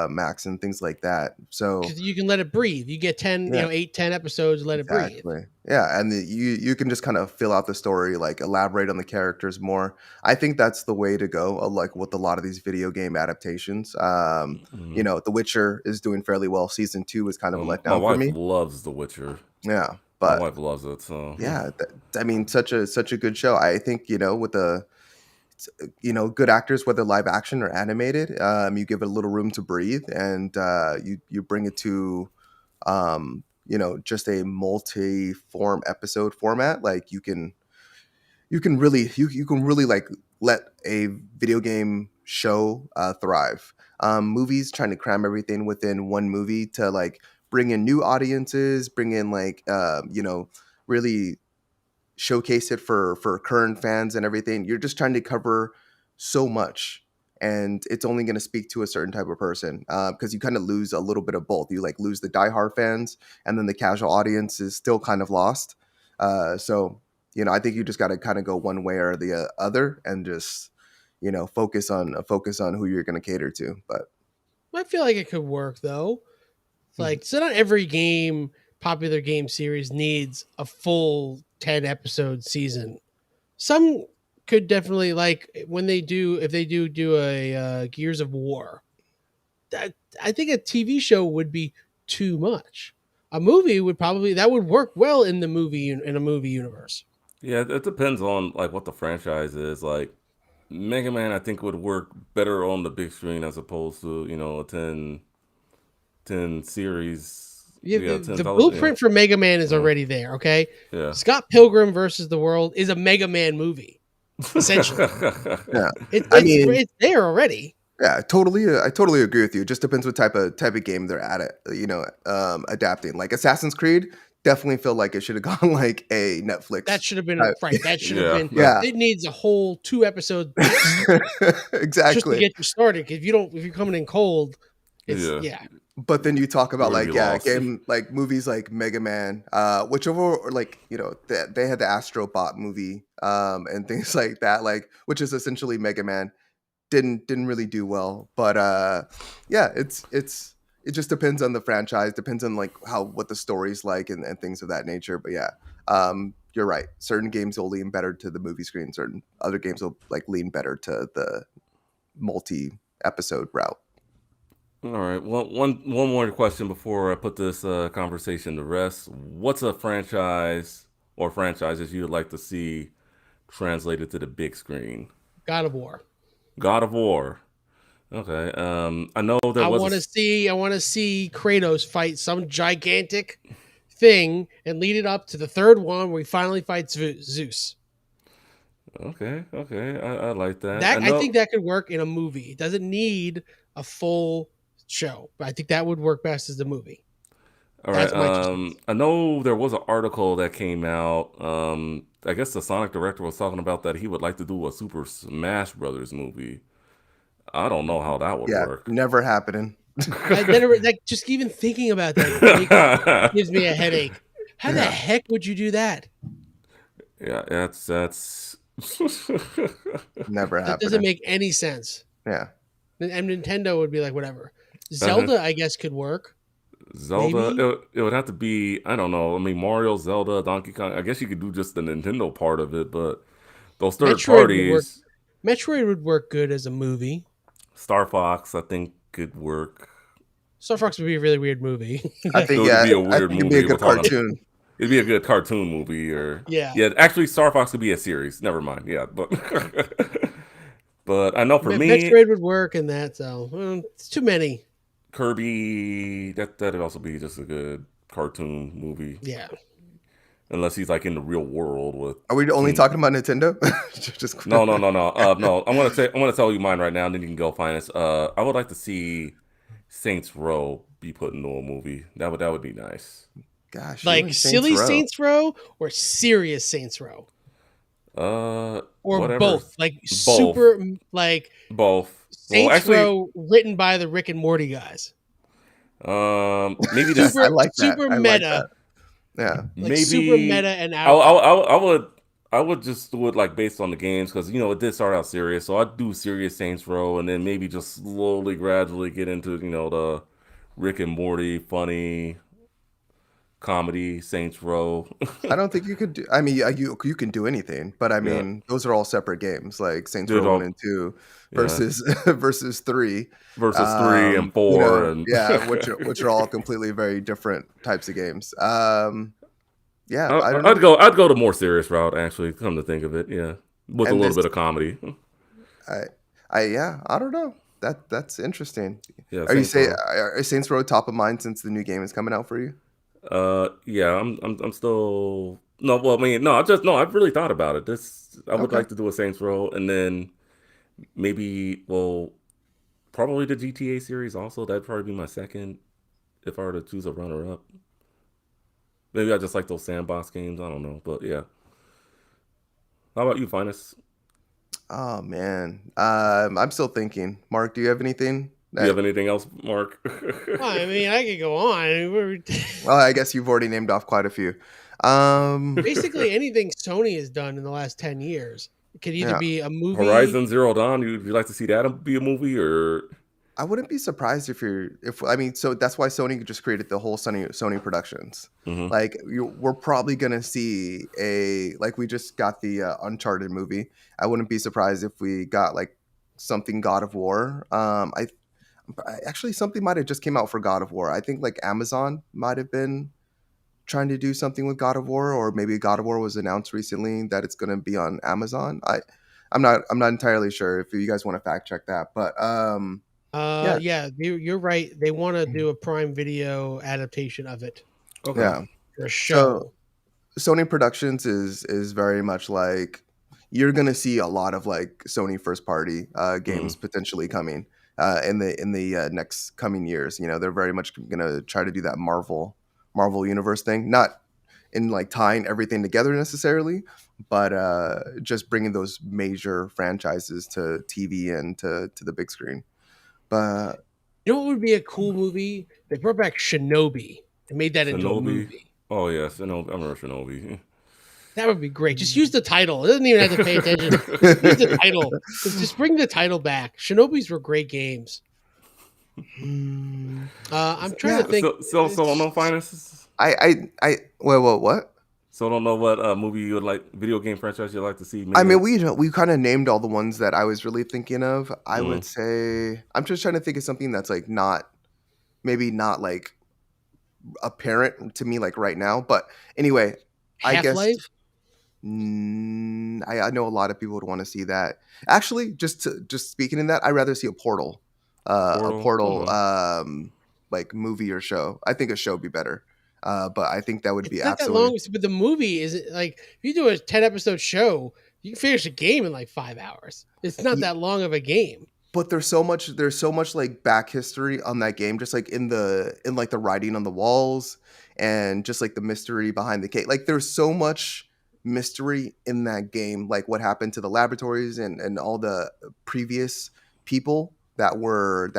[SPEAKER 2] Max and things like that. So
[SPEAKER 3] Because you can let it breathe. You get 10,
[SPEAKER 2] yeah,
[SPEAKER 3] 8, 10 episodes, let it breathe.
[SPEAKER 2] exactly. Yeah, and you can just kind of fill out the story, like elaborate on the characters more. I think that's the way to go. Like with a lot of these video game adaptations.
[SPEAKER 1] Mhm.
[SPEAKER 2] The Witcher is doing fairly well. Season 2 is kind of a
[SPEAKER 1] My
[SPEAKER 2] letdown for
[SPEAKER 1] wife
[SPEAKER 2] me.
[SPEAKER 1] loves The Witcher.
[SPEAKER 2] Yeah,
[SPEAKER 1] My
[SPEAKER 2] but
[SPEAKER 1] wife loves it. So
[SPEAKER 2] yeah, I mean, such a good show. I think with the good actors, whether live action or animated, you give it a little room to breathe, and you bring it to just a multi-form episode format. Like you can really like let a video game show thrive. Movies trying to cram everything within one movie to like bring in new audiences, bring in like really showcase it for current fans and everything. You're just trying to cover so much, and it's only going to speak to a certain type of person because you kind of lose a little bit of both. You like lose the diehard fans, and then the casual audience is still kind of lost. So I think you just got to kind of go one way or the other, and just focus on who you're going to cater to. But
[SPEAKER 3] I feel like it could work though.
[SPEAKER 2] Mhm.
[SPEAKER 3] Like, so not every popular game series needs a full 10 episode season. Some could definitely, like when they do, if they do a Gears of War, that I think a TV show would be too much. A movie would probably that would work well in the in a movie universe.
[SPEAKER 1] yeah, it depends on like what the franchise is. Like Mega Man, I think would work better on the big screen as opposed to a 10 series.
[SPEAKER 3] Yeah,
[SPEAKER 1] Yeah, 10
[SPEAKER 3] the
[SPEAKER 1] television.
[SPEAKER 3] blueprint for Mega Man is
[SPEAKER 1] Yeah,
[SPEAKER 3] already there. Okay,
[SPEAKER 1] yeah.
[SPEAKER 3] Scott Pilgrim versus the World is a Mega Man movie. Essentially,
[SPEAKER 2] yeah,
[SPEAKER 3] it,
[SPEAKER 2] I
[SPEAKER 3] it's
[SPEAKER 2] mean,
[SPEAKER 3] it's there already.
[SPEAKER 2] yeah, totally. I totally agree with you. It just depends what type of game they're at it. Adapting. Like Assassin's Creed, definitely feel like it should have gone like a
[SPEAKER 3] That
[SPEAKER 2] Netflix
[SPEAKER 3] should have been
[SPEAKER 2] type.
[SPEAKER 3] right. That should have
[SPEAKER 1] Yeah,
[SPEAKER 3] been.
[SPEAKER 2] Yeah,
[SPEAKER 3] It needs a whole 2 episodes just to
[SPEAKER 2] exactly.
[SPEAKER 3] get you started. If you're coming in cold, it's
[SPEAKER 1] yeah.
[SPEAKER 3] yeah.
[SPEAKER 2] But then you talk
[SPEAKER 1] You're
[SPEAKER 2] about
[SPEAKER 1] gonna be
[SPEAKER 2] like
[SPEAKER 1] lost.
[SPEAKER 2] game like movies like Mega Man, whichever or like they had the Astro Bot movie, and things like that, like which is essentially Mega Man. Didn't really do well, but yeah, it just depends on the franchise, depends on like what the story's like and things of that nature. But yeah, you're right. Certain games will lean better to the movie screen. Certain other games will like lean better to the multi episode route.
[SPEAKER 1] All right. Well, one more question before I put this conversation to rest. What's a franchise or franchises you'd like to see translated to the big screen?
[SPEAKER 3] God of War.
[SPEAKER 1] God of War. Okay. I know there was
[SPEAKER 3] I want to see Kratos fight some gigantic thing and lead it up to the third one where he finally fights Zeus.
[SPEAKER 1] Okay. Okay. I like that. I
[SPEAKER 3] That I
[SPEAKER 1] know.
[SPEAKER 3] think that could work in a movie. It doesn't need a full show, but I think that would work best as the movie.
[SPEAKER 1] All right.
[SPEAKER 3] That's my 2 cents.
[SPEAKER 1] I know there was an article that came out. I guess the Sonic director was talking about that he would like to do a Super Smash Brothers movie. I don't know how that would
[SPEAKER 2] Yeah,
[SPEAKER 1] work.
[SPEAKER 2] never happening.
[SPEAKER 3] Like just even thinking about that gives me a headache. How the
[SPEAKER 2] Yeah,
[SPEAKER 3] heck would you do that?
[SPEAKER 1] Yeah, that's
[SPEAKER 2] never
[SPEAKER 3] That doesn't
[SPEAKER 2] happening.
[SPEAKER 3] make any sense.
[SPEAKER 2] Yeah.
[SPEAKER 3] And Nintendo would be like, whatever.
[SPEAKER 1] uh,
[SPEAKER 3] Zelda, I guess, could work.
[SPEAKER 1] Zelda.
[SPEAKER 3] Maybe
[SPEAKER 1] It would have to be. I don't know. I mean, Mario, Zelda, Donkey Kong. I guess you could do just the Nintendo part of it, but those third
[SPEAKER 3] Metroid would work.
[SPEAKER 1] parties,
[SPEAKER 3] Metroid would work good as a movie.
[SPEAKER 1] Star Fox, I think could work.
[SPEAKER 3] Star Fox would be a really weird movie.
[SPEAKER 2] I
[SPEAKER 1] It
[SPEAKER 2] think
[SPEAKER 1] would be a
[SPEAKER 2] I
[SPEAKER 1] weird
[SPEAKER 2] think it'd be a
[SPEAKER 1] movie. We're
[SPEAKER 2] good
[SPEAKER 1] talking.
[SPEAKER 2] cartoon.
[SPEAKER 1] It'd be a good cartoon movie, or
[SPEAKER 3] Yeah.
[SPEAKER 1] yeah. Actually, Star Fox could be a series. Never mind. Yeah, but but I know for me,
[SPEAKER 3] Metroid would work in that, so it's too many.
[SPEAKER 1] Kirby. That'd also be just a good cartoon movie,
[SPEAKER 3] Yeah.
[SPEAKER 1] unless he's like in the real world with.
[SPEAKER 2] Are we only
[SPEAKER 1] Teen-
[SPEAKER 2] talking about Nintendo? Just
[SPEAKER 1] No, no, no, no. No. I'm gonna tell you mine right now, and then you can go find us. I would like to see Saints Row be put into a movie. That would be nice.
[SPEAKER 2] Gosh, you
[SPEAKER 3] Like
[SPEAKER 2] and
[SPEAKER 3] silly
[SPEAKER 2] Row.
[SPEAKER 3] Saints Row or serious Saints Row? Or
[SPEAKER 1] Whatever.
[SPEAKER 3] both. Like
[SPEAKER 1] Both.
[SPEAKER 3] super like
[SPEAKER 1] Both. Well,
[SPEAKER 3] Saints
[SPEAKER 1] actually,
[SPEAKER 3] Row written by the Rick and Morty guys.
[SPEAKER 1] maybe just
[SPEAKER 3] Super
[SPEAKER 2] I like that.
[SPEAKER 3] super
[SPEAKER 2] I like
[SPEAKER 3] meta.
[SPEAKER 2] that. Yeah.
[SPEAKER 3] Like
[SPEAKER 1] maybe
[SPEAKER 3] super meta and
[SPEAKER 1] I,
[SPEAKER 3] out.
[SPEAKER 1] I would just do it like based on the games because it did start out serious, so I'd do serious Saints Row and then maybe just slowly, gradually get into the Rick and Morty funny comedy Saints Row.
[SPEAKER 2] I don't think you could do. I mean, yeah, you can do anything, but I
[SPEAKER 1] Yeah,
[SPEAKER 2] mean, those are all separate games, like Saints
[SPEAKER 1] dude,
[SPEAKER 2] Row 1 and 2
[SPEAKER 1] yeah,
[SPEAKER 2] versus versus 3.
[SPEAKER 1] versus 3 and 4 and
[SPEAKER 2] Yeah, which are all completely very different types of games. Yeah, I don't know.
[SPEAKER 1] I'd go the more serious route actually. Come to think of it, yeah, with a
[SPEAKER 2] And
[SPEAKER 1] little
[SPEAKER 2] this,
[SPEAKER 1] bit of comedy.
[SPEAKER 2] I, yeah, I don't know. That's interesting.
[SPEAKER 1] Yeah,
[SPEAKER 2] Are you
[SPEAKER 1] Saints Row.
[SPEAKER 2] are Saints Row top of mind since the new game is coming out for you?
[SPEAKER 1] Yeah, I'm still no. Well, I mean, no. I've really thought about it. I would
[SPEAKER 2] Okay.
[SPEAKER 1] like to do a Saints Row, and then maybe, well, probably the GTA series. Also, that'd probably be my second if I were to choose a runner up. Maybe I just like those sandbox games. I don't know, but yeah. How about you, Finest?
[SPEAKER 2] Oh man, I'm still thinking. Mark, do you have anything?
[SPEAKER 1] Do you have anything else, Mark?
[SPEAKER 3] Well, I mean, I could go on.
[SPEAKER 2] Well, I guess you've already named off quite a few.
[SPEAKER 3] Basically anything Sony has done in the last 10 years. It could either
[SPEAKER 2] Yeah,
[SPEAKER 3] be a movie.
[SPEAKER 1] Horizon Zero Dawn. You like to see that be a movie or?
[SPEAKER 2] I wouldn't be surprised if I mean, so that's why Sony just created the whole Sony Productions.
[SPEAKER 1] Mhm.
[SPEAKER 2] Like, we're probably gonna see like we just got the Uncharted movie. I wouldn't be surprised if we got like something God of War. Actually something might have just came out for God of War. I think like Amazon might have been trying to do something with God of War, or maybe God of War was announced recently that it's going to be on Amazon. I'm not entirely sure if you guys want to fact check that, but yeah,
[SPEAKER 3] Yeah, you're right. They want to do a Prime Video adaptation of it
[SPEAKER 1] Okay.
[SPEAKER 2] yeah.
[SPEAKER 3] for a
[SPEAKER 2] So
[SPEAKER 3] show.
[SPEAKER 2] Sony Productions is very much like you're going to see a lot of like Sony first party games potentially coming in the next coming years. They're very much going to try to do that Marvel universe thing, not in like tying everything together necessarily, but just bringing those major franchises to TV and to the big screen. But
[SPEAKER 3] You know what would be a cool movie? They brought back Shinobi and made that into a
[SPEAKER 1] Shinobi.
[SPEAKER 3] movie.
[SPEAKER 1] Oh yes, Shinobi. I remember Shinobi.
[SPEAKER 3] That would be great. Just use the title. It doesn't even have to pay attention. Use the title. Just bring the title back. Shinobis were great games. I'm trying
[SPEAKER 2] yeah,
[SPEAKER 3] to think.
[SPEAKER 1] So don't know finances.
[SPEAKER 2] what?
[SPEAKER 1] So don't know what movie you would like, video game franchise you'd like to see.
[SPEAKER 2] I
[SPEAKER 1] Maybe.
[SPEAKER 2] mean, we kind of named all the ones that I was really thinking of. I would
[SPEAKER 1] Mhm.
[SPEAKER 2] say I'm just trying to think of something that's like maybe not like apparent to me like right now. But anyway, I
[SPEAKER 3] Half
[SPEAKER 2] guess
[SPEAKER 3] Life.
[SPEAKER 2] I know a lot of people would want to see that. Actually, just speaking in that, I'd rather see a Portal,
[SPEAKER 1] Portal.
[SPEAKER 2] like movie or show. I think a show would be better. But I think that would be
[SPEAKER 3] It's not that
[SPEAKER 2] absolutely.
[SPEAKER 3] long, but the movie is like if you do a 10 episode show, you can finish a game in like 5 hours. It's not
[SPEAKER 2] Ye-
[SPEAKER 3] that long of a game.
[SPEAKER 2] but there's so much like back history on that game, just like in like the writing on the walls and just like the mystery behind the cake. Like there's so much mystery in that game, like what happened to the laboratories and all the previous people that were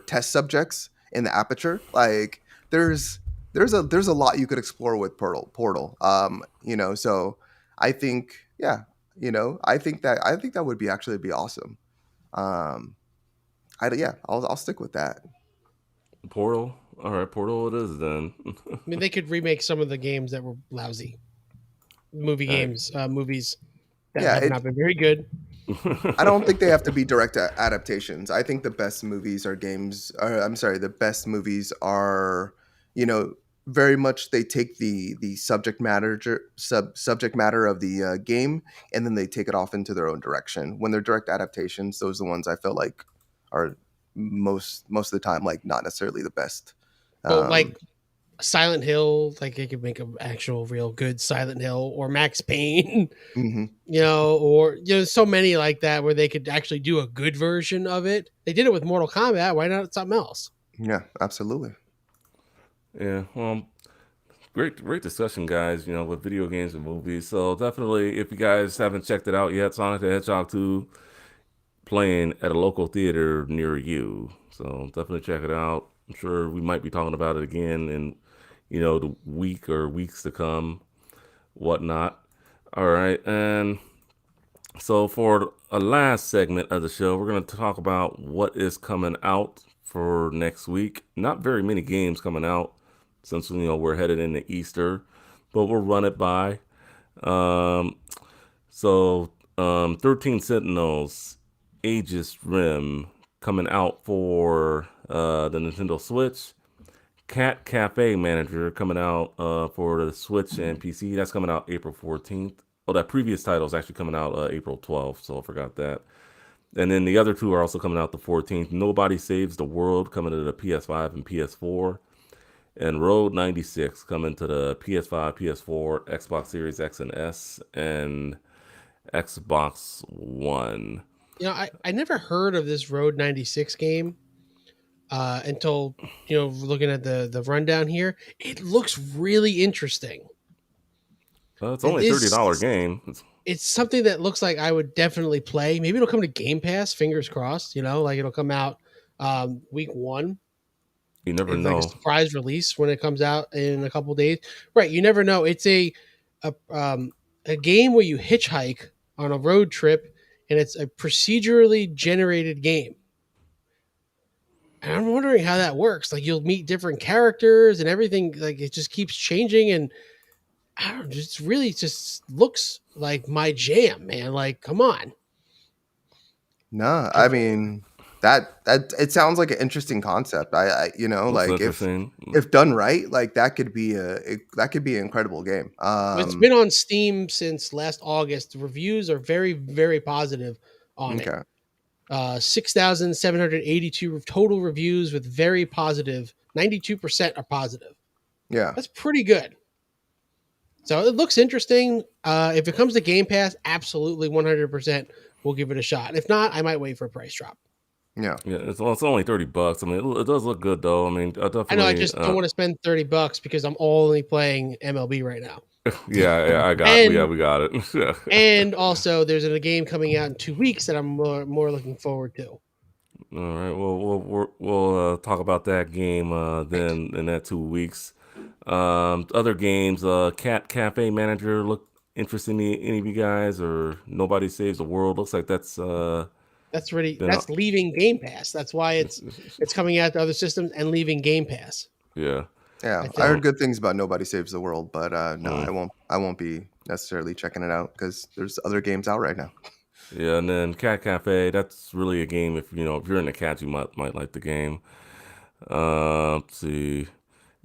[SPEAKER 2] test subjects in the aperture. Like there's there's a lot you could explore with Portal. So I think, yeah, I think that would be awesome. Um, I'll stick with that.
[SPEAKER 1] Portal. All right, Portal it is then.
[SPEAKER 3] I mean, they could remake some of the games that were lousy
[SPEAKER 1] Hey.
[SPEAKER 3] movies that
[SPEAKER 2] Yeah,
[SPEAKER 3] have not been very good.
[SPEAKER 2] I don't think they have to be direct adaptations. I think the best movies are games. I'm sorry, the best movies are, you know, very much they take the subject matter of the game, and then they take it off into their own direction. When they're direct adaptations, those are the ones I feel like are most of the time like not necessarily the best.
[SPEAKER 3] Well,
[SPEAKER 2] Um,
[SPEAKER 3] like Silent Hill, like they could make an actual real good Silent Hill or Max Payne,
[SPEAKER 2] mhm.
[SPEAKER 3] or so many like that where they could actually do a good version of it. They did it with Mortal Kombat. Why not something else?
[SPEAKER 2] Yeah, absolutely.
[SPEAKER 1] Yeah. Well, great discussion, guys. With video games and movies. So definitely, if you guys haven't checked it out yet, Sonic the Hedgehog 2 playing at a local theater near you. So definitely check it out. I'm sure we might be talking about it again in the week or weeks to come, whatnot. All right, and so for a last segment of the show, we're going to talk about what is coming out for next week. Not very many games coming out since we're headed into Easter, but we'll run it by. Um, so 13 Sentinels, Aegis Rim coming out for the Nintendo Switch. Cat Cafe Manager coming out for the Switch and PC. That's coming out April 14th. Oh, that previous title is actually coming out April 12th, so I forgot that. And then the other two are also coming out the 14th. Nobody Saves the World coming to the PS5 and PS4. And Road 96 coming to the PS5, PS4, Xbox Series X and S, and Xbox One.
[SPEAKER 3] I never heard of this Road 96 game until looking at the rundown here. It looks really interesting.
[SPEAKER 1] It's
[SPEAKER 3] It
[SPEAKER 1] only a $30
[SPEAKER 3] is.
[SPEAKER 1] game.
[SPEAKER 3] It's something that looks like I would definitely play. Maybe it'll come to Game Pass. Fingers crossed. Like it'll come out week 1.
[SPEAKER 1] You never
[SPEAKER 3] It's like a
[SPEAKER 1] know.
[SPEAKER 3] surprise release when it comes out in a couple days. Right? You never know. It's a game where you hitchhike on a road trip, and it's a procedurally generated game. And I'm wondering how that works. Like you'll meet different characters and everything. Like it just keeps changing, and I don't know. Just really just looks like my jam, man. Like, come on.
[SPEAKER 2] No, I mean that it sounds like an interesting concept.
[SPEAKER 1] Looks
[SPEAKER 2] Like
[SPEAKER 1] interesting.
[SPEAKER 2] if done right, like that could be an incredible game.
[SPEAKER 3] It's been on Steam since last August. The reviews are very, very positive on it.
[SPEAKER 2] Okay.
[SPEAKER 3] 6,782 total reviews with very positive. 92% are positive.
[SPEAKER 2] Yeah.
[SPEAKER 3] That's pretty good. So it looks interesting. If it comes to Game Pass, absolutely 100% we'll give it a shot. If not, I might wait for a price drop.
[SPEAKER 2] Yeah.
[SPEAKER 1] Yeah, it's only $30. I mean, it does look good though. I mean, I definitely.
[SPEAKER 3] I know I just don't want to spend $30 because I'm only playing MLB right now.
[SPEAKER 1] Yeah, I got.
[SPEAKER 3] And-
[SPEAKER 1] Yeah, we got it. Yeah.
[SPEAKER 3] And also, there's a game coming out in 2 weeks that I'm more looking forward to.
[SPEAKER 1] All right. Well, we'll talk about that game then in that 2 weeks. Other games, Cat Cafe Manager look interesting to any of you guys, or Nobody Saves the World. Looks like that's
[SPEAKER 3] That's leaving Game Pass. That's why it's coming out to other systems and leaving Game Pass.
[SPEAKER 1] Yeah.
[SPEAKER 2] Yeah.
[SPEAKER 3] I
[SPEAKER 2] I heard good things about Nobody Saves the World, but no,
[SPEAKER 1] Mm.
[SPEAKER 2] I won't be necessarily checking it out because there's other games out right now.
[SPEAKER 1] Yeah, and then Cat Cafe, that's really a game if you're into cats, you might like the game. Let's see.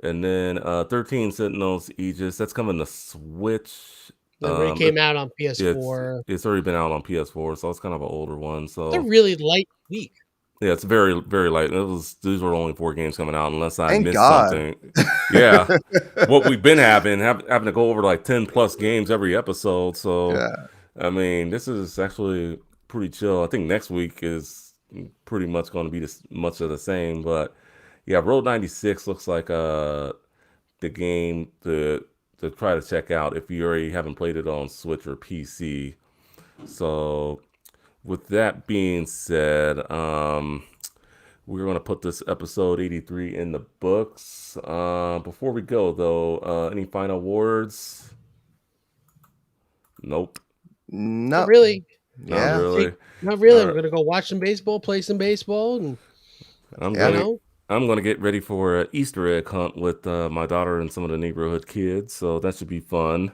[SPEAKER 1] And then 13 Sentinels Aegis, that's coming to Switch.
[SPEAKER 3] It already came out on
[SPEAKER 1] Yeah, it's,
[SPEAKER 3] PS4.
[SPEAKER 1] it's already been out on PS4, so it's kind of an older one. So
[SPEAKER 3] They're really light week.
[SPEAKER 1] yeah, it's very, very light. These were only 4 games coming out, unless I
[SPEAKER 2] Thank
[SPEAKER 1] missed
[SPEAKER 2] God.
[SPEAKER 1] something. Yeah, what we've been having to go over like 10 plus games every episode. So
[SPEAKER 2] Yeah.
[SPEAKER 1] I mean, this is actually pretty chill. I think next week is pretty much going to be much of the same. But yeah, Road 96 looks like the game to try to check out if you already haven't played it on Switch or PC. So with that being said, we're going to put this episode 83 in the books. Before we go, though, any final words? Nope.
[SPEAKER 2] No,
[SPEAKER 3] Not really.
[SPEAKER 1] Not
[SPEAKER 2] yeah,
[SPEAKER 1] really.
[SPEAKER 3] Not really.
[SPEAKER 1] All
[SPEAKER 3] I'm
[SPEAKER 1] right.
[SPEAKER 3] gonna go watch some baseball, play some baseball, and
[SPEAKER 1] I'm
[SPEAKER 2] Yeah.
[SPEAKER 3] you
[SPEAKER 1] gonna
[SPEAKER 3] know,
[SPEAKER 1] I'm gonna get ready for an Easter egg hunt with my daughter and some of the neighborhood kids. So that should be fun.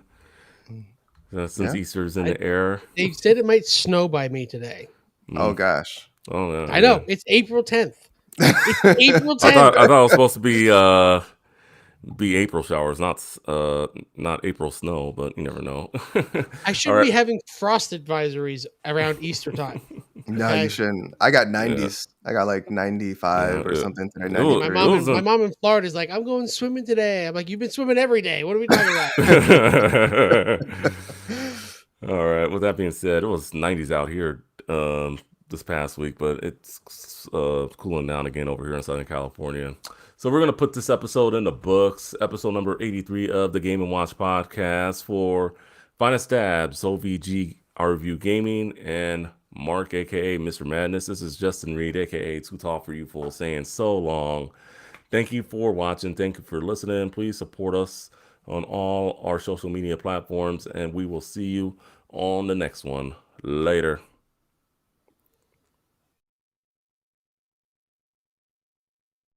[SPEAKER 1] Since
[SPEAKER 2] Yeah.
[SPEAKER 1] Easter's in the air.
[SPEAKER 3] they said it might snow by me today.
[SPEAKER 2] Oh gosh.
[SPEAKER 1] Oh yeah.
[SPEAKER 3] I know it's April 10th. It's April
[SPEAKER 1] I
[SPEAKER 3] 10th.
[SPEAKER 1] thought it was supposed to be April showers, not April snow, but you never know.
[SPEAKER 3] I should
[SPEAKER 1] All
[SPEAKER 3] be
[SPEAKER 1] right.
[SPEAKER 3] having frost advisories around Easter time.
[SPEAKER 2] No,
[SPEAKER 3] Okay.
[SPEAKER 2] you shouldn't. I got 90s. I got like 95 or
[SPEAKER 1] Yeah,
[SPEAKER 2] something today.
[SPEAKER 1] it was-
[SPEAKER 3] My
[SPEAKER 2] 93.
[SPEAKER 3] mom,
[SPEAKER 1] was
[SPEAKER 3] my
[SPEAKER 1] a-
[SPEAKER 3] mom in Florida is like, I'm going swimming today. I'm like, you've been swimming every day. What are we talking about?
[SPEAKER 1] All right. With that being said, it was 90s out here this past week, but it's cooling down again over here in Southern California. So we're gonna put this episode in the books, episode number 83 of the Game and Watch podcast for Finest Stabs, OVG, Our Review Gaming, and Mark, aka Mr. Madness. This is Justin Reed, aka Too Tall for You Fool, saying so long. Thank you for watching. Thank you for listening. Please support us on all our social media platforms, and we will see you on the next one. Later.